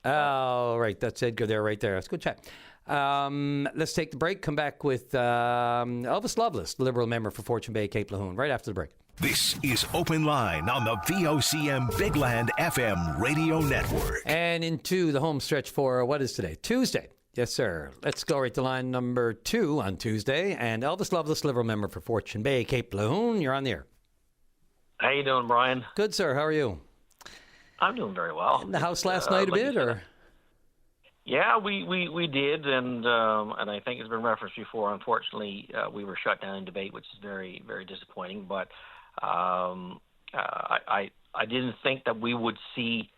All right, that's Edgar there, right there. That's a good chat. Let's take the break. Come back with Elvis Lovelace, the Liberal member for Fortune Bay, Cape Lahoon, right after the break. This is Open Line on the VOCM Bigland FM radio network. And into the home stretch for what is today? Tuesday. Yes, sir. Let's go right to line number 2 on Tuesday. And Elvis Lovelace, Liberal member for Fortune Bay, Cape Lahoon, you're on the air. How you doing, Brian? Good, sir. How are you? I'm doing very well. In the house last night a bit, or? Yeah, we did, and I think it's been referenced before. Unfortunately, we were shut down in debate, which is very, very disappointing. But I didn't think that we would see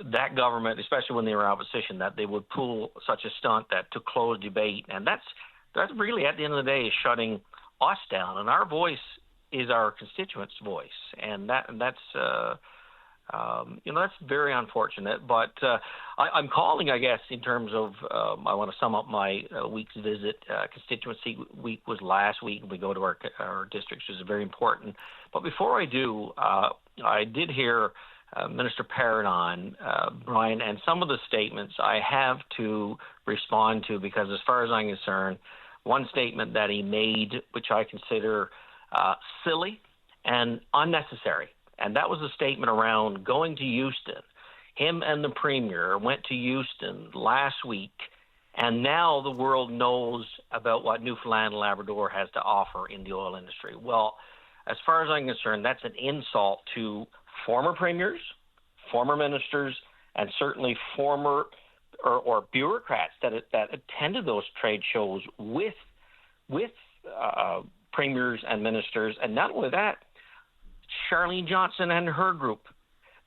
that government, especially when they were in opposition, that they would pull such a stunt that to close debate, and that's really at the end of the day is shutting us down, and our voice is our constituents' voice, and that's that's very unfortunate. But I'm calling, I guess, in terms of I want to sum up my week's visit. Constituency week was last week, and we go to our districts, which is very important. But before I do, I did hear Minister Parrott on, Brian, and some of the statements I have to respond to because as far as I'm concerned, one statement that he made, which I consider silly and unnecessary. And that was a statement around going to Houston. Him and the Premier went to Houston last week, and now the world knows about what Newfoundland and Labrador has to offer in the oil industry. Well, as far as I'm concerned, that's an insult to former premiers, former ministers, and certainly former or bureaucrats that attended those trade shows with premiers and ministers. And not only that, Charlene Johnson and her group,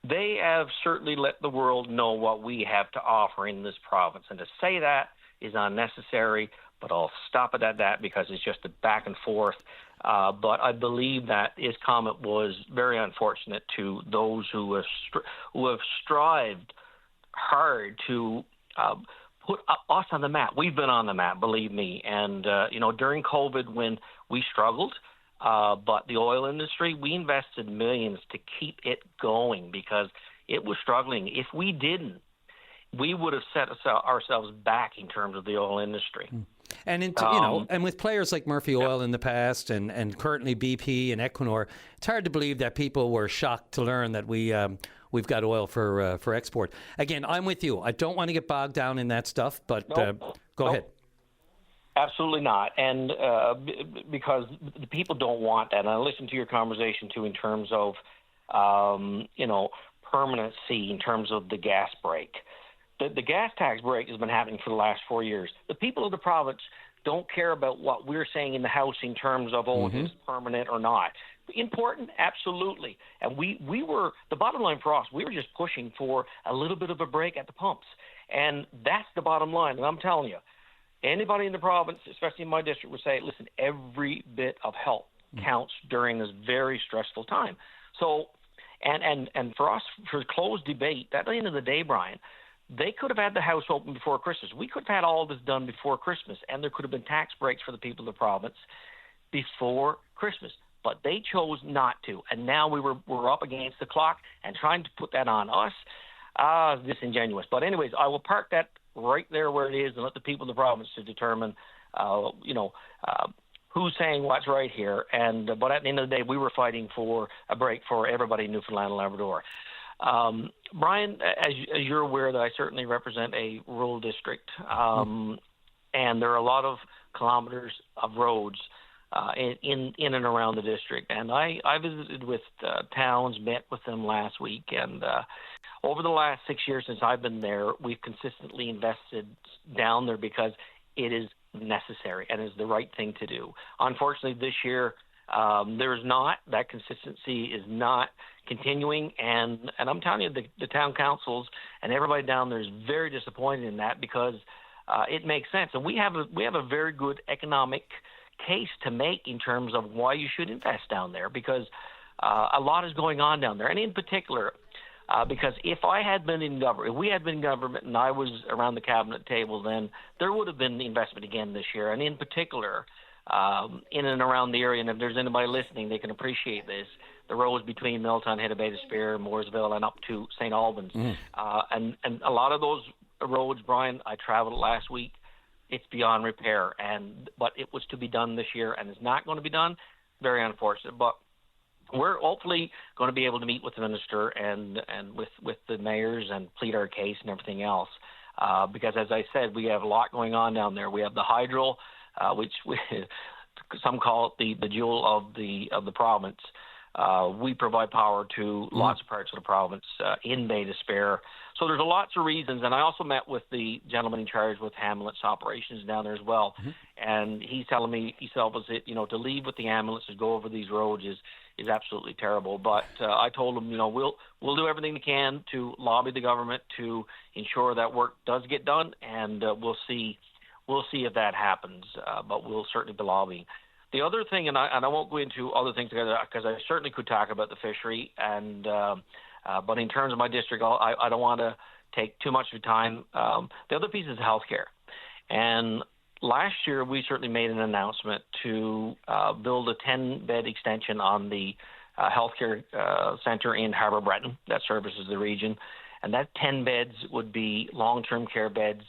they have certainly let the world know what we have to offer in this province. And to say that is unnecessary, but I'll stop it at that because it's just a back and forth. But I believe that his comment was very unfortunate to those who have strived hard to put us on the map. We've been on the map, believe me. And, during COVID when we struggled, but the oil industry, we invested millions to keep it going because it was struggling. If we didn't, we would have set ourselves back in terms of the oil industry. And and with players like Murphy Oil in the past, and currently BP and Equinor, it's hard to believe that people were shocked to learn that we've got oil for export. Again, I'm with you. I don't want to get bogged down in that stuff, but go ahead. Absolutely not. And because the people don't want that. And I listened to your conversation, too, in terms of, permanency in terms of the gas break. The gas tax break has been happening for the last 4 years. The people of the province don't care about what we're saying in the House in terms of, is this permanent or not. Important? Absolutely. And we were, the bottom line for us, we were just pushing for a little bit of a break at the pumps. And that's the bottom line. And I'm telling you, anybody in the province, especially in my district, would say, listen, every bit of help counts during this very stressful time. So, and for us, for closed debate, at the end of the day, Brian, they could have had the House open before Christmas. We could have had all this done before Christmas, and there could have been tax breaks for the people of the province before Christmas. But they chose not to, and now we're up against the clock and trying to put that on us is disingenuous. But anyways, I will park that right there where it is and let the people of the province to determine, who's saying what's right here. But at the end of the day, we were fighting for a break for everybody in Newfoundland and Labrador. Brian, as you're aware, that I certainly represent a rural district, and there are a lot of kilometers of roads in and around the district. And I visited with towns, met with them last week, and over the last 6 years since I've been there, we've consistently invested down there because it is necessary and is the right thing to do. Unfortunately, this year, there's not. That consistency is not continuing, and I'm telling you, the town councils and everybody down there is very disappointed in that because it makes sense, and we have a very good economic case to make in terms of why you should invest down there because a lot is going on down there, and in particular, because if I had been in government, if we had been in government and I was around the cabinet table, then there would have been investment again this year, and in particular, in and around the area, and if there's anybody listening, they can appreciate this, the roads between Milltown, Hedibay, Spear, Mooresville, and up to St. Albans. And a lot of those roads, Brian, I traveled last week, it's beyond repair, but it was to be done this year, and it's not going to be done. Very unfortunate, but we're hopefully going to be able to meet with the minister and with the mayors and plead our case and everything else, because as I said, we have a lot going on down there. We have the hydro, which some call it the jewel of the province. We provide power to lots of parts of the province, in Bay to Spare. So there's lots of reasons. And I also met with the gentleman in charge with ambulance operations down there as well. And he's telling me, he said, to leave with the ambulances, go over these roads is absolutely terrible. But I told him, we'll do everything we can to lobby the government to ensure that work does get done. And we'll see if that happens. But we'll certainly be lobbying. The other thing, and I won't go into other things because I certainly could talk about the fishery, but in terms of my district, I don't want to take too much of your time. The other piece is healthcare. And last year, we certainly made an announcement to build a 10-bed extension on the healthcare center in Harbour Breton that services the region. And that 10 beds would be long-term care beds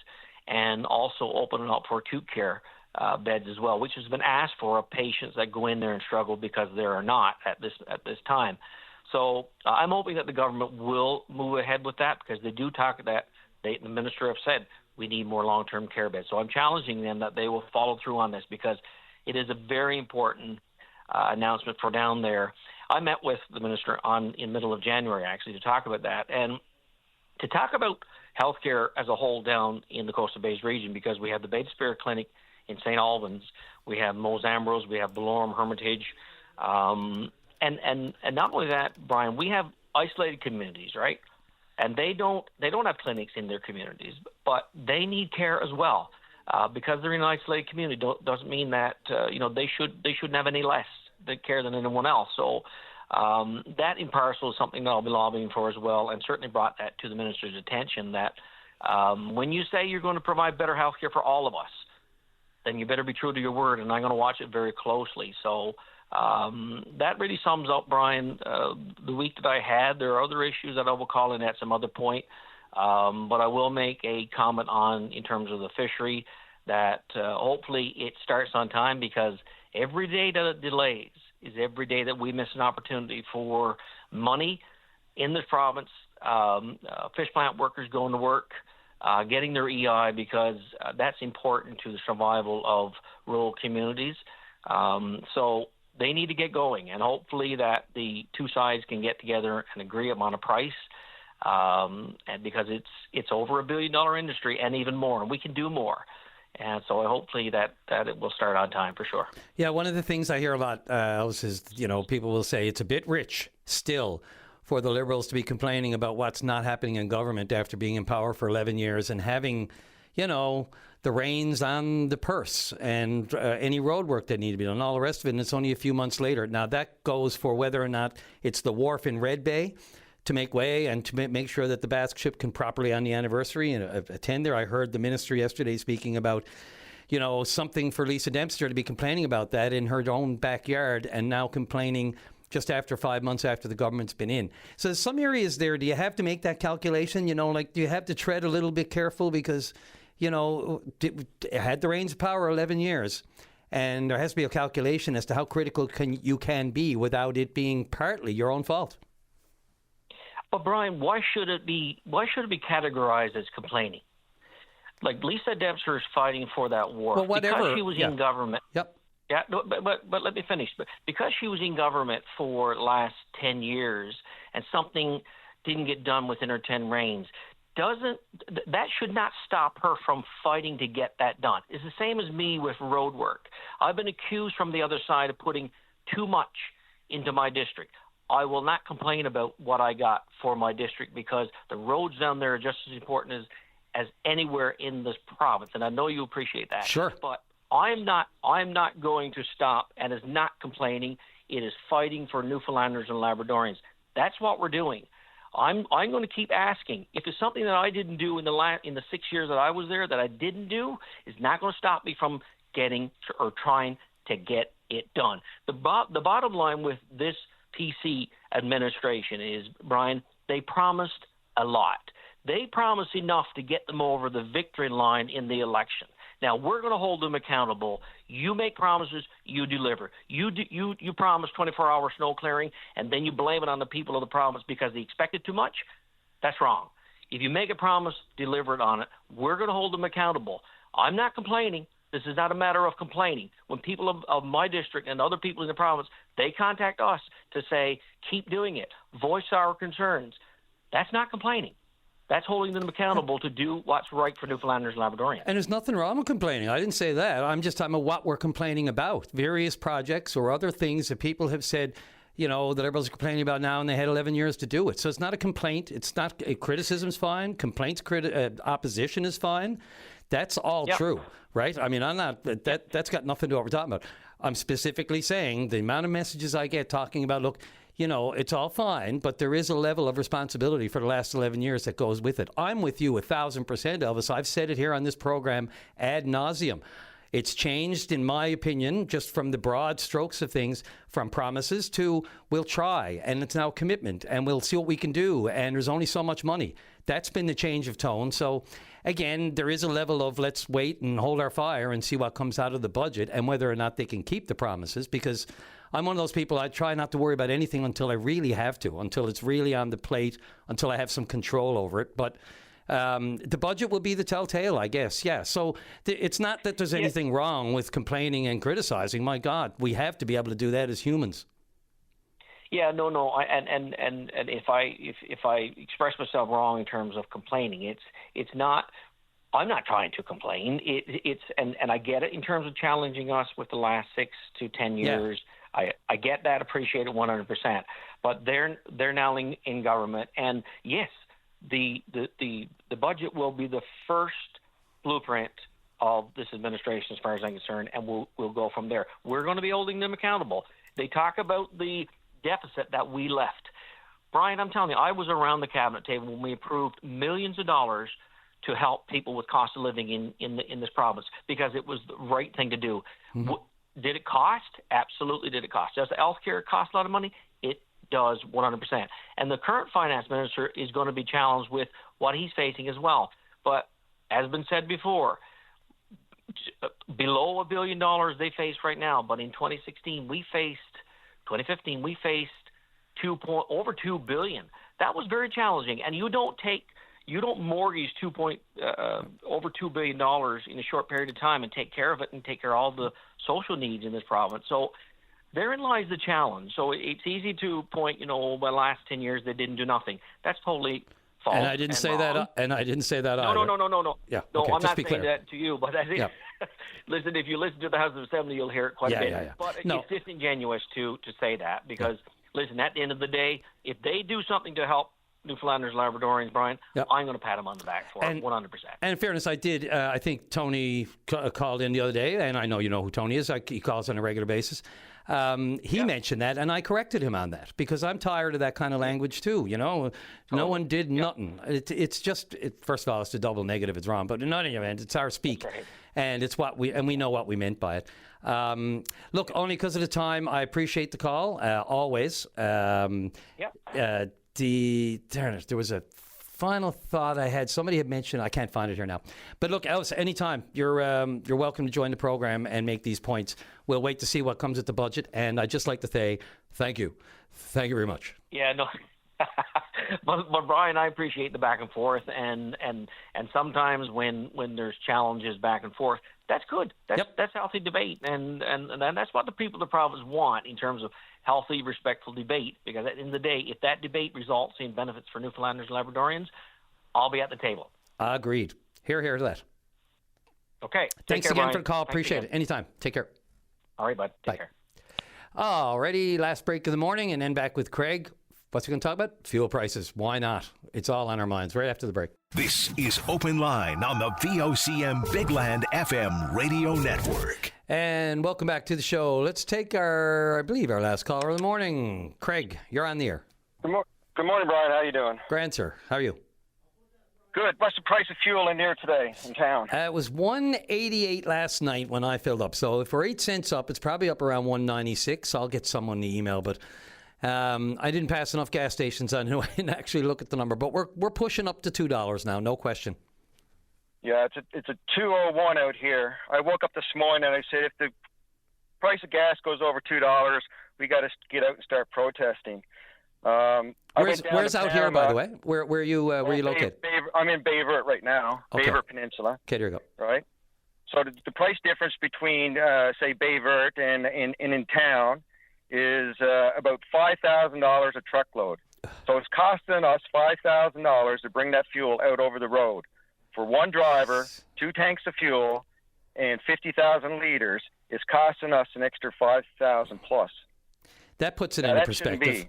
and also open it up for acute care beds as well, which has been asked for of patients that go in there and struggle because there are not at this time. So I'm hoping that the government will move ahead with that, because they do talk that the minister have said we need more long-term care beds. So I'm challenging them that they will follow through on this, because it is a very important announcement for down there. I met with the minister in middle of January, actually, to talk about that and to talk about healthcare as a whole down in the Coastal Bays region, because we have the Beta Spirit Clinic in St. Albans, we have Mose Ambrose, we have Belorme, Hermitage, and not only that, Brian, we have isolated communities, right? And they don't have clinics in their communities, but they need care as well. Because they're in an isolated community doesn't mean that they shouldn't have any less care than anyone else. So that in parcel is something that I'll be lobbying for as well, and certainly brought that to the minister's attention, that when you say you're going to provide better health care for all of us, then you better be true to your word, and I'm going to watch it very closely. So that really sums up, Brian, the week that I had. There are other issues that I will call in at some other point, but I will make a comment on, in terms of the fishery, that hopefully it starts on time, because every day that it delays is every day that we miss an opportunity for money in this province, fish plant workers going to work, getting their EI, because that's important to the survival of rural communities. So they need to get going, and hopefully that the two sides can get together and agree upon a price, and because it's over $1 billion industry and even more, and we can do more. And so hopefully that it will start on time for sure. Yeah, one of the things I hear a lot, Alice, is, people will say it's a bit rich still for the Liberals to be complaining about what's not happening in government after being in power for 11 years and having, the reins on the purse and any road work that needs to be done and all the rest of it. And it's only a few months later. Now, that goes for whether or not it's the wharf in Red Bay to make way and to make sure that the Basque ship can properly on the anniversary and attend there. I heard the minister yesterday speaking about, something for Lisa Dempster to be complaining about that in her own backyard, and now complaining just after 5 months after the government's been in. So there's some areas there, do you have to make that calculation? Do you have to tread a little bit careful, because, had the reins of power 11 years, and there has to be a calculation as to how critical you can be without it being partly your own fault. But Brian, why should it be categorized as complaining? Like Lisa Dempster is fighting for that war because she was in government. Yep. Yeah, but let me finish. But because she was in government for the last 10 years and something didn't get done within her 10 reigns, that should not stop her from fighting to get that done. It's the same as me with road work. I've been accused from the other side of putting too much into my district. I will not complain about what I got for my district, because the roads down there are just as important as anywhere in this province, and I know you appreciate that. Sure. But I'm not going to stop, and is not complaining. It is fighting for Newfoundlanders and Labradorians. That's what we're doing. I'm going to keep asking. If it's something that I didn't do in the 6 years that I was there that I didn't do, it's not going to stop me from trying to get it done. The bottom line with this PC administration is, Brian, they promised a lot. They promised enough to get them over the victory line in the election. Now, we're going to hold them accountable. You make promises, you deliver. You promise 24-hour snow clearing, and then you blame it on the people of the province because they expected too much. That's wrong. If you make a promise, deliver it on it. We're going to hold them accountable. I'm not complaining. This is not a matter of complaining. When people of my district and other people in the province, they contact us to say, keep doing it, voice our concerns, that's not complaining. That's holding them accountable to do what's right for Newfoundlanders and Labradorians. And there's nothing wrong with complaining. I didn't say that. I'm just talking about what we're complaining about. Various projects or other things that people have said, the Liberals are complaining about now, and they had 11 years to do it. So it's not a complaint. It's not criticism's fine. Complaints, opposition is fine. That's all true, right? I mean, I'm not. That's got nothing to do with what we're talking about. I'm specifically saying the amount of messages I get talking about, look, it's all fine, but there is a level of responsibility for the last 11 years that goes with it. I'm with you 1,000%, Elvis. I've said it here on this program ad nauseum. It's changed, in my opinion, just from the broad strokes of things, from promises to we'll try, and it's now commitment, and we'll see what we can do, and there's only so much money. That's been the change of tone. So, again, there is a level of let's wait and hold our fire and see what comes out of the budget and whether or not they can keep the promises, because I'm one of those people, I try not to worry about anything until I really have to, until it's really on the plate, until I have some control over it. But the budget will be the telltale, I guess. Yeah. So it's not that there's anything wrong with complaining and criticizing. My God, we have to be able to do that as humans. Yeah, no. And if I express myself wrong in terms of complaining, it's not. I'm not trying to complain. It's I get it in terms of challenging us with the last 6 to 10 years. Yeah. I get that, appreciate it 100%. But they're now in government, and yes, the budget will be the first blueprint of this administration, as far as I'm concerned, and we'll go from there. We're going to be holding them accountable. They talk about the deficit that we left. Brian, I'm telling you, I was around the cabinet table when we approved millions of dollars to help people with cost of living in this province, because it was the right thing to do. Mm-hmm. Did it cost? Absolutely did it cost. Does healthcare cost a lot of money? It does 100%. And the current finance minister is going to be challenged with what he's facing as well. But as has been said before, below $1 billion they face right now. But in 2015, we faced over $2 billion. That was very challenging. And you don't mortgage over $2 billion in a short period of time and take care of it and take care of all the social needs in this province. So therein lies the challenge. So it's easy to point, the last 10 years they didn't do nothing. That's totally false. And I didn't say that. And I didn't say that either. No. Yeah. No, okay, I'm not saying saying that to you, but I think. Yeah. Listen, if you listen to the House of Assembly, you'll hear it quite a bit. Yeah. But it's disingenuous to say that, because listen, at the end of the day, if they do something to help Newfoundlanders, Labradorians, Brian, I'm going to pat them on the back for it, 100%. And in fairness, I did. I think Tony called in the other day, and I know you know who Tony is. He calls on a regular basis. He mentioned that, and I corrected him on that, because I'm tired of that kind of language too. No one did nothing. It's just, first of all, it's a double negative. It's wrong, but in any event, it's our speak, and it's what we know what we meant by it. Look, only because of the time, I appreciate the call always. There was a final thought I had. Somebody had mentioned, I can't find it here now. But look, Alice, anytime you're welcome to join the program and make these points. We'll wait to see what comes at the budget. And I'd just like to say thank you. Thank you very much. Yeah, no. but Brian, I appreciate the back and forth, and sometimes when there's challenges back and forth, that's good. That's healthy debate, and that's what the people of the province want in terms of healthy, respectful debate. Because at the end of the day, if that debate results in benefits for Newfoundlanders and Labradorians, I'll be at the table. Agreed. Hear to that. Okay. Thanks again for the call. Appreciate it. Anytime. Take care. All right, bud. Take care. Alrighty, last break of the morning, and then back with Craig. What's he going to talk about? Fuel prices. Why not? It's all on our minds right after the break. This is Open Line on the VOCM Big Land FM radio network. And welcome back to the show. Let's take our last caller of the morning. Craig, you're on the air. Good morning, Brian. How you doing? Grand, sir. How are you? Good. What's the price of fuel in here today in town? It was $1.88 last night when I filled up. So if we're 8 cents up, it's probably up around $1.96. I'll get someone the email, but I didn't pass enough gas stations on who I didn't actually look at the number. But we're pushing up to $2 now, no question. Yeah, it's a 2.01 out here. I woke up this morning and I said, if the price of gas goes over $2, we got to get out and start protesting. Where's out here, by the way? Where are you located? I'm in Bayvert right now, okay. Bayvert Peninsula. Okay, there you go. Right. So the price difference between, say, Bayvert and in town is about $5,000 a truckload. So it's costing us $5,000 to bring that fuel out over the road. For one driver, 2 tanks of fuel, and 50,000 liters, it's costing us an extra $5,000 plus. That puts it into perspective.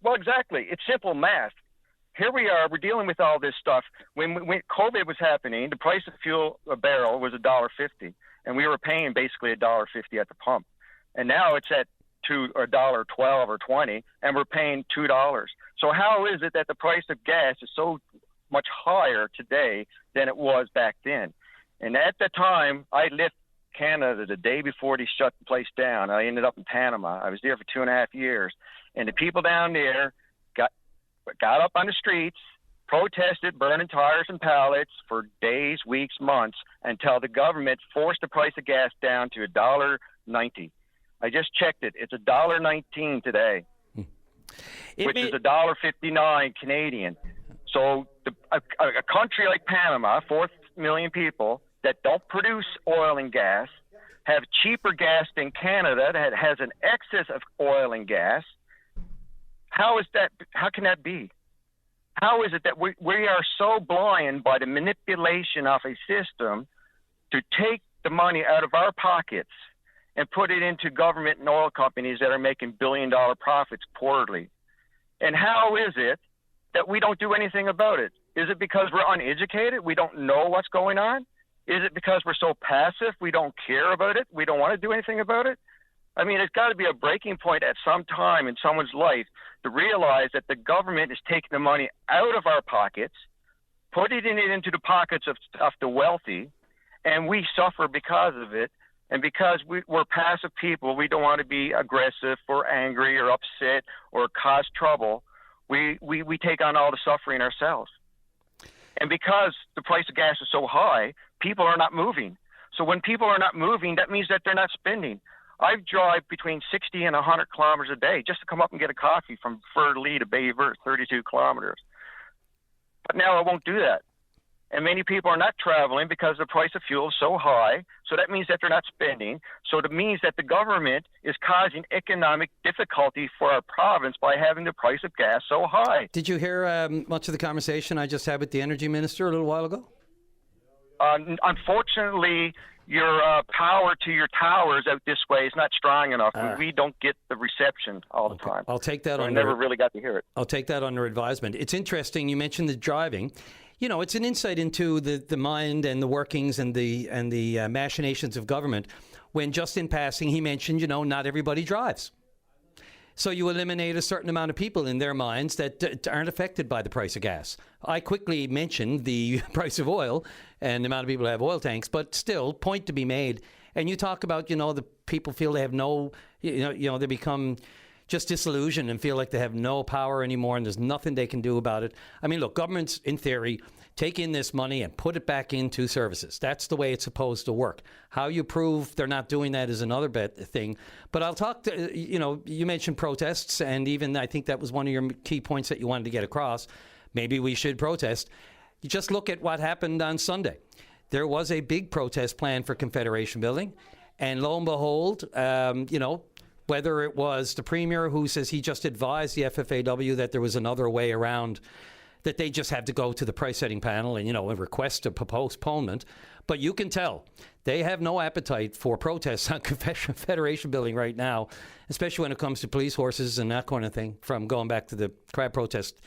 Well, exactly. It's simple math. Here we are. We're dealing with all this stuff. When COVID was happening, the price of fuel a barrel was $1.50, and we were paying basically $1.50 at the pump. And now it's at $1.12 or $1.20, and we're paying $2. So how is it that the price of gas is so much higher today than it was back then? And at the time, I Canada the day before they shut the place down. I ended up in Panama. I was there for 2.5 years. And the people down there got up on the streets, protested, burning tires and pallets for days, weeks, months, until the government forced the price of gas down to $1.90. I just checked it. It's $1.19 today, which is $1.59 Canadian. So a country like Panama, 4 million people that don't produce oil and gas, have cheaper gas than Canada that has an excess of oil and gas. How is that? How can that be? How is it that we are so blind by the manipulation of a system to take the money out of our pockets and put it into government and oil companies that are making billion-dollar profits quarterly? And how is it that we don't do anything about it? Is it because we're uneducated? We don't know what's going on? Is it because we're so passive? We don't care about it? We don't want to do anything about it? I mean, it's got to be a breaking point at some time in someone's life to realize that the government is taking the money out of our pockets, putting it into the pockets of the wealthy, and we suffer because of it. And because we're passive people, we don't want to be aggressive or angry or upset or cause trouble. We take on all the suffering ourselves. And because the price of gas is so high, people are not moving. So when people are not moving, that means that they're not spending. I drive between 60 and 100 kilometers a day just to come up and get a coffee from Fleur de Lis to Bay Verte, 32 kilometers. But now I won't do that. And many people are not traveling because the price of fuel is so high. So that means that they're not spending. So it means that the government is causing economic difficulty for our province by having the price of gas so high. Did you hear much of the conversation I just had with the energy minister a little while ago? Unfortunately, your power to your towers out this way is not strong enough. We don't get the reception all the time. I'll take that so under. I never really got to hear it. I'll take that under advisement. It's interesting. You mentioned the driving. You know, it's an insight into the mind and the workings and the machinations of government. When just in passing he mentioned, not everybody drives. So you eliminate a certain amount of people in their minds that aren't affected by the price of gas. I quickly mentioned the price of oil and the amount of people who have oil tanks, but still, point to be made. And you talk about, the people feel they have no, they become just disillusioned and feel like they have no power anymore and there's nothing they can do about it. I mean, look, governments, in theory, take in this money and put it back into services. That's the way it's supposed to work. How you prove they're not doing that is another thing. But I'll talk to, you mentioned protests, and even I think that was one of your key points that you wanted to get across. Maybe we should protest. You just look at what happened on Sunday. There was a big protest plan for Confederation Building, and lo and behold, whether it was the Premier who says he just advised the FFAW that there was another way around, that they just had to go to the price-setting panel and, request a postponement. But you can tell they have no appetite for protests on Confederation Building right now, especially when it comes to police horses and that kind of thing, from going back to the crab protest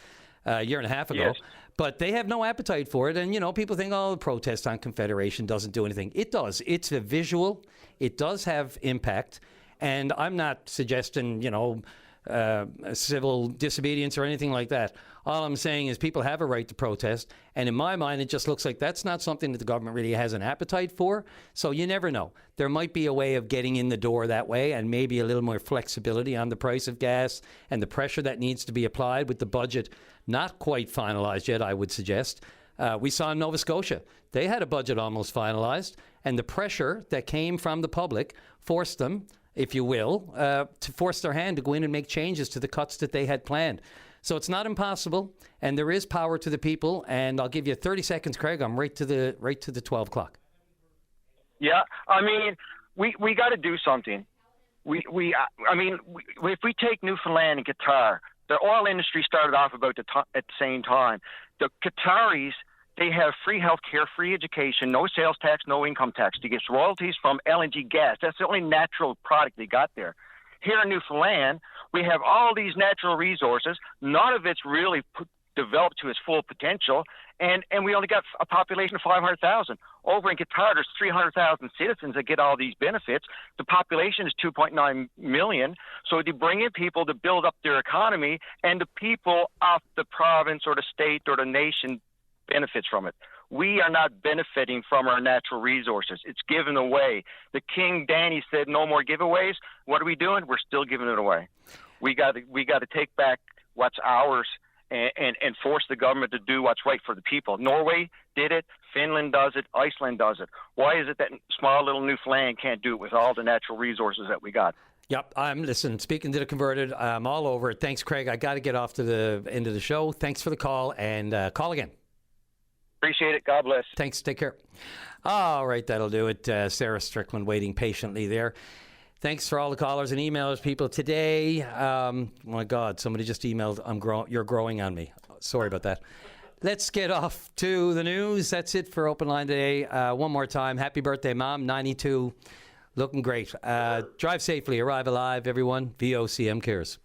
a year and a half ago. Yes. But they have no appetite for it. And, people think, the protest on Confederation doesn't do anything. It does. It's a visual. It does have impact. And I'm not suggesting, civil disobedience or anything like that. All I'm saying is people have a right to protest. And in my mind, it just looks like that's not something that the government really has an appetite for. So you never know. There might be a way of getting in the door that way, and maybe a little more flexibility on the price of gas and the pressure that needs to be applied with the budget not quite finalized yet, I would suggest. We saw in Nova Scotia, they had a budget almost finalized, and the pressure that came from the public forced them, if you will, to force their hand to go in and make changes to the cuts that they had planned. So it's not impossible, and there is power to the people. And I'll give you 30 seconds, Craig. I'm right to the 12 o'clock. Yeah, I mean, we got to do something. If we take Newfoundland and Qatar, the oil industry started off about at the same time. The Qataris, they have free health care, free education, no sales tax, no income tax. They get royalties from LNG gas. That's the only natural product they got there. Here in Newfoundland, we have all these natural resources. None of it's really developed to its full potential, and we only got a population of 500,000. Over in Qatar, there's 300,000 citizens that get all these benefits. The population is 2.9 million, so they bring in people to build up their economy, and the people of the province or the state or the nation benefits from it. We are not benefiting from our natural resources. It's given away. The King Danny said no more giveaways. What are we doing? We're still giving it away. We got to take back what's ours and force the government to do what's right for the people. Norway did it. Finland does it. Iceland does it. Why is it that small little Newfoundland can't do it with all the natural resources that we got? Yep. Listen, speaking to the converted, I'm all over it. Thanks, Craig. I got to get off to the end of the show. Thanks for the call, and call again. Appreciate it. God bless. Thanks. Take care. All right, that'll do it. Sarah Strickland waiting patiently there. Thanks for all the callers and emailers, people. Today, my God, somebody just emailed, you're growing on me. Sorry about that. Let's get off to the news. That's it for Open Line today. One more time, happy birthday, Mom, 92. Looking great. Drive safely, arrive alive, everyone. VOCM cares.